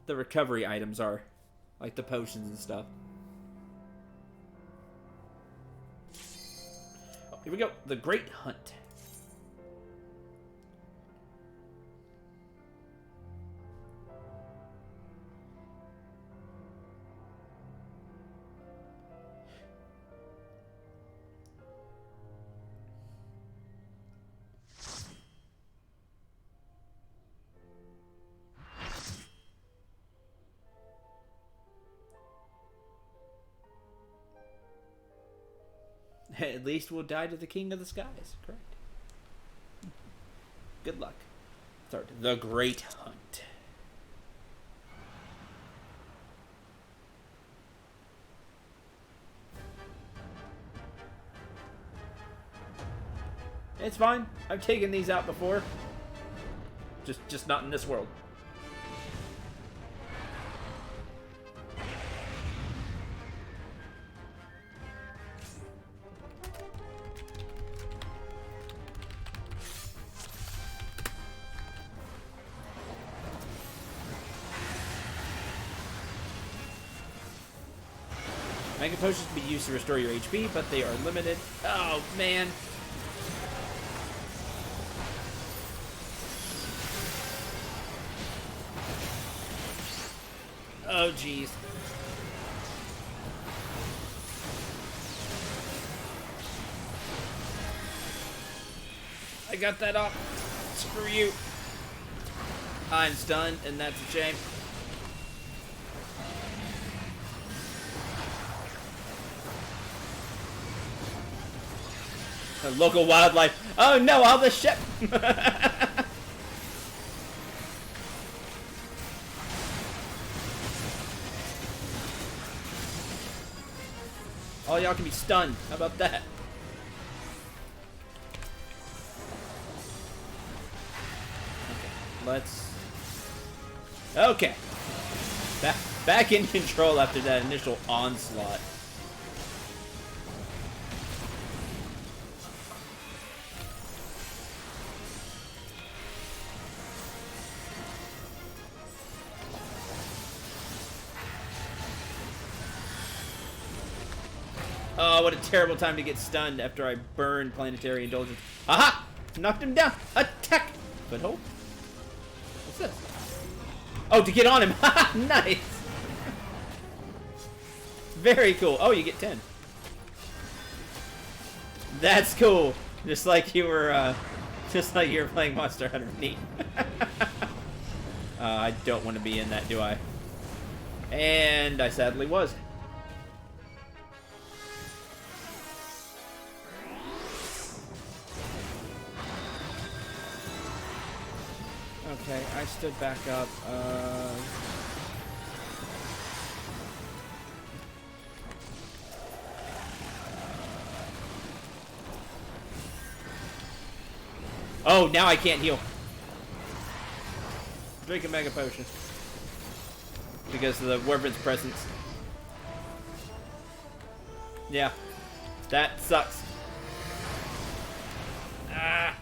recovery items are, like the potions and stuff. Oh, here we go. The Great Hunt. At least we'll die to the King of the Skies. Correct. Good luck. Start the Great Hunt. It's fine. I've taken these out before. Just not in this world. Mega potions can be used to restore your HP, but they are limited. Oh, man. Oh, jeez. I got that off. Screw you. I'm stunned, and that's a shame. Local wildlife. Oh no, all the ship. All y'all can be stunned. How about that? Okay, let's... Okay. Back in control after that initial onslaught. Oh, what a terrible time to get stunned after I burned Planetary Indulgence. Aha! Knocked him down. Attack! Foothold? What's this? Oh, to get on him. Nice! Very cool. Oh, you get 10. That's cool. Just like you were playing Monster Hunter. Neat. I don't want to be in that, do I? And I sadly was. Okay, I stood back up. Oh, now I can't heal. Drink a Mega Potion. Because of the Wyvern's presence. Yeah. That sucks. Ah.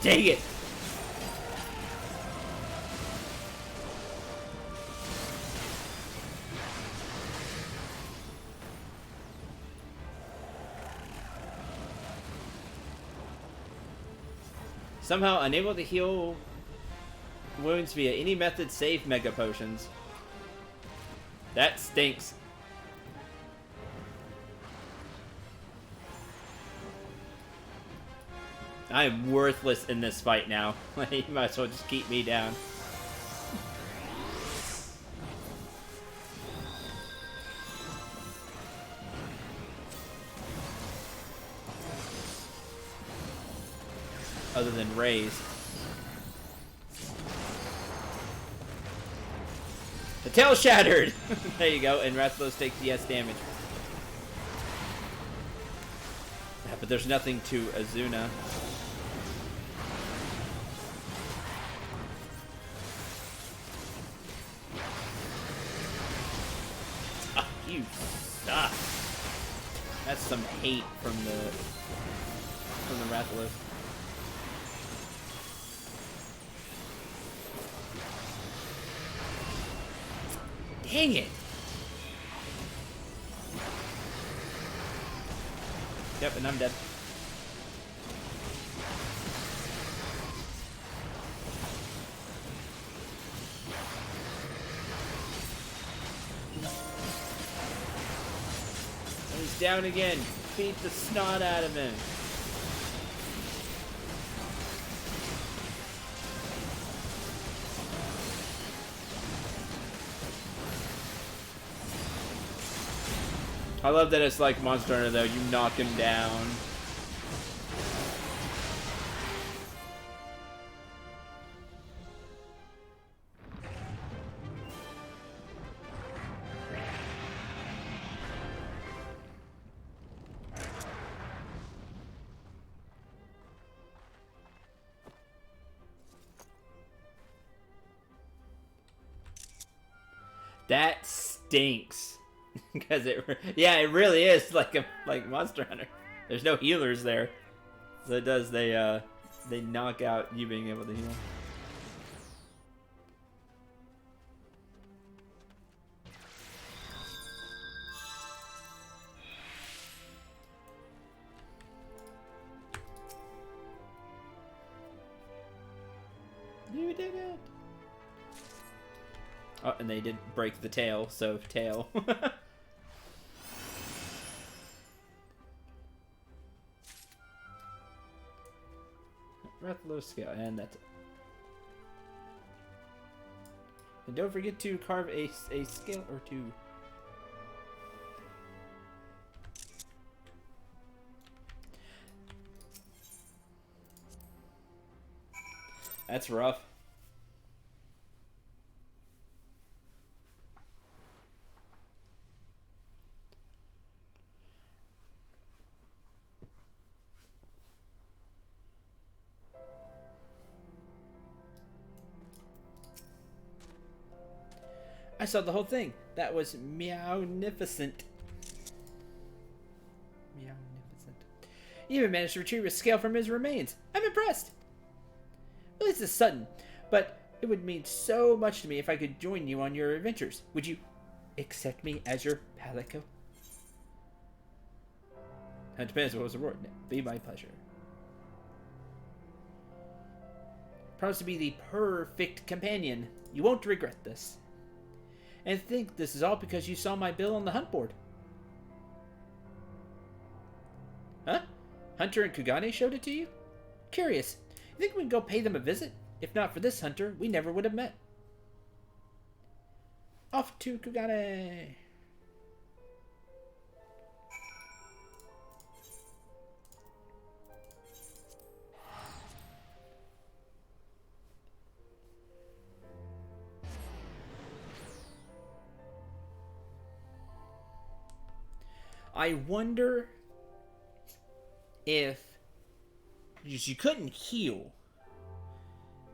Dang it! Somehow unable to heal wounds via any method save Mega Potions. That stinks. I am worthless in this fight now. You might as well just keep me down. Other than raise. The tail shattered! There you go, and Rathalos takes DS damage. Yeah, but there's nothing to Azuna. You suck. That's some hate from the Rathalos. Dang it! Yep, and I'm dead. He's down again. Beat the snot out of him. I love that it's like Monster Hunter though, you knock him down. That stinks. Because it really is like Monster Hunter. There's no healers there, so it does. They knock out you being able to heal. You did it. Oh, and they did break the tail, so tail. Rathalos scale, and that's it. And don't forget to carve a scale or two. That's rough. I saw the whole thing. That was meownificent. Meownificent. You even managed to retrieve a scale from his remains. I'm impressed. Well, this is sudden, but it would mean so much to me if I could join you on your adventures. Would you accept me as your palico? That depends what was the reward. Be my pleasure. Promise to be the perfect companion. You won't regret this. And think this is all because you saw my bill on the hunt board. Huh? Hunter and Kugane showed it to you? Curious. You think we can go pay them a visit? If not for this hunter, we never would have met. Off to Kugane. I wonder if you couldn't heal,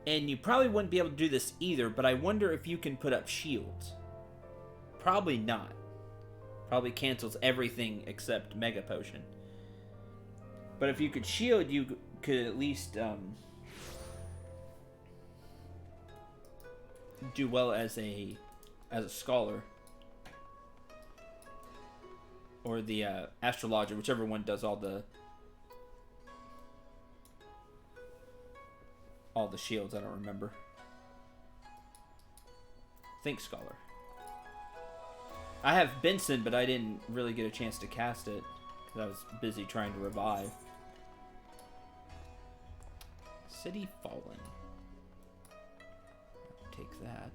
and you probably wouldn't be able to do this either, but I wonder if you can put up shields. Probably not. Probably cancels everything except Mega Potion. But if you could shield, you could at least do well as a scholar. Or the astrologer, whichever one does all the shields. I don't remember. Think scholar. I have Benson, but I didn't really get a chance to cast it because I was busy trying to revive. City Fallen. Take that.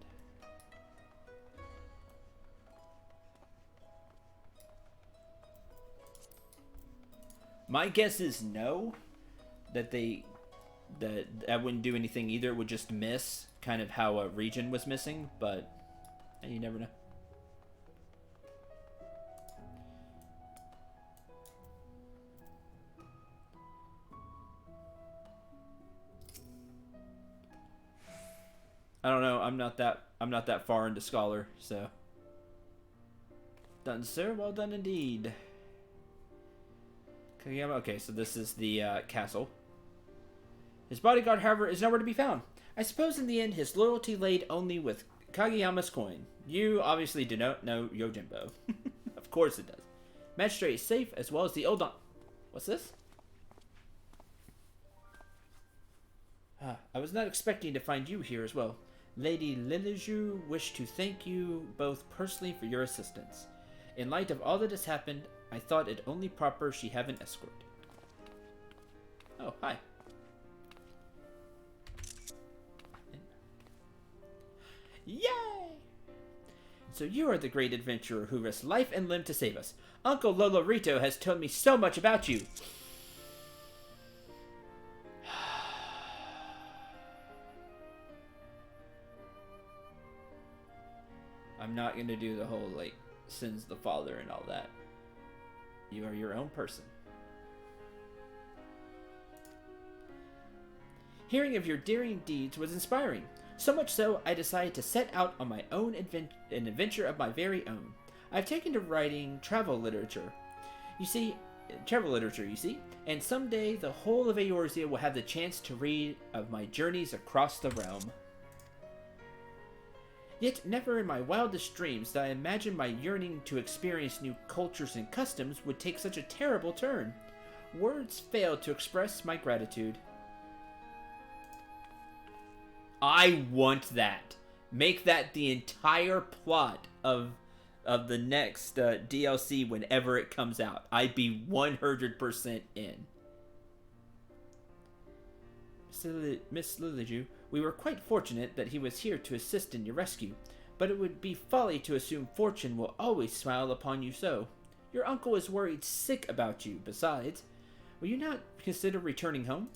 My guess is no, that I wouldn't do anything either. It would just miss, kind of how a region was missing, but you never know. I don't know. I'm not that far into scholar, so. Done, sir. Well done indeed. Okay, so this is the castle. His bodyguard, however, is nowhere to be found. I suppose in the end his loyalty laid only with Kageyama's coin. You obviously do not know Yojimbo. Of course it does. Magistrate is safe, as well as the old... What's this? I was not expecting to find you here as well. Lady Liliju wished to thank you both personally for your assistance. In light of all that has happened, I thought it only proper she have an escort. Oh, hi. Yay! So you are the great adventurer who risked life and limb to save us. Uncle Lolorito has told me so much about you. I'm not going to do the whole, like, sins the father and all that. You are your own person. Hearing of your daring deeds was inspiring. So much so, I decided to set out on my own an adventure of my very own. I've taken to writing travel literature. You see, and someday the whole of Eorzea will have the chance to read of my journeys across the realm. Yet never in my wildest dreams did I imagine my yearning to experience new cultures and customs would take such a terrible turn. Words fail to express my gratitude. I want that. Make that the entire plot of the next DLC whenever it comes out. I'd be 100% in. Miss Liliju, we were quite fortunate that he was here to assist in your rescue, but it would be folly to assume fortune will always smile upon you so. Your uncle is worried sick about you. Besides, will you not consider returning home?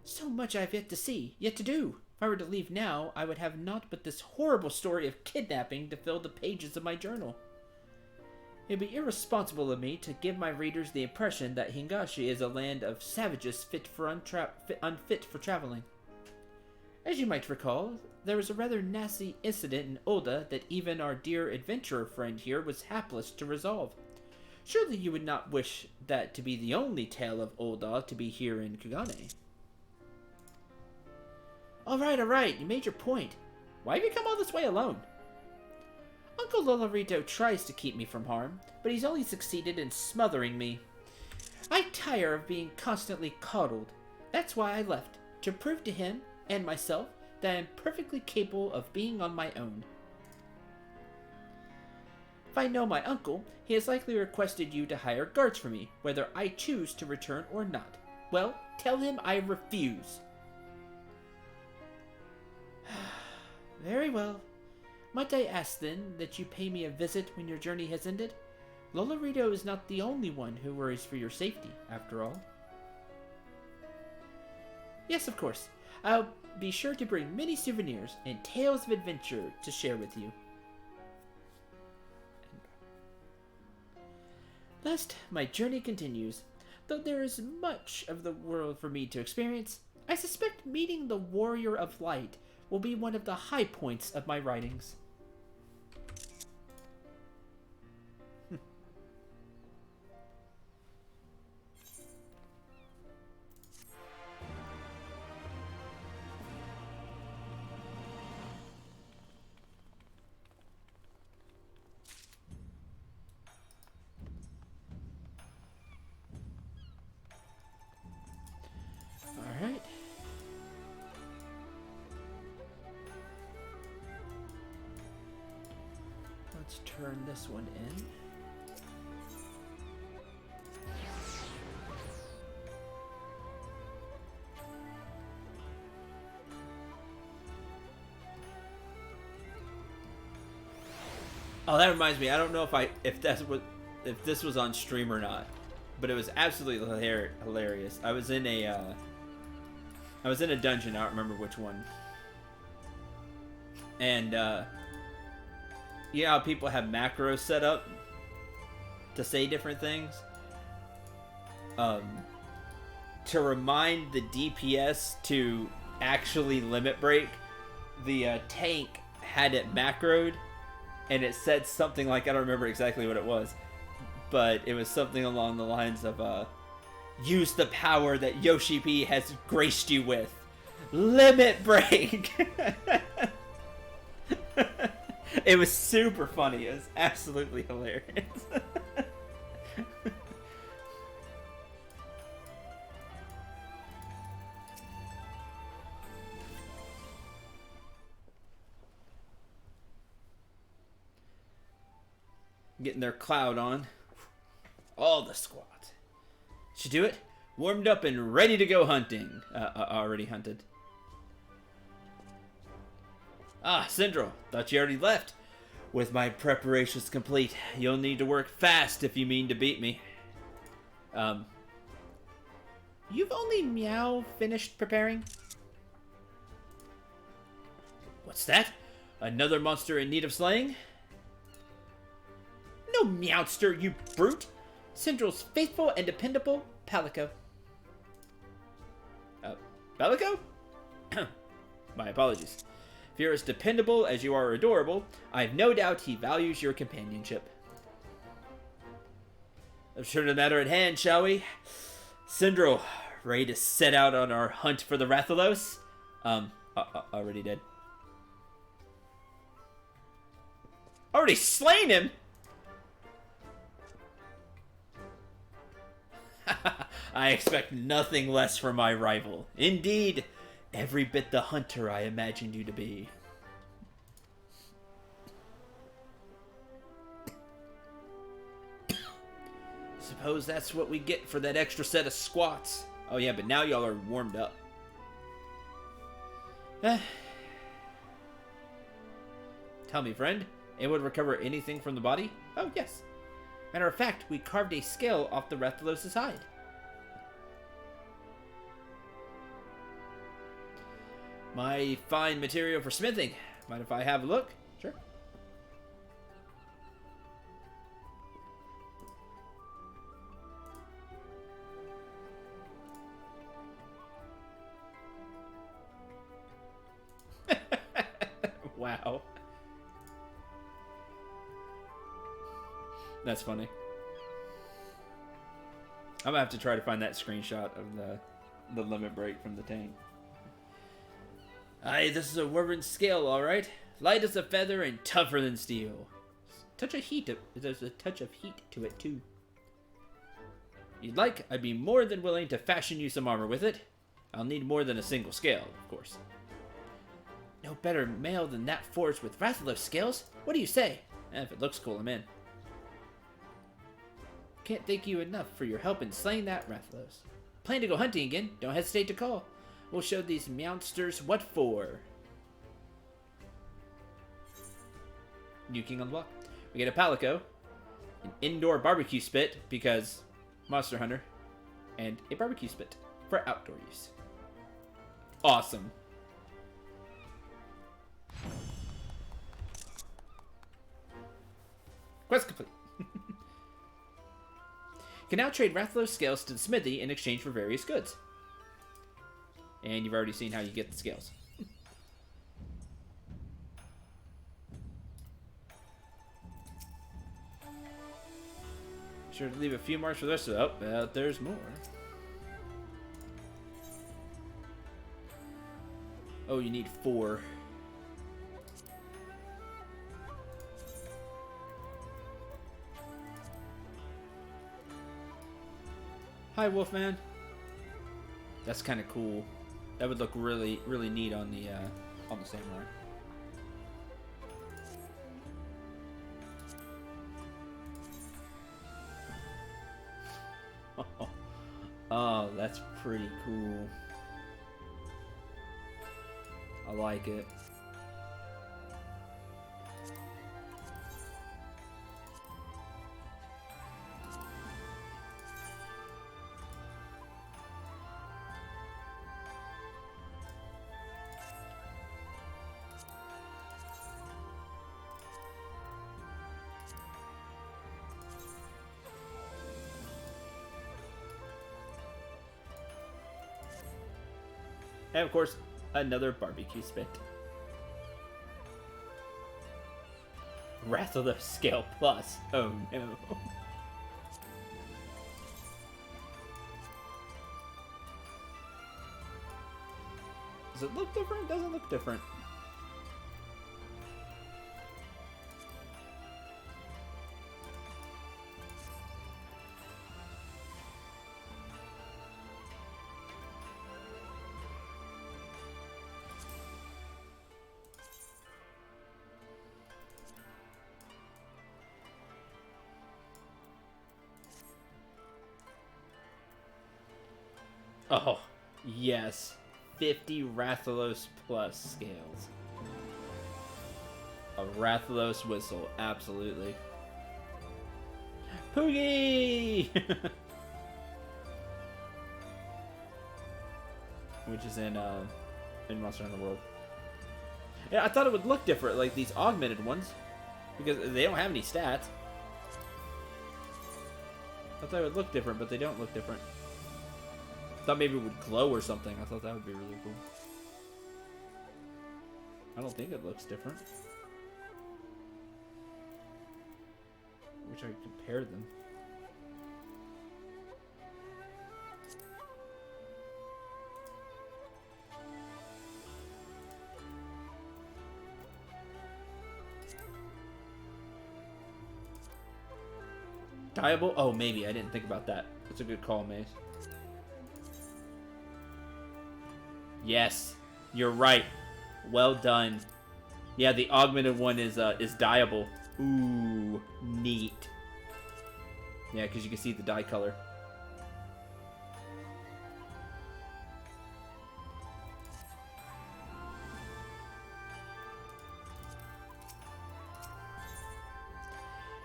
So much I have yet to see, yet to do. If I were to leave now, I would have naught but this horrible story of kidnapping to fill the pages of my journal. It would be irresponsible of me to give my readers the impression that Hingashi is a land of savages unfit for traveling. As you might recall, there was a rather nasty incident in Oda that even our dear adventurer friend here was hapless to resolve. Surely you would not wish that to be the only tale of Oda to be here in Kugane. Alright, you made your point. Why have you come all this way alone? Uncle Lolorito tries to keep me from harm, but he's only succeeded in smothering me. I tire of being constantly coddled. That's why I left, to prove to him and myself that I am perfectly capable of being on my own. If I know my uncle, he has likely requested you to hire guards for me, whether I choose to return or not. Well, tell him I refuse. Very well. Might I ask, then, that you pay me a visit when your journey has ended? Lolorito is not the only one who worries for your safety, after all. Yes, of course. I'll be sure to bring many souvenirs and tales of adventure to share with you. Lest my journey continues, though there is much of the world for me to experience, I suspect meeting the Warrior of Light will be one of the high points of my writings. Alright. Let's turn this one in. Oh, that reminds me. I don't know if this was on stream or not, but it was absolutely hilarious. I was in a dungeon. I don't remember which one. And you know how people have macros set up to say different things? To remind the DPS to actually limit break, the tank had it macroed, and it said something like, I don't remember exactly what it was, but it was something along the lines of, use the power that Yoshi P has graced you with. Limit break! It was super funny. It was absolutely hilarious. Getting their cloud on. All the squad. Should do it. Warmed up and ready to go hunting. Already hunted. Ah, Syndrome. Thought you already left. With my preparations complete, you'll need to work fast if you mean to beat me. You've only Meow finished preparing? What's that? Another monster in need of slaying? No Meowster, you brute! Syndrome's faithful and dependable Palico. Palico? My apologies. If you're as dependable as you are adorable, I have no doubt he values your companionship. Let's turn to the matter at hand, shall we? Syndrome, ready to set out on our hunt for the Rathalos? Already dead. Already slain him? I expect nothing less from my rival. Indeed, every bit the hunter I imagined you to be. Suppose that's what we get for that extra set of squats. Oh yeah, but now y'all are warmed up. Tell me, friend, able to recover anything from the body? Oh, yes. Matter of fact, we carved a scale off the Rathalos' hide. My fine material for smithing. Mind if I have a look? Sure. Wow. That's funny. I'm gonna have to try to find that screenshot of the limit break from the tank. Aye, this is a Wyvern scale, alright. Light as a feather and tougher than steel. There's a touch of heat to it, too. You'd like, I'd be more than willing to fashion you some armor with it. I'll need more than a single scale, of course. No better mail than that forged with Rathalos scales. What do you say? If it looks cool, I'm in. Can't thank you enough for your help in slaying that Rathalos. Plan to go hunting again? Don't hesitate to call. We'll show these monsters what for. New king on the block. We get a Palico, an indoor barbecue spit because Monster Hunter, and a barbecue spit for outdoor use. Awesome. Quest complete. Can now trade Rathalos scales to the smithy in exchange for various goods. And you've already seen how you get the scales. Sure to leave a few marks for the rest of it. Oh, there's more. Oh, you need 4. Hi, Wolfman. That's kind of cool. That would look really, really neat on the samurai. Oh, that's pretty cool. I like it. And of course, another barbecue spit. Rathalos scale plus. Oh no. Does it look different? Doesn't look different. Oh, yes. 50 Rathalos plus scales. A Rathalos whistle, absolutely. Poogie! Which is in Monster Hunter World. Yeah, I thought it would look different, like these augmented ones. Because they don't have any stats. I thought it would look different, but they don't look different. Thought maybe it would glow or something. I thought that would be really cool. I don't think it looks different. Wish I could compare them. Diable? Oh, maybe. I didn't think about that. That's a good call, Mace. Yes, you're right. Well done. Yeah, the augmented one is dyeable. Ooh, neat. Yeah, because you can see the dye color.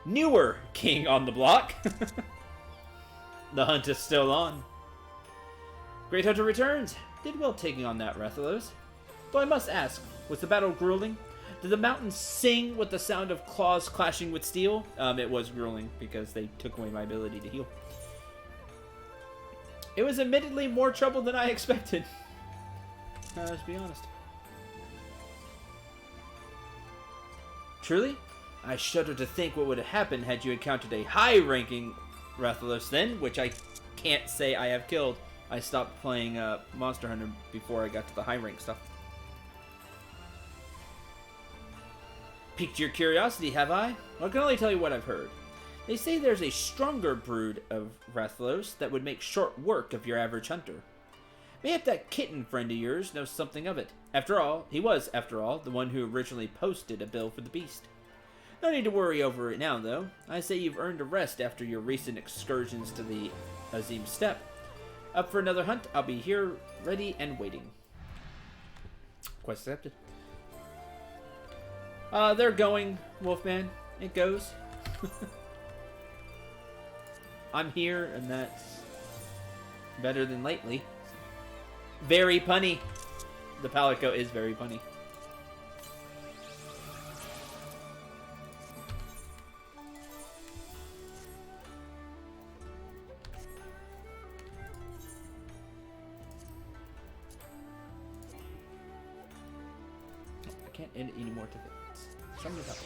Newer king on the block. The hunt is still on. Great Hunter returns. Did well taking on that Rathalos. Though I must ask, was the battle grueling? Did the mountains sing with the sound of claws clashing with steel? It was grueling because they took away my ability to heal. It was admittedly more trouble than I expected. Let's be honest. Truly? I shudder to think what would have happened had you encountered a high-ranking Rathalos then, which I can't say I have killed. I stopped playing Monster Hunter before I got to the high-rank stuff. Piqued your curiosity, have I? Well, I can only tell you what I've heard. They say there's a stronger brood of Rathalos that would make short work of your average hunter. Mayhap that kitten friend of yours knows something of it. After all, he was, the one who originally posted a bill for the beast. No need to worry over it now, though. I say you've earned a rest after your recent excursions to the Azim Steppe. Up for another hunt, I'll be here, ready and waiting. Quest accepted. They're going, Wolfman. It goes. I'm here, and that's better than lately. Very punny. The Palico is very punny. I can't end it anymore to this. Something about it.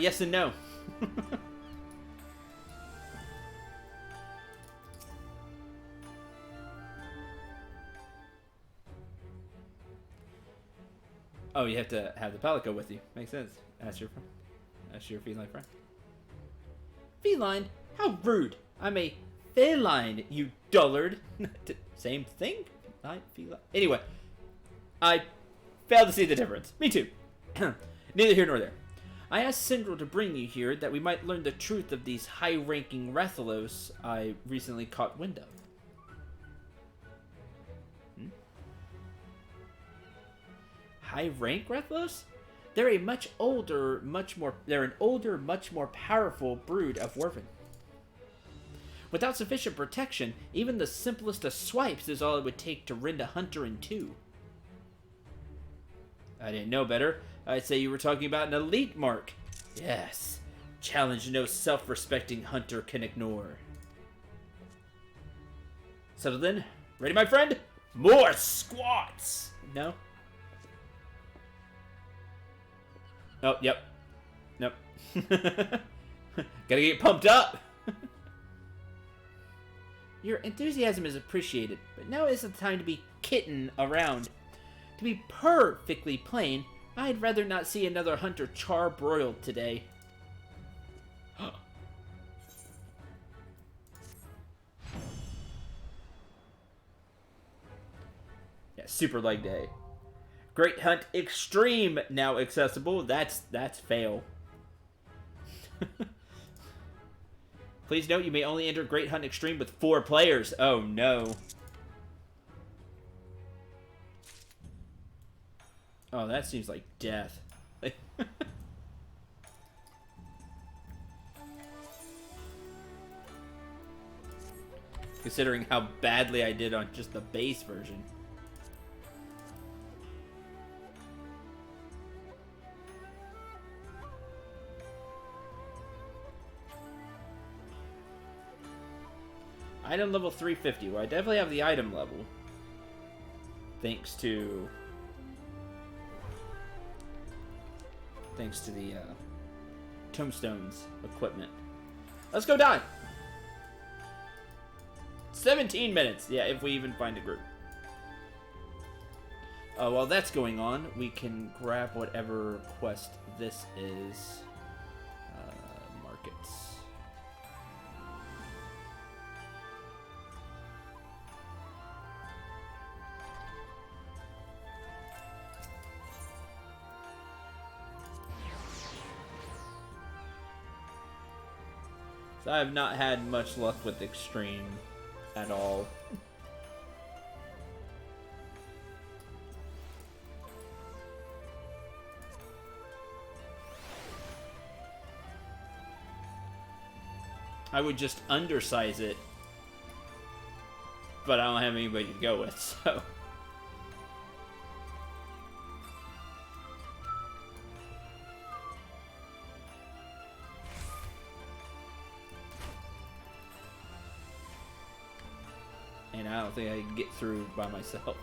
Yes and no. Oh, you have to have the Palico with you. Makes sense. That's your friend. That's your feline friend. Feline? How rude. I'm a feline, you dullard. Same thing? Feline. Anyway, I failed to see the difference. Me too. Neither here nor there. I asked Syndril to bring you here that we might learn the truth of these high-ranking Rathalos I recently caught wind of. High-rank Rathalos? They're an older, much more powerful brood of Werven. Without sufficient protection, even the simplest of swipes is all it would take to rend a hunter in two. I didn't know better. I'd say you were talking about an elite mark. Yes. Challenge no self-respecting hunter can ignore. Settled in? Ready, my friend? More squats! No? Oh, yep. Nope. Gotta get pumped up! Your enthusiasm is appreciated, but now is the time to be kitten around. To be perfectly plain, I'd rather not see another hunter charbroiled today. Yeah, super leg day. Great Hunt Extreme now accessible. That's fail. Please note you may only enter Great Hunt Extreme with 4 players. Oh no. Oh, that seems like death. Considering how badly I did on just the base version. Item level 350. Well, I definitely have the item level. Thanks to the tombstones equipment. Let's go die. 17 minutes. Yeah, if we even find a group. While that's going on, we can grab whatever quest this is. Markets. So I have not had much luck with Extreme at all. I would just undersize it, but I don't have anybody to go with, so... And I don't think I can get through by myself.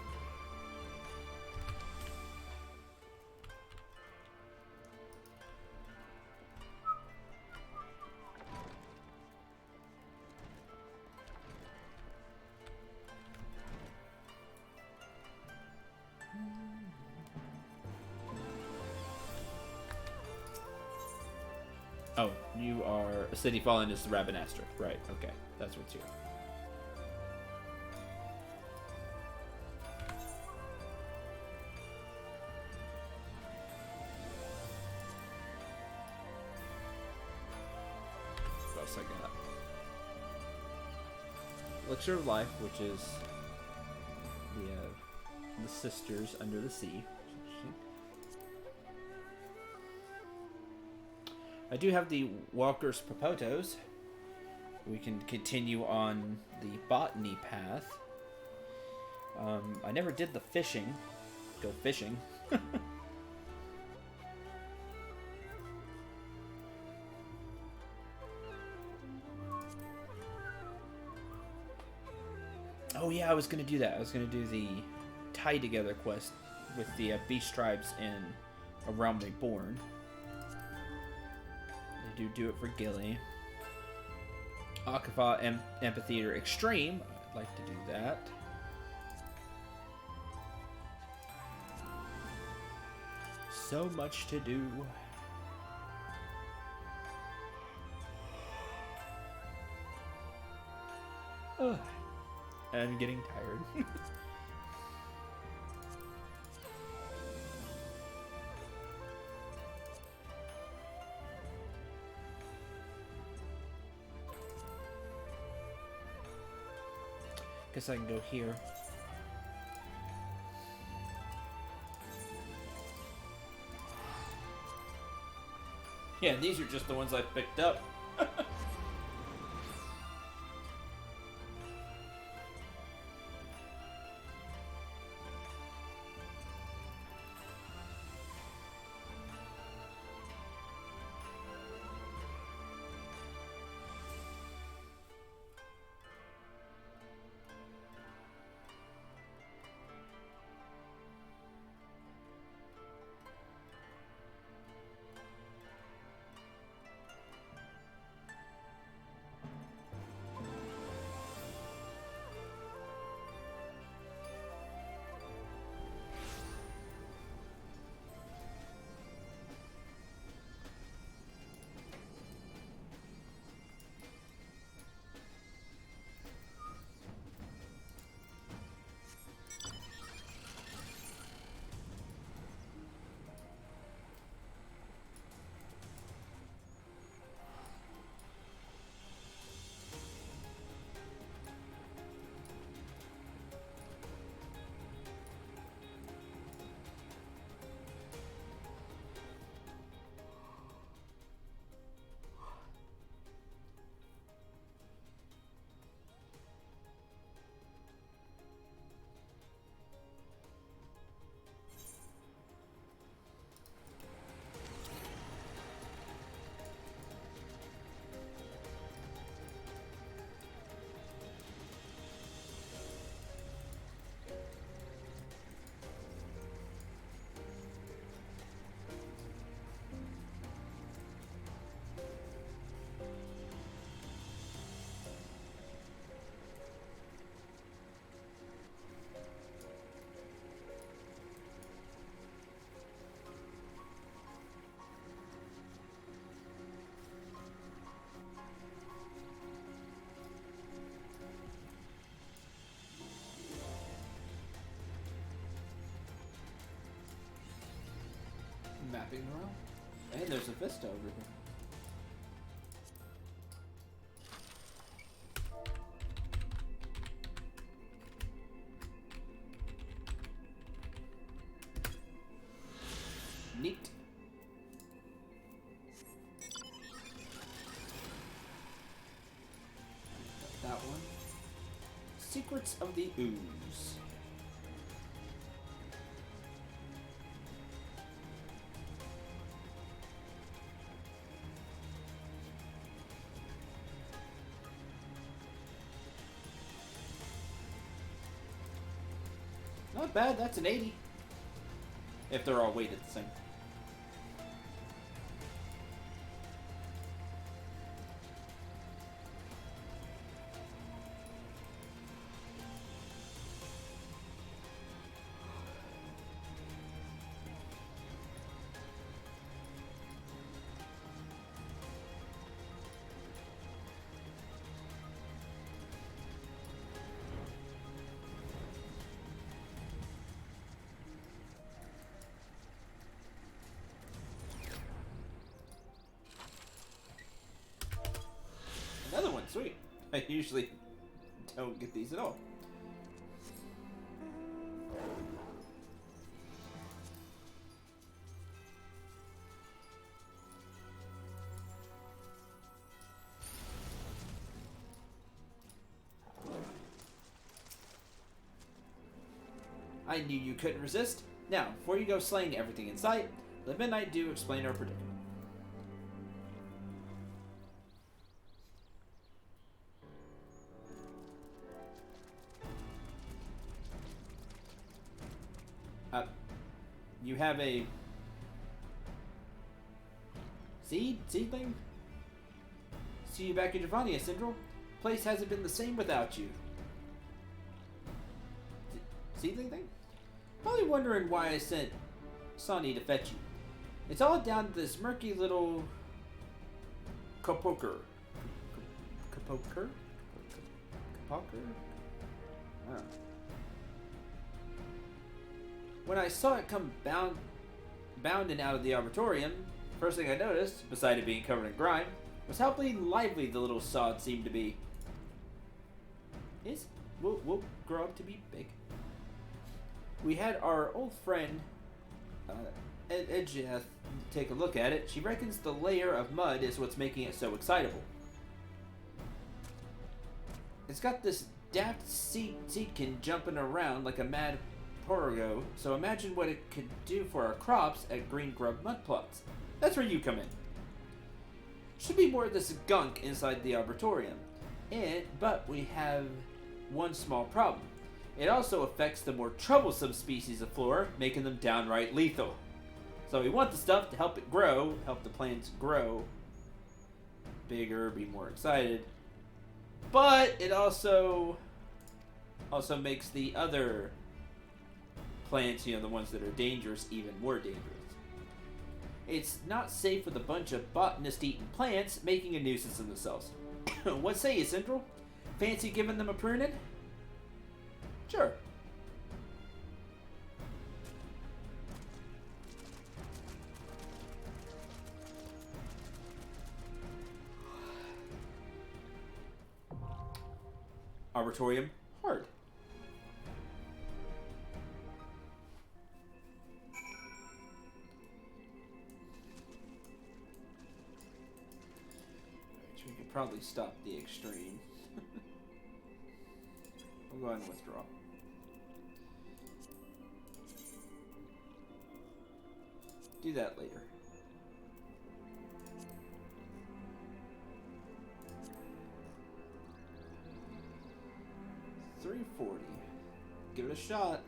Oh, you are a city fallen is the Rabbinaster. Right, okay. That's what's here. What else I got? Elixir of Life, which is the Sisters Under the Sea. I do have the Walker's Papotos. We can continue on the botany path. I never did the fishing. Go fishing. Oh yeah, I was gonna do that. I was gonna do the tie together quest with the beast tribes in A Realm Reborn. I do it for Gilly. Akafa Amphitheater Extreme. I'd like to do that. So much to do. Ugh. I'm getting tired. Guess I can go here. Yeah, these are just the ones I picked up. Mapping around. Hey, there's a Vista over here. Neat. Secrets of the Ooze. Not bad, that's an 80. If they're all weighted the same. Another one, sweet. I usually don't get these at all. I knew you couldn't resist. Now, before you go slaying everything in sight, let Midnight Dew explain our predicament. You have a seedling? See you back in Javania, Syndrome. Place hasn't been the same without you. Seedling thing? Probably wondering why I sent Sonny to fetch you. It's all down to this murky little Kapoker. Kapoker? Kapoker? I don't know. When I saw it come bounding out of the arboretum, first thing I noticed, beside it being covered in grime, was how lively the little sod seemed to be. We'll grow up to be big. We had our old friend Edgeth take a look at it. She reckons the layer of mud is what's making it so excitable. It's got this daft seedkin jumping around like a mad Porogo, so imagine what it could do for our crops at Green Grub Mud Plots. That's where you come in. Should be more of this gunk inside the arboretum, but we have one small problem. It also affects the more troublesome species of flora, making them downright lethal. So we want the stuff to help it grow, help the plants grow bigger, be more excited, but it also makes the other plants, the ones that are dangerous, even more dangerous. It's not safe with a bunch of botanist-eating plants making a nuisance of themselves. What say you, Central? Fancy giving them a pruning? Sure. Arboretum, hard. We could probably stop the extreme. We'll go ahead and withdraw. Do that later. $340. Give it a shot.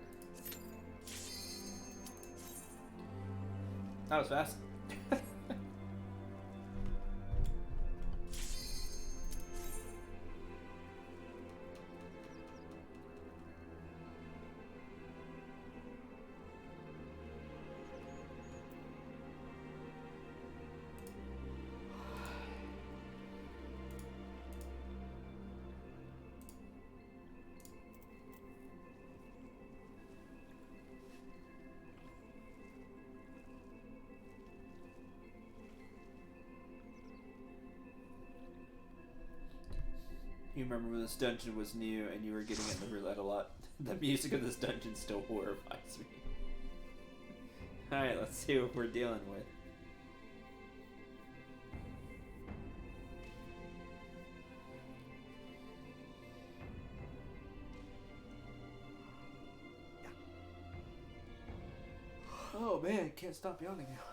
That was fast. You remember when this dungeon was new and you were getting in the roulette a lot? The music of this dungeon still horrifies me. Alright, let's see what we're dealing with. Oh man, can't stop yawning now.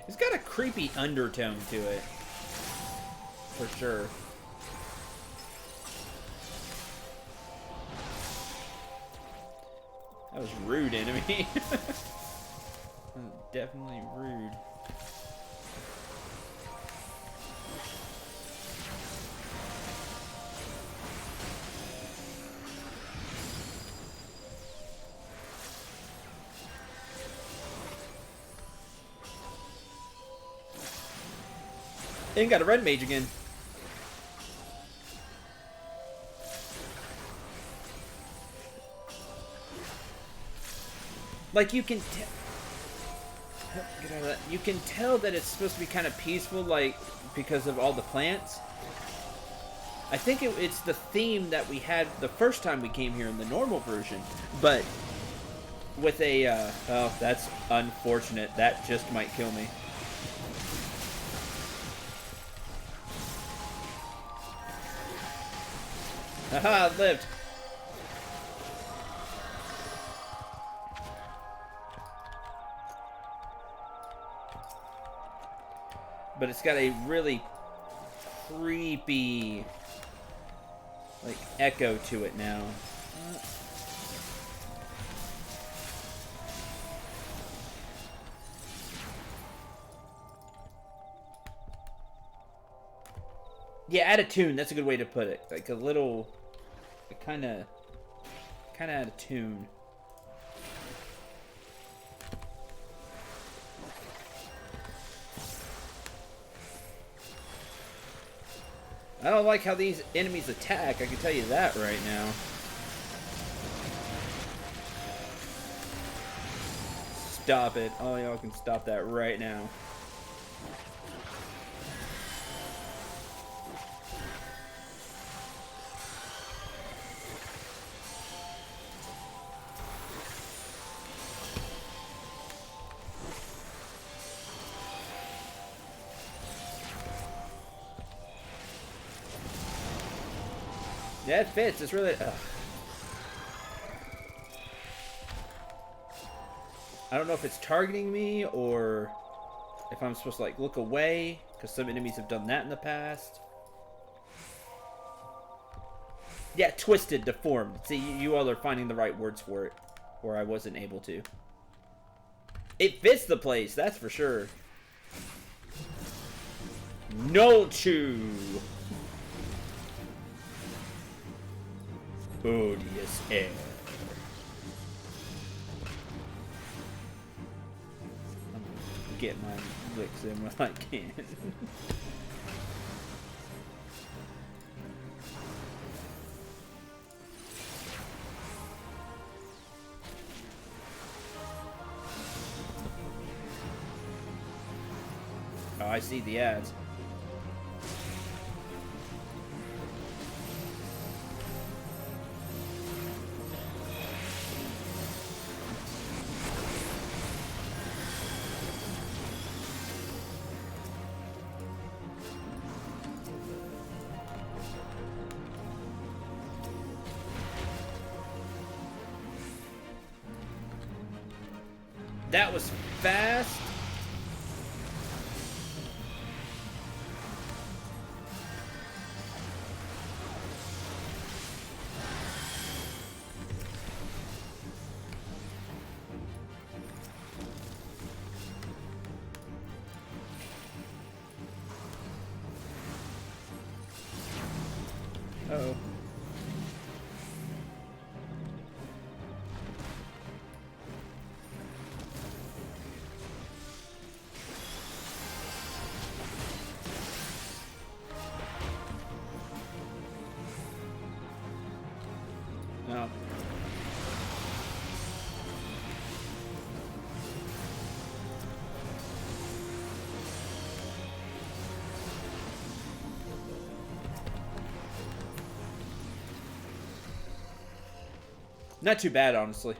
It's got a creepy undertone to it. For sure. That was rude, enemy. That was definitely rude. And got a red mage again. Like you can get out of that. You can tell that it's supposed to be kind of peaceful, like because of all the plants. I think it's the theme that we had the first time we came here in the normal version, but with a oh, that's unfortunate. That just might kill me. Haha, it lived. But it's got a really creepy, like, echo to it now. Yeah, add a tune. That's a good way to put it. Like a little, kind of out of tune. I don't like how these enemies attack, I can tell you that right now. Stop it. All y'all can stop that right now. Yeah, it fits. It's really... Ugh. I don't know if it's targeting me or if I'm supposed to, like, look away, because some enemies have done that in the past. Yeah, twisted, deformed. See, you all are finding the right words for it, where I wasn't able to. It fits the place, that's for sure. No chew. Odious air. I'm gonna get my licks in when I can. Oh, I see the ads. That was fast. Uh-oh. Not too bad, honestly.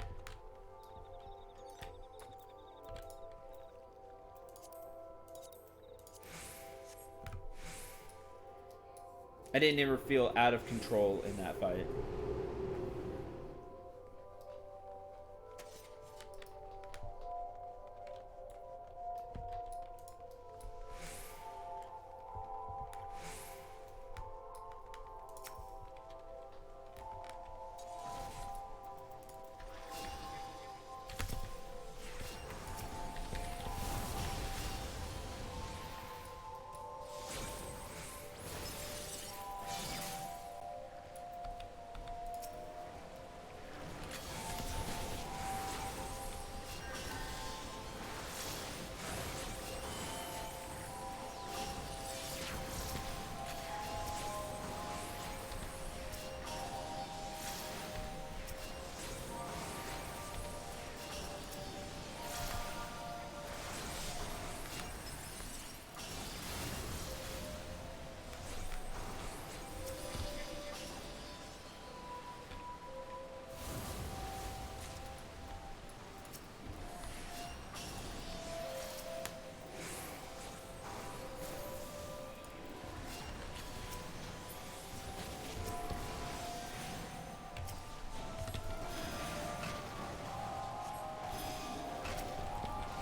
I didn't ever feel out of control in that fight.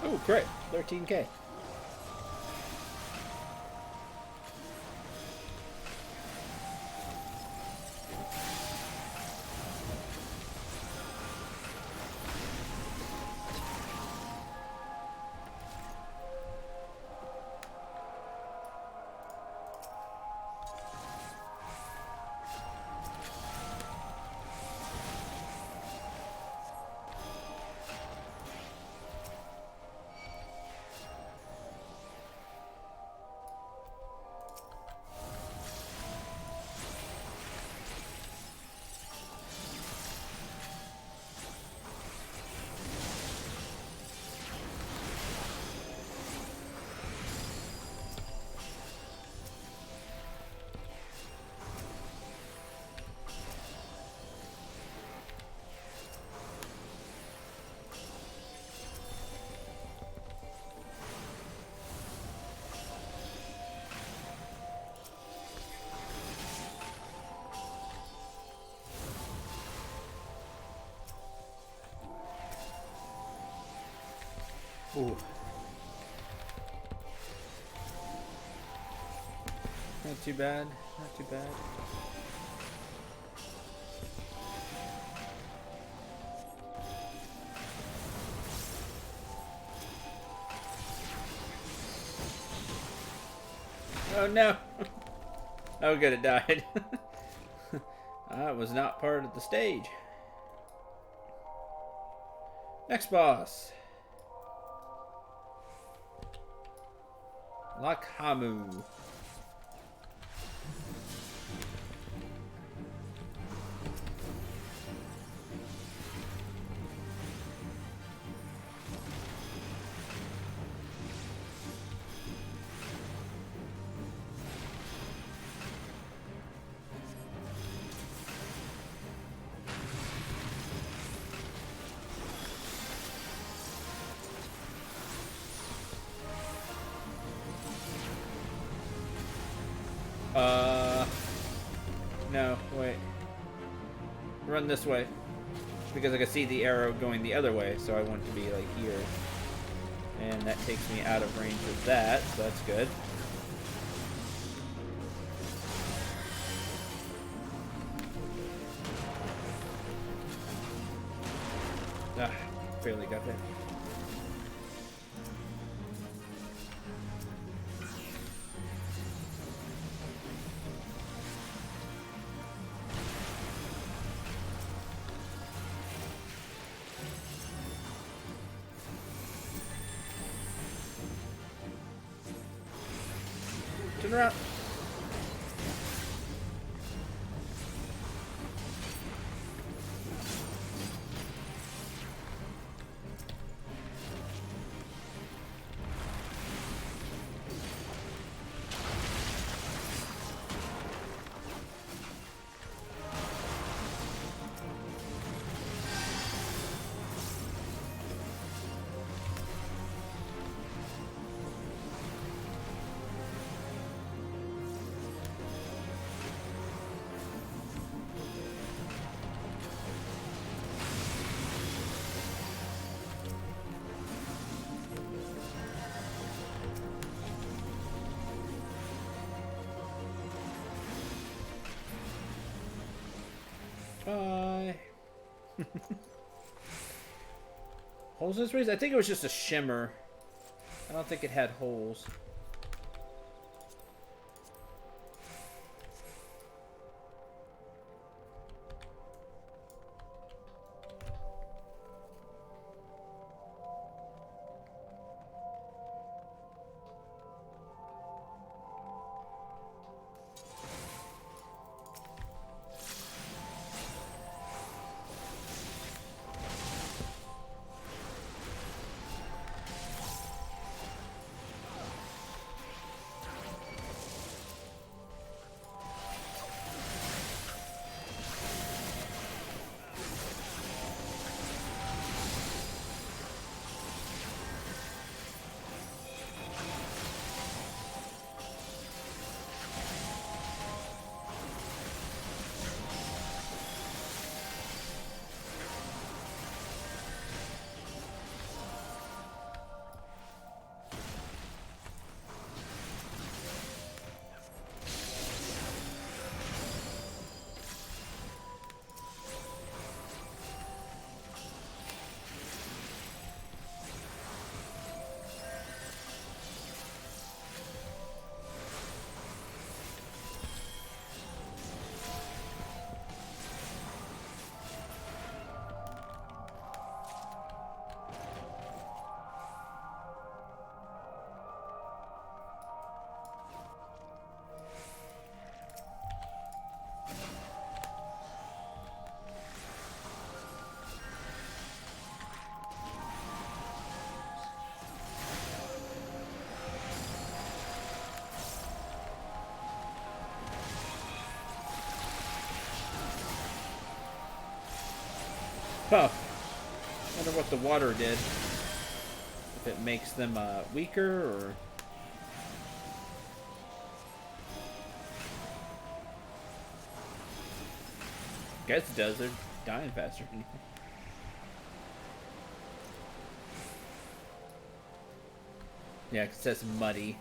Oh, great. 13k. Ooh. Not too bad. Not too bad. Oh no! Oh good, it died. I was not part of the stage. Next boss. Lakhamu. No, wait. Run this way. Because I can see the arrow going the other way, so I want to be like here. And that takes me out of range of that, so that's good. Ah, barely got there. Turn around. Bye. Holes in this race? I think it was just a shimmer. I don't think it had holes. Huh. Wonder what the water did. If it makes them weaker or... Guess it does. They're dying faster. Yeah, 'cause it says muddy.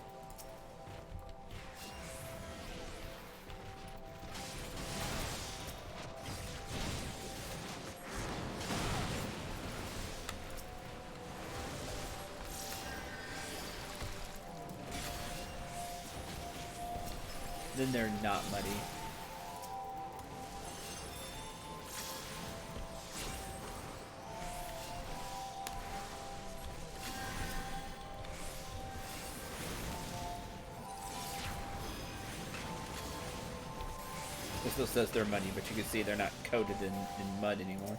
Then they're not muddy. It still says they're muddy, but you can see they're not coated in mud anymore.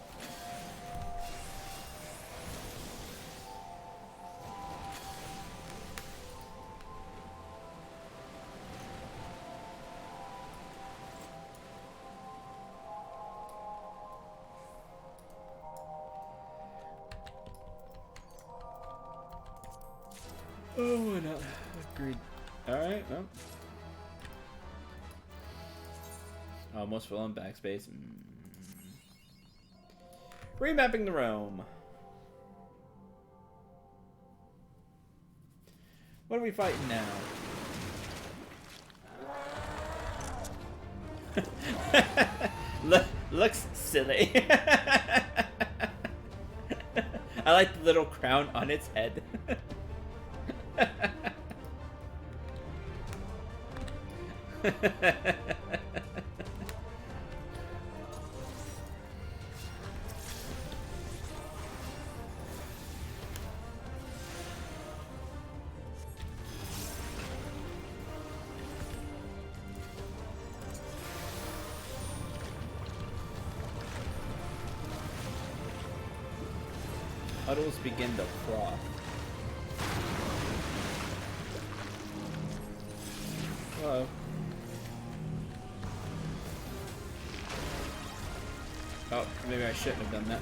Oh, why not? Agreed. Alright, well. Almost full on backspace. Remapping the realm. What are we fighting now? Looks silly. I like the little crown on its head. Puddles begin to froth. Hello. Oh, maybe I shouldn't have done that.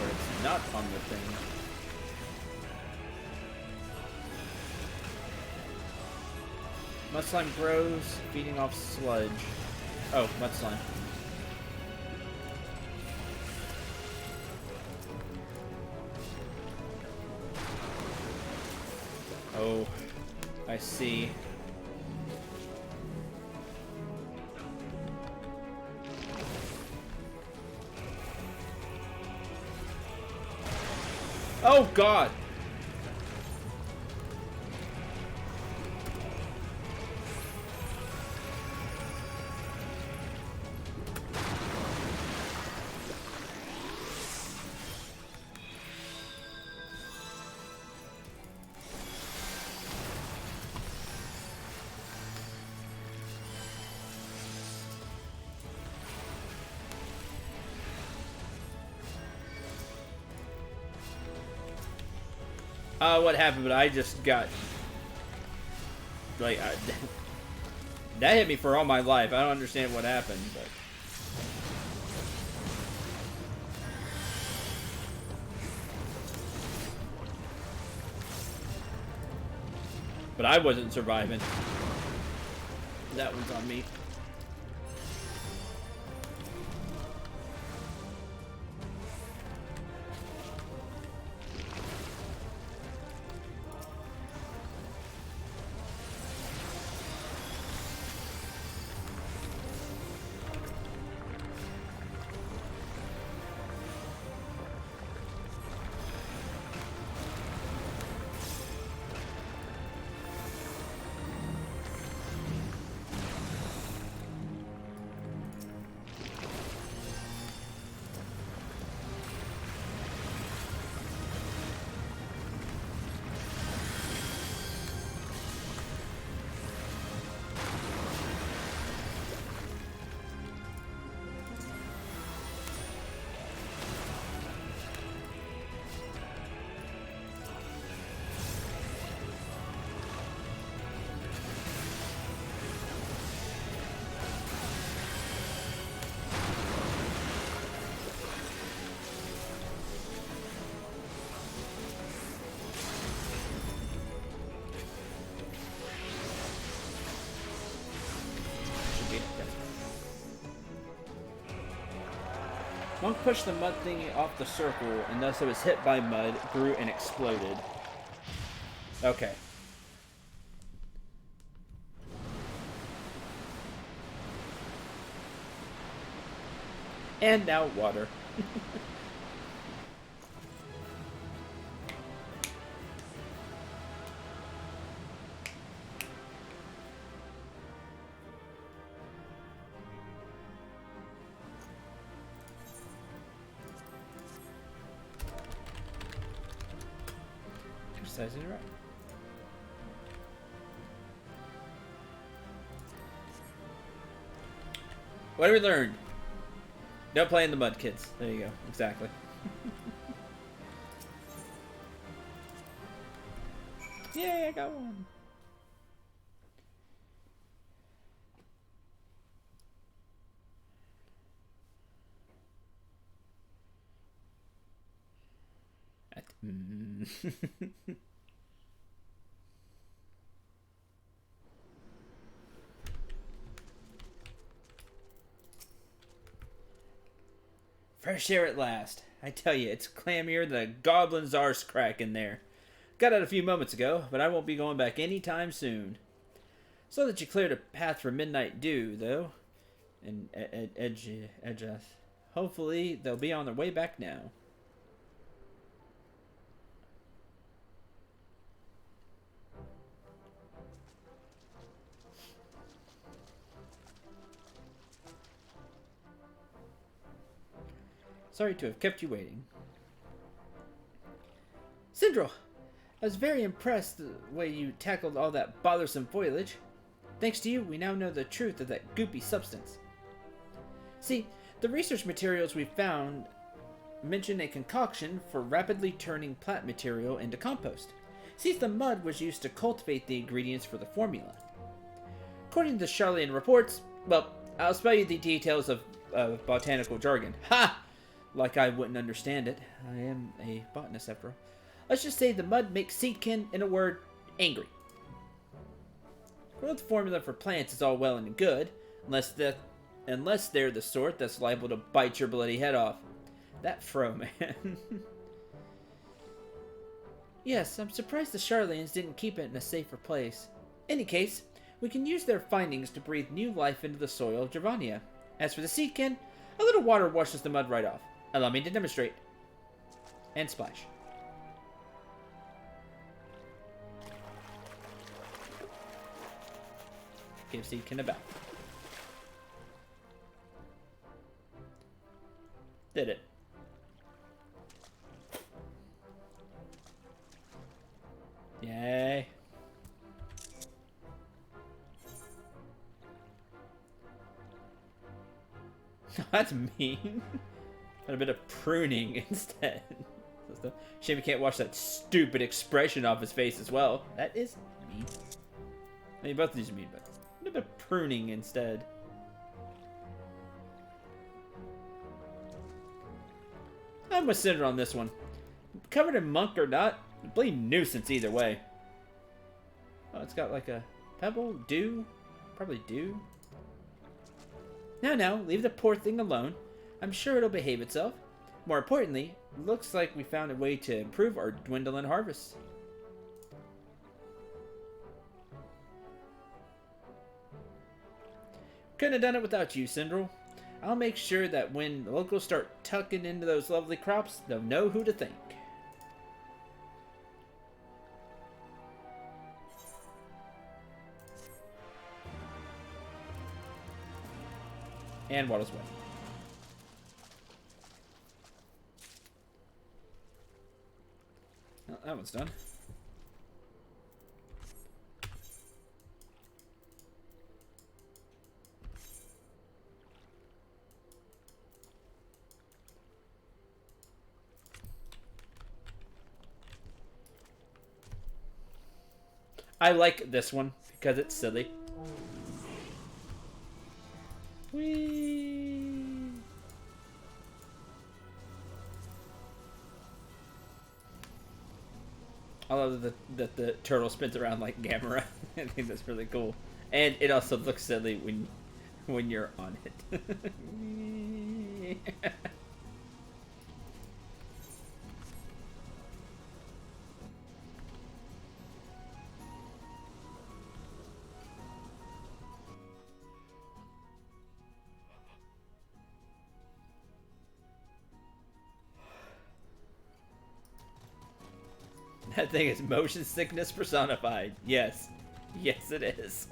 Where it's not on the thing. Mud slime grows, feeding off sludge. Oh, mud slime. Oh, I see. Oh, God! What happened, but I just got... Like, that hit me for all my life. I don't understand what happened, but... But I wasn't surviving. That one's on me. Monk pushed the mud thingy off the circle, and thus it was hit by mud, grew, and exploded. Okay. And now water. Exercising right. What did we learn? Don't play in the mud, kids. There you go. Exactly. Yay, I got one. Fresh air at last. I tell you, it's clammier than a goblin's arse crack in there. Got out a few moments ago, but I won't be going back anytime soon. So that you cleared a path for midnight dew, though. And Edgeth. Hopefully, they'll be on their way back now. Sorry to have kept you waiting. Syndril, I was very impressed the way you tackled all that bothersome foliage. Thanks to you, we now know the truth of that goopy substance. See, the research materials we found mention a concoction for rapidly turning plant material into compost. Seems the mud was used to cultivate the ingredients for the formula. According to the Charlian reports, well, I'll spell you the details of botanical jargon. Ha! Like I wouldn't understand it. I am a botanist after all. Let's just say the mud makes seedkin, in a word, angry. Growth formula for plants is all well and good, unless they're the sort that's liable to bite your bloody head off. That fro, man. Yes, I'm surprised the Charlans didn't keep it in a safer place. Any case, we can use their findings to breathe new life into the soil of Gervania. As for the seedkin, a little water washes the mud right off. Allow me to demonstrate. And splash. Give seedkin a bath. Did it. Yay. That's mean. A bit of pruning instead. Shame you can't watch that stupid expression off his face as well. That is mean. I mean, both of these are mean, but a bit of pruning instead. I'm with Cinder on this one. Covered in muck or not, a bleeding nuisance either way. Oh, it's got like a pebble, dew, probably dew. Now, leave the poor thing alone. I'm sure it'll behave itself. More importantly, looks like we found a way to improve our dwindling harvest. Couldn't have done it without you, Cindril. I'll make sure that when the locals start tucking into those lovely crops, they'll know who to thank. And water's wet. Oh, that one's done. I like this one because it's silly. Whee! I love that the turtle spins around like Gamera. I think that's really cool, and it also looks silly when you're on it. That thing is motion sickness personified. Yes. Yes, it is.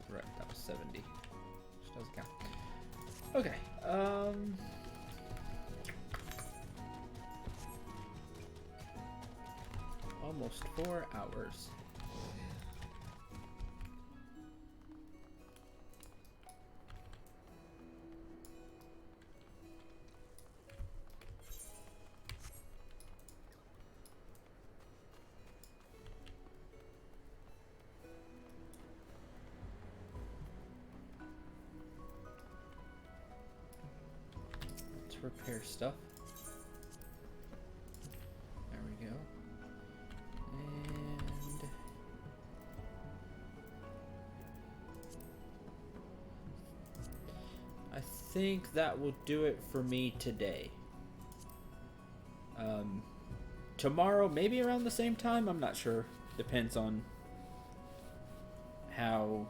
Right, that was 70. Which doesn't count. Okay. Almost 4 hours. Let's repair stuff. There we go. And I think that will do it for me today. Tomorrow, maybe around the same time, I'm not sure. Depends on how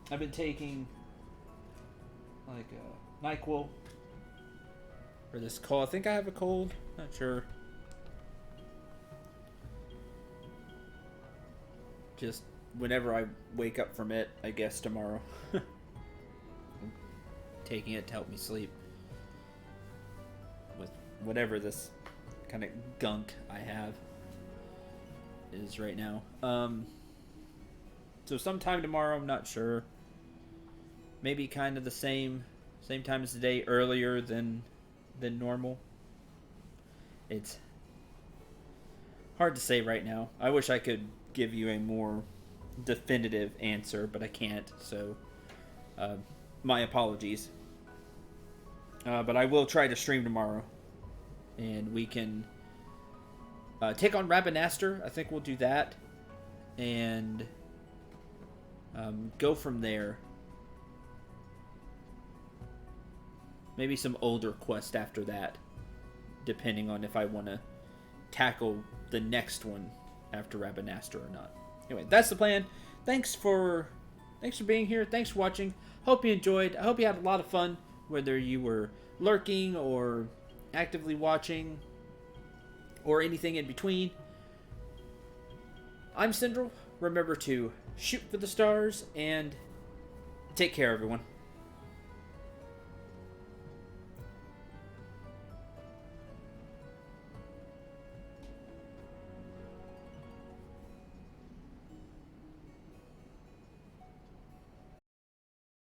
I've been taking like NyQuil for this cold. I think I have a cold, not sure. Just whenever I wake up from it, I guess tomorrow. I'm taking it to help me sleep with whatever this kind of gunk I have is right now. So sometime tomorrow, I'm not sure. Maybe kind of the same time as today, earlier than normal. It's hard to say right now. I wish I could give you a more definitive answer, but I can't, so my apologies. But I will try to stream tomorrow. And we can take on Rabanastre. I think we'll do that. And go from there. Maybe some older quest after that. Depending on if I want to tackle the next one after Rabanastre or not. Anyway, that's the plan. Thanks for being here. Thanks for watching. Hope you enjoyed. I hope you had a lot of fun, whether you were lurking or actively watching or anything in between. I'm Syndrel. Remember to shoot for the stars and take care, everyone.